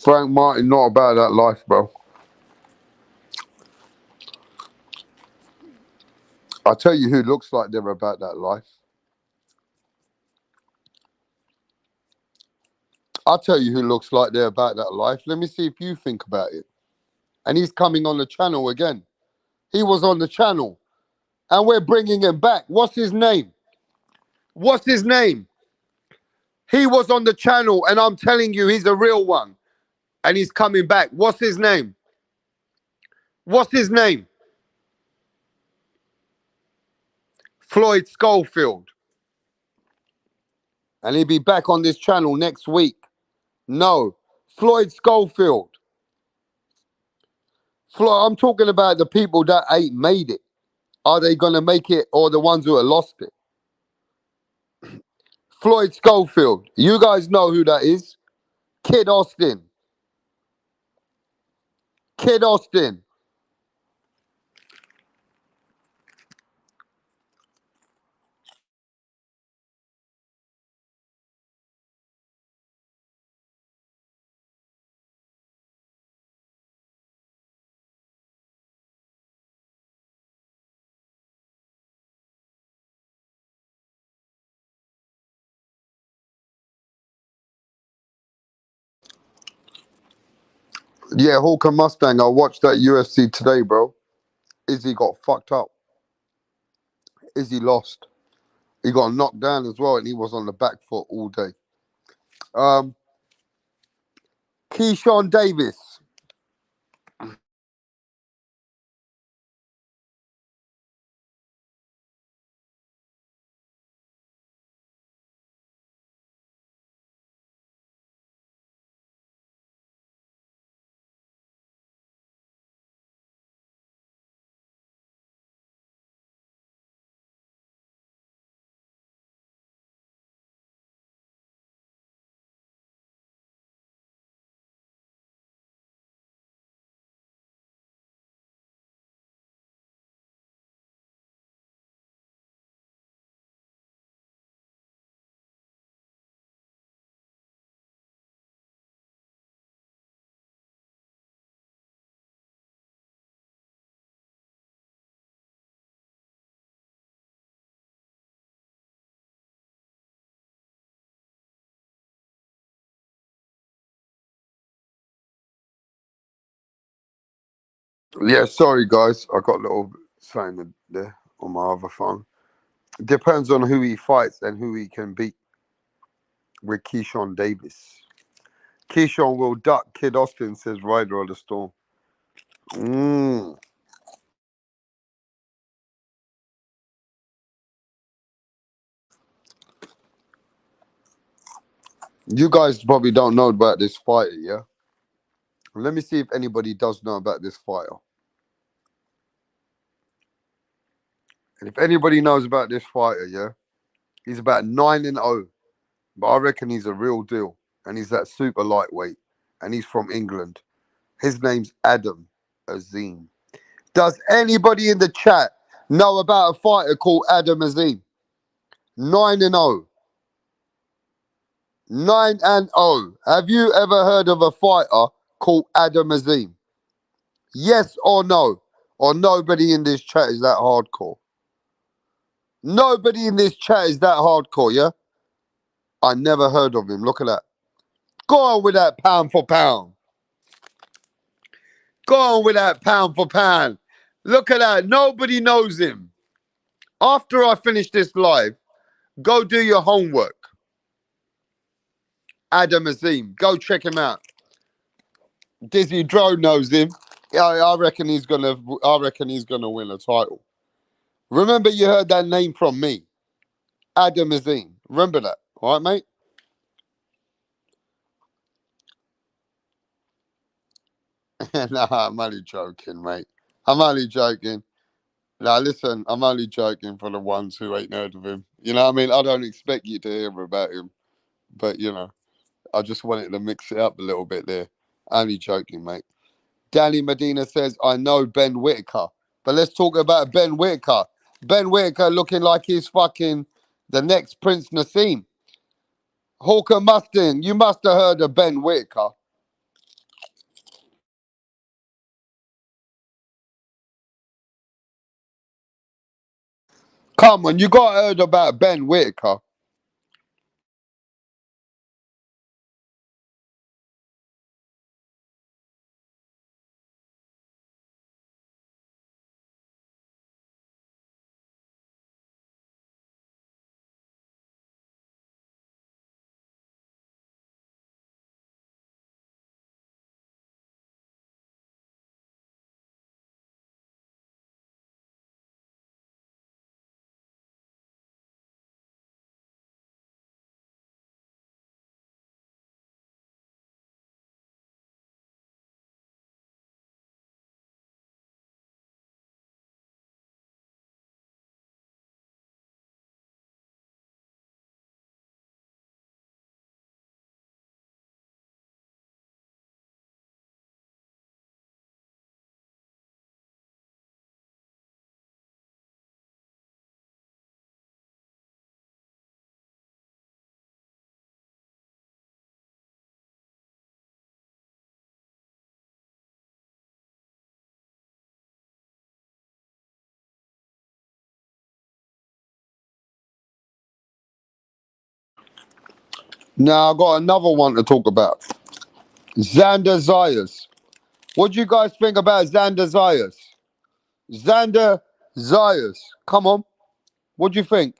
Frank Martin not about that life, bro. I'll tell you who looks like they're about that life. I'll tell you who looks like they're about that life. Let me see if you think about it. And he's coming on the channel again. He was on the channel. And we're bringing him back. What's his name? What's his name? He was on the channel, and I'm telling you, he's a real one. And he's coming back. What's his name? What's his name? Floyd Schofield. And he'll be back on this channel next week. No, Floyd Schofield. I'm talking about the people that ain't made it. Are they going to make it, or the ones who have lost it? Floyd Schofield. You guys know who that is. Kid Austin. Kid Austin. Yeah, Hawker Mustang. I watched that UFC today, bro. Izzy got fucked up. Izzy lost. He got knocked down as well, and he was on the back foot all day. Keyshawn Davis. Yeah, sorry guys, I got a little something there on my other phone. Depends on who he fights and who he can beat with Keyshawn Davis. Keyshawn will duck Kid Austin, says Rider of the Storm. You guys probably don't know about this fighter, yeah? Let me see if anybody does know about this fighter. And if anybody knows about this fighter, yeah, he's about 9-0. But I reckon he's a real deal. And he's that super lightweight. And he's from England. His name's Adam Azim. Does anybody in the chat know about a fighter called Adam Azim? 9-0. 9-0. Have you ever heard of a fighter called Adam Azim? Yes or no? Or nobody in this chat is that hardcore? Nobody in this chat is that hardcore, yeah? I never heard of him. Look at that. Go on with that pound for pound. Go on with that pound for pound. Look at that. Nobody knows him. After I finish this live, go do your homework. Adam Azim. Go check him out. Dizzy Dro knows him. Yeah, I reckon he's gonna win a title. Remember you heard that name from me. Adam Azim. Remember that. All right, mate? Nah, I'm only joking, mate. I'm only joking. Now, listen, I'm only joking for the ones who ain't heard of him. You know what I mean? I don't expect you to hear about him. But, you know, I just wanted to mix it up a little bit there. Only joking, mate. Danny Medina says, I know Ben Whitaker. But let's talk about Ben Whitaker. Ben Whitaker looking like he's fucking the next Prince Nassim. Hawker Mustang, you must have heard of Ben Whitaker. Come on, you got heard about Ben Whitaker. Now I got another one to talk about. Xander Zayas. What do you guys think about Xander Zayas? Xander Zayas. Come on. What do you think?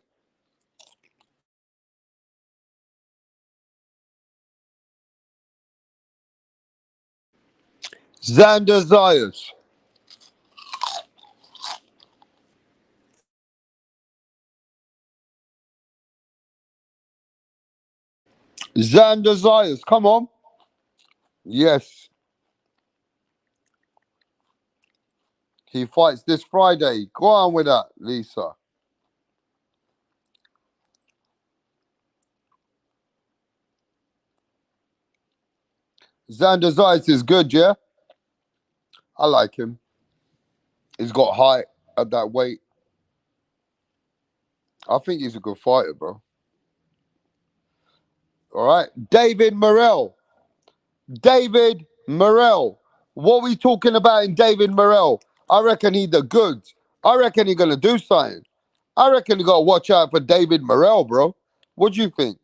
Xander Zayas. Xander Zayas. Come on. Yes. He fights this Friday. Go on with that, Lisa. Xander Zayas is good, yeah? I like him. He's got height at that weight. I think he's a good fighter, bro. All right. David Morrell. David Morrell. What we talking about in David Morrell? I reckon he's the goods. I reckon he's going to do something. I reckon you got to watch out for David Morrell, bro. What do you think?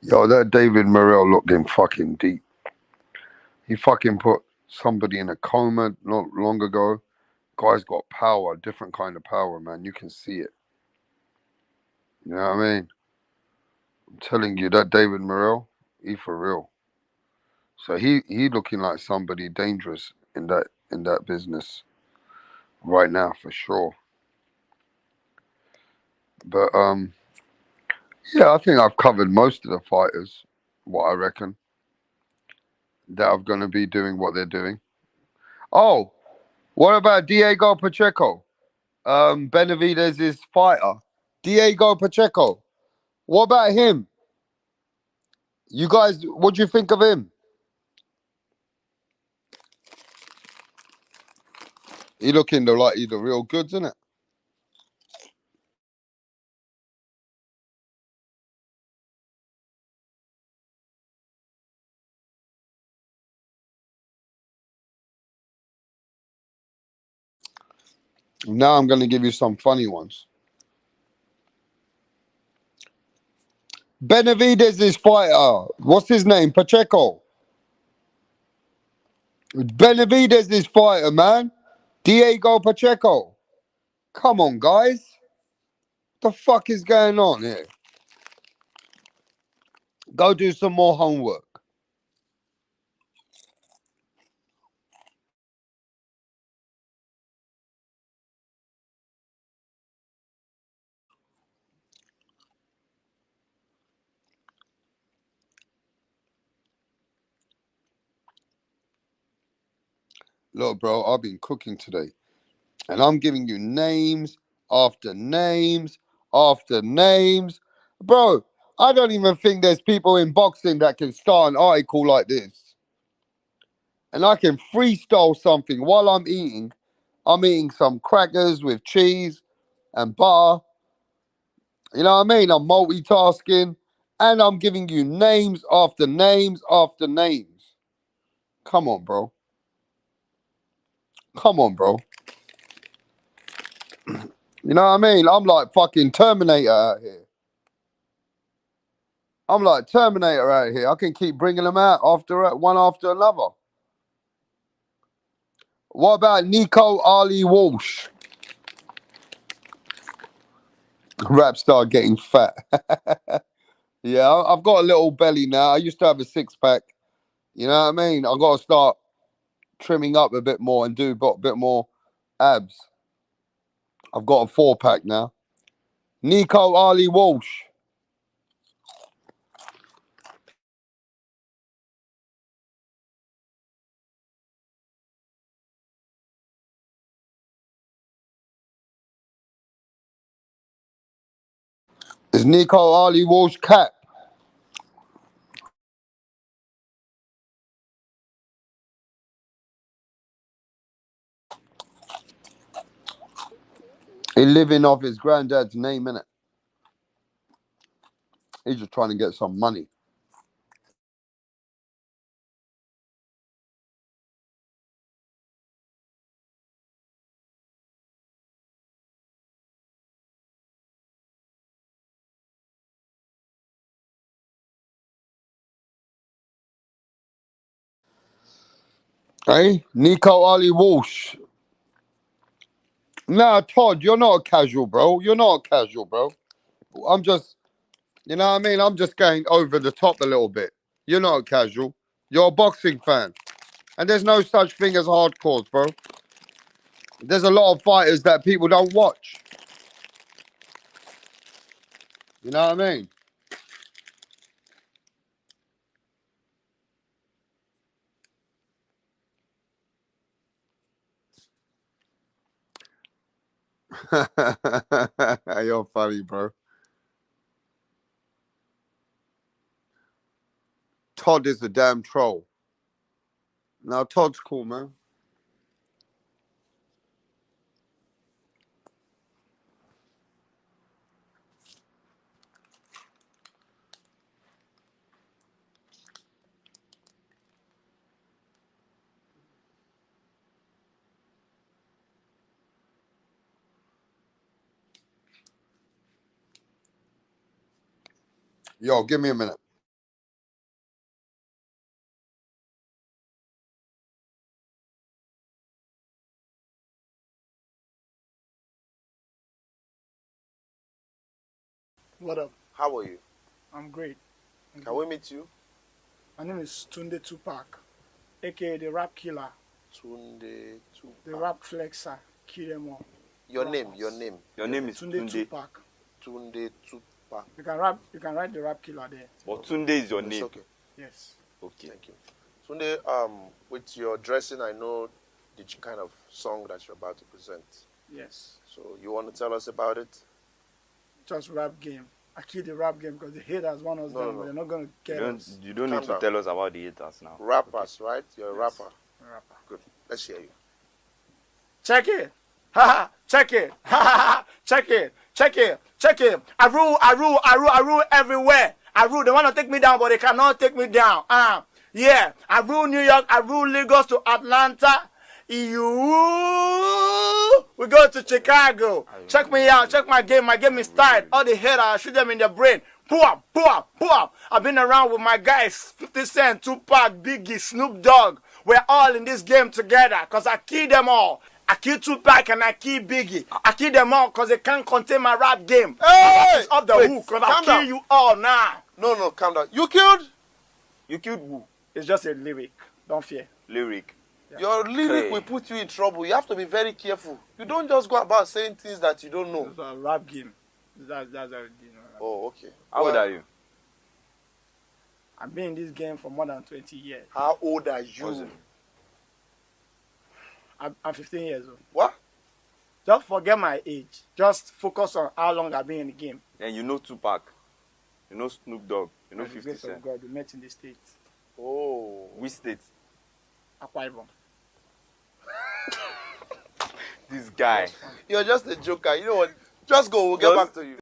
Yo, that David Morrell looking fucking deep. He fucking put somebody in a coma not long ago. Guy's got power, different kind of power, man. You can see it. You know what I mean? I'm telling you, that David Morrell, he for real. So he looking like somebody dangerous in that business right now for sure. But yeah, I think I've covered most of the fighters, what I reckon, that are going to be doing what they're doing. Oh, what about Diego Pacheco? Benavidez' fighter. Diego Pacheco. What about him? You guys, what do you think of him? He looking like he's the real goods, isn't it? Now I'm going to give you some funny ones. Benavidez' fighter. What's his name? Pacheco. Benavidez' fighter, man. Diego Pacheco. Come on, guys. What the fuck is going on here? Go do some more homework. Look, bro, I've been cooking today. And I'm giving you names after names after names. Bro, I don't even think there's people in boxing that can start an article like this. And I can freestyle something while I'm eating. I'm eating some crackers with cheese and butter. You know what I mean? I'm multitasking. And I'm giving you names after names after names. Come on, bro. Come on, bro. You know what I mean? I'm like fucking Terminator out here. I'm like Terminator out here. I can keep bringing them out one after another. What about Nico Ali Walsh? Rap star getting fat. Yeah, I've got a little belly now. I used to have a six-pack. You know what I mean? I've got to start trimming up a bit more and do a bit more abs. I've got a four-pack now. Nico Ali Walsh. Is Nico Ali Walsh cat? He living off his granddad's name, innit? He's just trying to get some money. Hey, Nico Ali Walsh. Nah, Todd, you're not a casual, bro. You're not a casual, bro. I'm just, you know what I mean? I'm just going over the top a little bit. You're not a casual. You're a boxing fan. And there's no such thing as hardcores, bro. There's a lot of fighters that people don't watch. You know what I mean? You're funny, bro. Todd is a damn troll. Now, Todd's cool, man. Yo, give me a minute. What up? How are you? I'm great. Can we meet you? My name is Tunde Tupac, aka the Rap Killer. Tunde Tupac. The Rap Flexer. Kill them all. Your name. Your name is Tunde Tupac. Tunde Tupac. You can write the Rap Killer there. But Tunde is your name. Okay. Yes. Okay. Thank you. Tunde, with your dressing, I know the kind of song that you're about to present. Yes. So you want to tell us about it? Just rap game. I kill the rap game because the haters want us down, but they're not going to get us. You don't need to tell us about the haters now. Rappers, right? You're a rapper. Rapper. Good. Let's hear you. Check it. Ha ha. Check it. Ha ha. Check it. Check it. Check it. I rule everywhere. I rule. They want to take me down, but they cannot take me down. Yeah. I rule New York. I rule Lagos to Atlanta. We go to Chicago. Check me out. Check my game. My game is tight. All the haters, I shoot them in the brain. Boom, boom, boom. I've been around with my guys, 50 Cent, Tupac, Biggie, Snoop Dogg. We're all in this game together because I kill them all. I kill Tupac and I kill Biggie. I kill them all because they can't contain my rap game. Hey! It's off the hook because I kill you all now. No, calm down. You killed who? It's just a lyric. Don't fear. Lyric. Yeah. Your lyric will put you in trouble. You have to be very careful. You don't just go about saying things that you don't know. It's a rap game. That's how it is. Oh, okay. How old are you? I've been in this game for more than 20 years. How old are you? I'm 15 years old. What? Just forget my age. Just focus on how long I've been in the game. And you know Tupac. You know Snoop Dogg. You know By the 50 grace Cent. of God, we met in the States. Oh. Which state? Akwa Ibom. This guy. You're just a joker. You know what? Just go. We'll get back to you.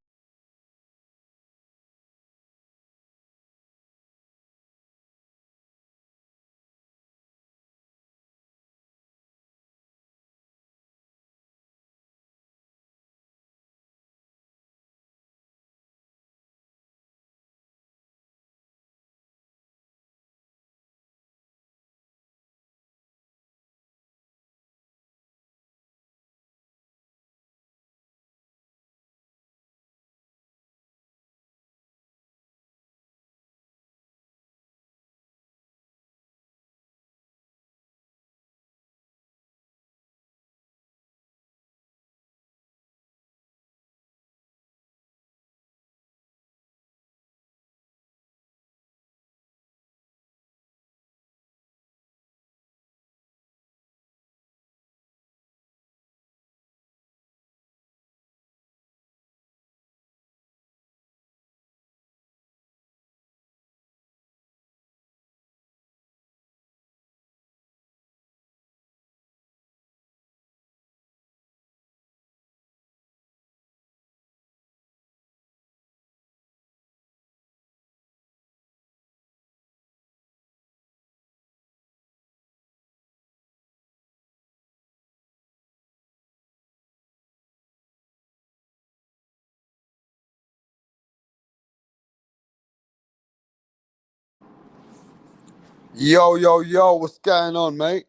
Yo, what's going on, mate?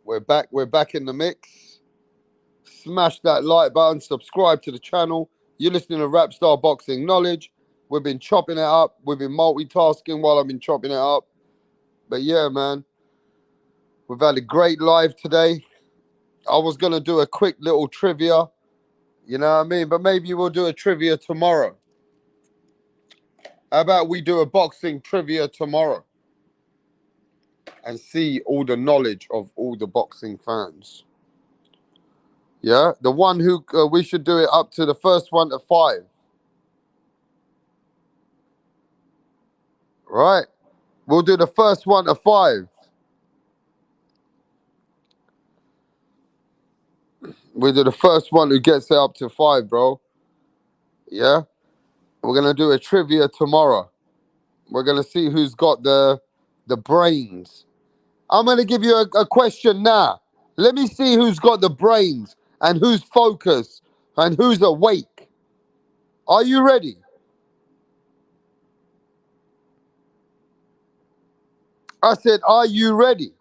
We're back in the mix. Smash that like button, subscribe to the channel. You're listening to Rapstar Boxing Knowledge. We've been chopping it up. We've been multitasking while I've been chopping it up. But yeah, man, we've had a great live today. I was going to do a quick little trivia, you know what I mean? But maybe we'll do a trivia tomorrow. How about we do a boxing trivia tomorrow? And see all the knowledge of all the boxing fans. Yeah, the one who we should do it up to the first one to 5. Right, we'll do the first one to 5. We'll do the first one who gets it up to 5, bro. Yeah, we're gonna do a trivia tomorrow. We're gonna see who's got the brains. I'm going to give you a question now. Let me see who's got the brains and who's focused and who's awake. Are you ready? I said, are you ready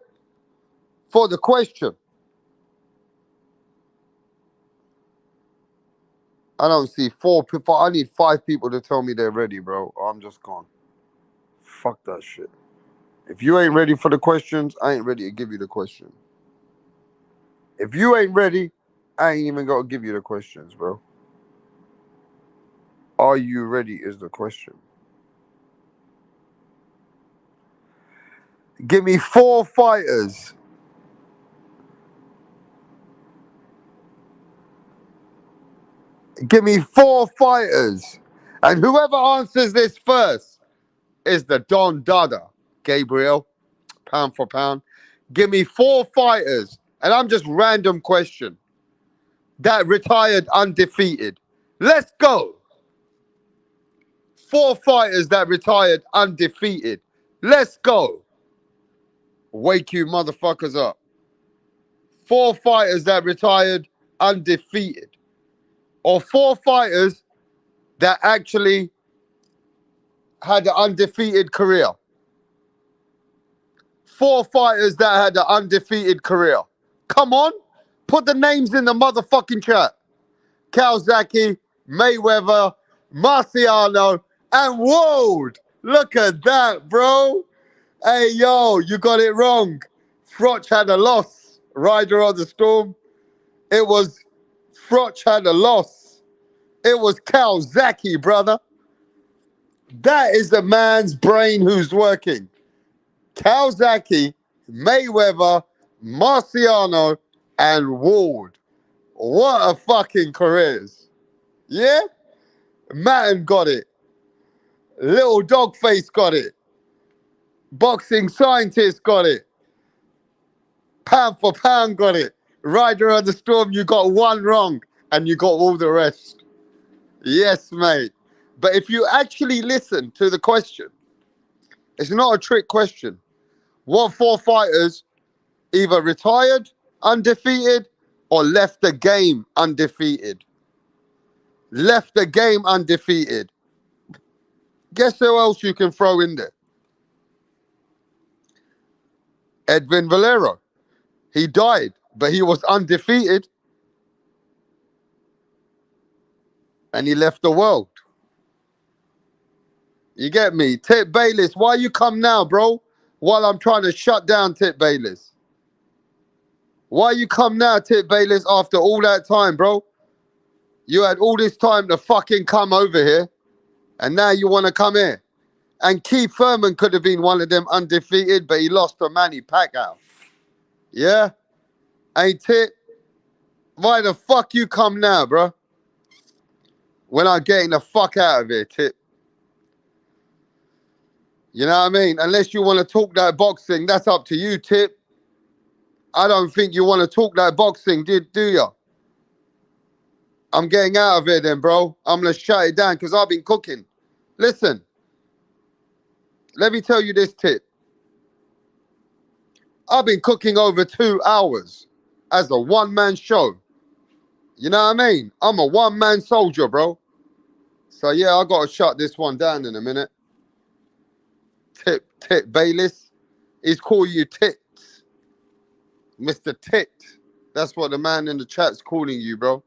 for the question? I don't see 4 people. I need 5 people to tell me they're ready, bro. I'm just gone. Fuck that shit. If you ain't ready for the questions, I ain't ready to give you the question. If you ain't ready, I ain't even got to give you the questions, bro. Are you ready is the question. Give me 4 fighters. Give me 4 fighters. And whoever answers this first is the Don Dada, Gabriel, pound for pound. Give me 4 fighters. And I'm just random question. That retired undefeated. Let's go. 4 fighters that retired undefeated. Let's go. Wake you motherfuckers up. 4 fighters that retired undefeated. Or 4 fighters that actually had an undefeated career. 4 fighters that had an undefeated career. Come on. Put the names in the motherfucking chat. Kawasaki, Mayweather, Marciano, and Ward. Look at that, bro. Hey, yo, you got it wrong. Froch had a loss. Rider of the Storm. It was Froch had a loss. It was Kawasaki, brother. That is the man's brain who's working. Kawasaki, Mayweather, Marciano, and Ward. What a fucking careers. Yeah? Matten got it. Little Dogface got it. Boxing Scientist got it. Pound for pound got it. Rider of the Storm, you got 1 wrong and you got all the rest. Yes, mate. But if you actually listen to the question, it's not a trick question. What 4 fighters either retired undefeated or left the game undefeated? Left the game undefeated. Guess who else you can throw in there? Edwin Valero. He died, but he was undefeated. And he left the world. You get me? Tip Bayless, why you come now, bro? While I'm trying to shut down Tip Bayless. Why you come now, Tip Bayless, after all that time, bro? You had all this time to fucking come over here. And now you want to come here. And Keith Thurman could have been one of them undefeated, but he lost to Manny Pacquiao. Yeah? Ain't it? Why the fuck you come now, bro? When I'm getting the fuck out of here, Tip. You know what I mean? Unless you want to talk that boxing, that's up to you, Tip. I don't think you want to talk that boxing, do you? I'm getting out of here then, bro. I'm going to shut it down because I've been cooking. Listen. Let me tell you this, Tip. I've been cooking over 2 hours as a one-man show. You know what I mean? I'm a one-man soldier, bro. So, yeah, I got to shut this one down in a minute. Tit Bayless. He's calling you Tits. Mr. Tit. That's what the man in the chat's calling you, bro.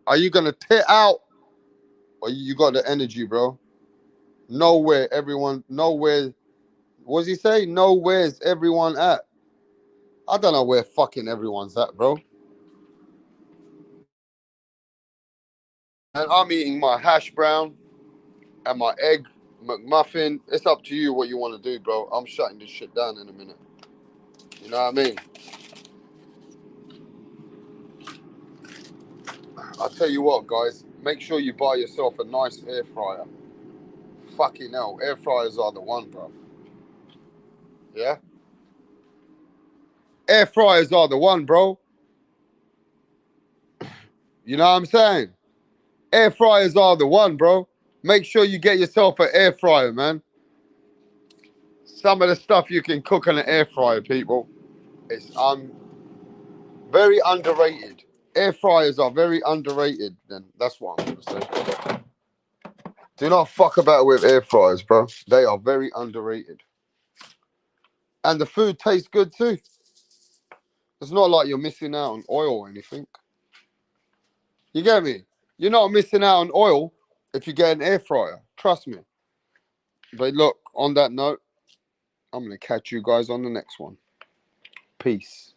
Are you going to tit out? Or you got the energy, bro? Nowhere, what does he say? Nowhere's everyone at? I don't know where fucking everyone's at, bro. And I'm eating my hash brown and my egg McMuffin. It's up to you what you want to do, bro. I'm shutting this shit down in a minute. You know what I mean? I'll tell you what, guys. Make sure you buy yourself a nice air fryer. Fucking hell, air fryers are the one, bro. Yeah? Air fryers are the one, bro. You know what I'm saying? Air fryers are the one, bro. Make sure you get yourself an air fryer, man. Some of the stuff you can cook on an air fryer, people, it's very underrated. Air fryers are very underrated, then. That's what I'm going to say. Do not fuck about with air fryers, bro. They are very underrated. And the food tastes good too. It's not like you're missing out on oil or anything. You get me? You're not missing out on oil if you get an air fryer. Trust me. But look, on that note, I'm going to catch you guys on the next one. Peace.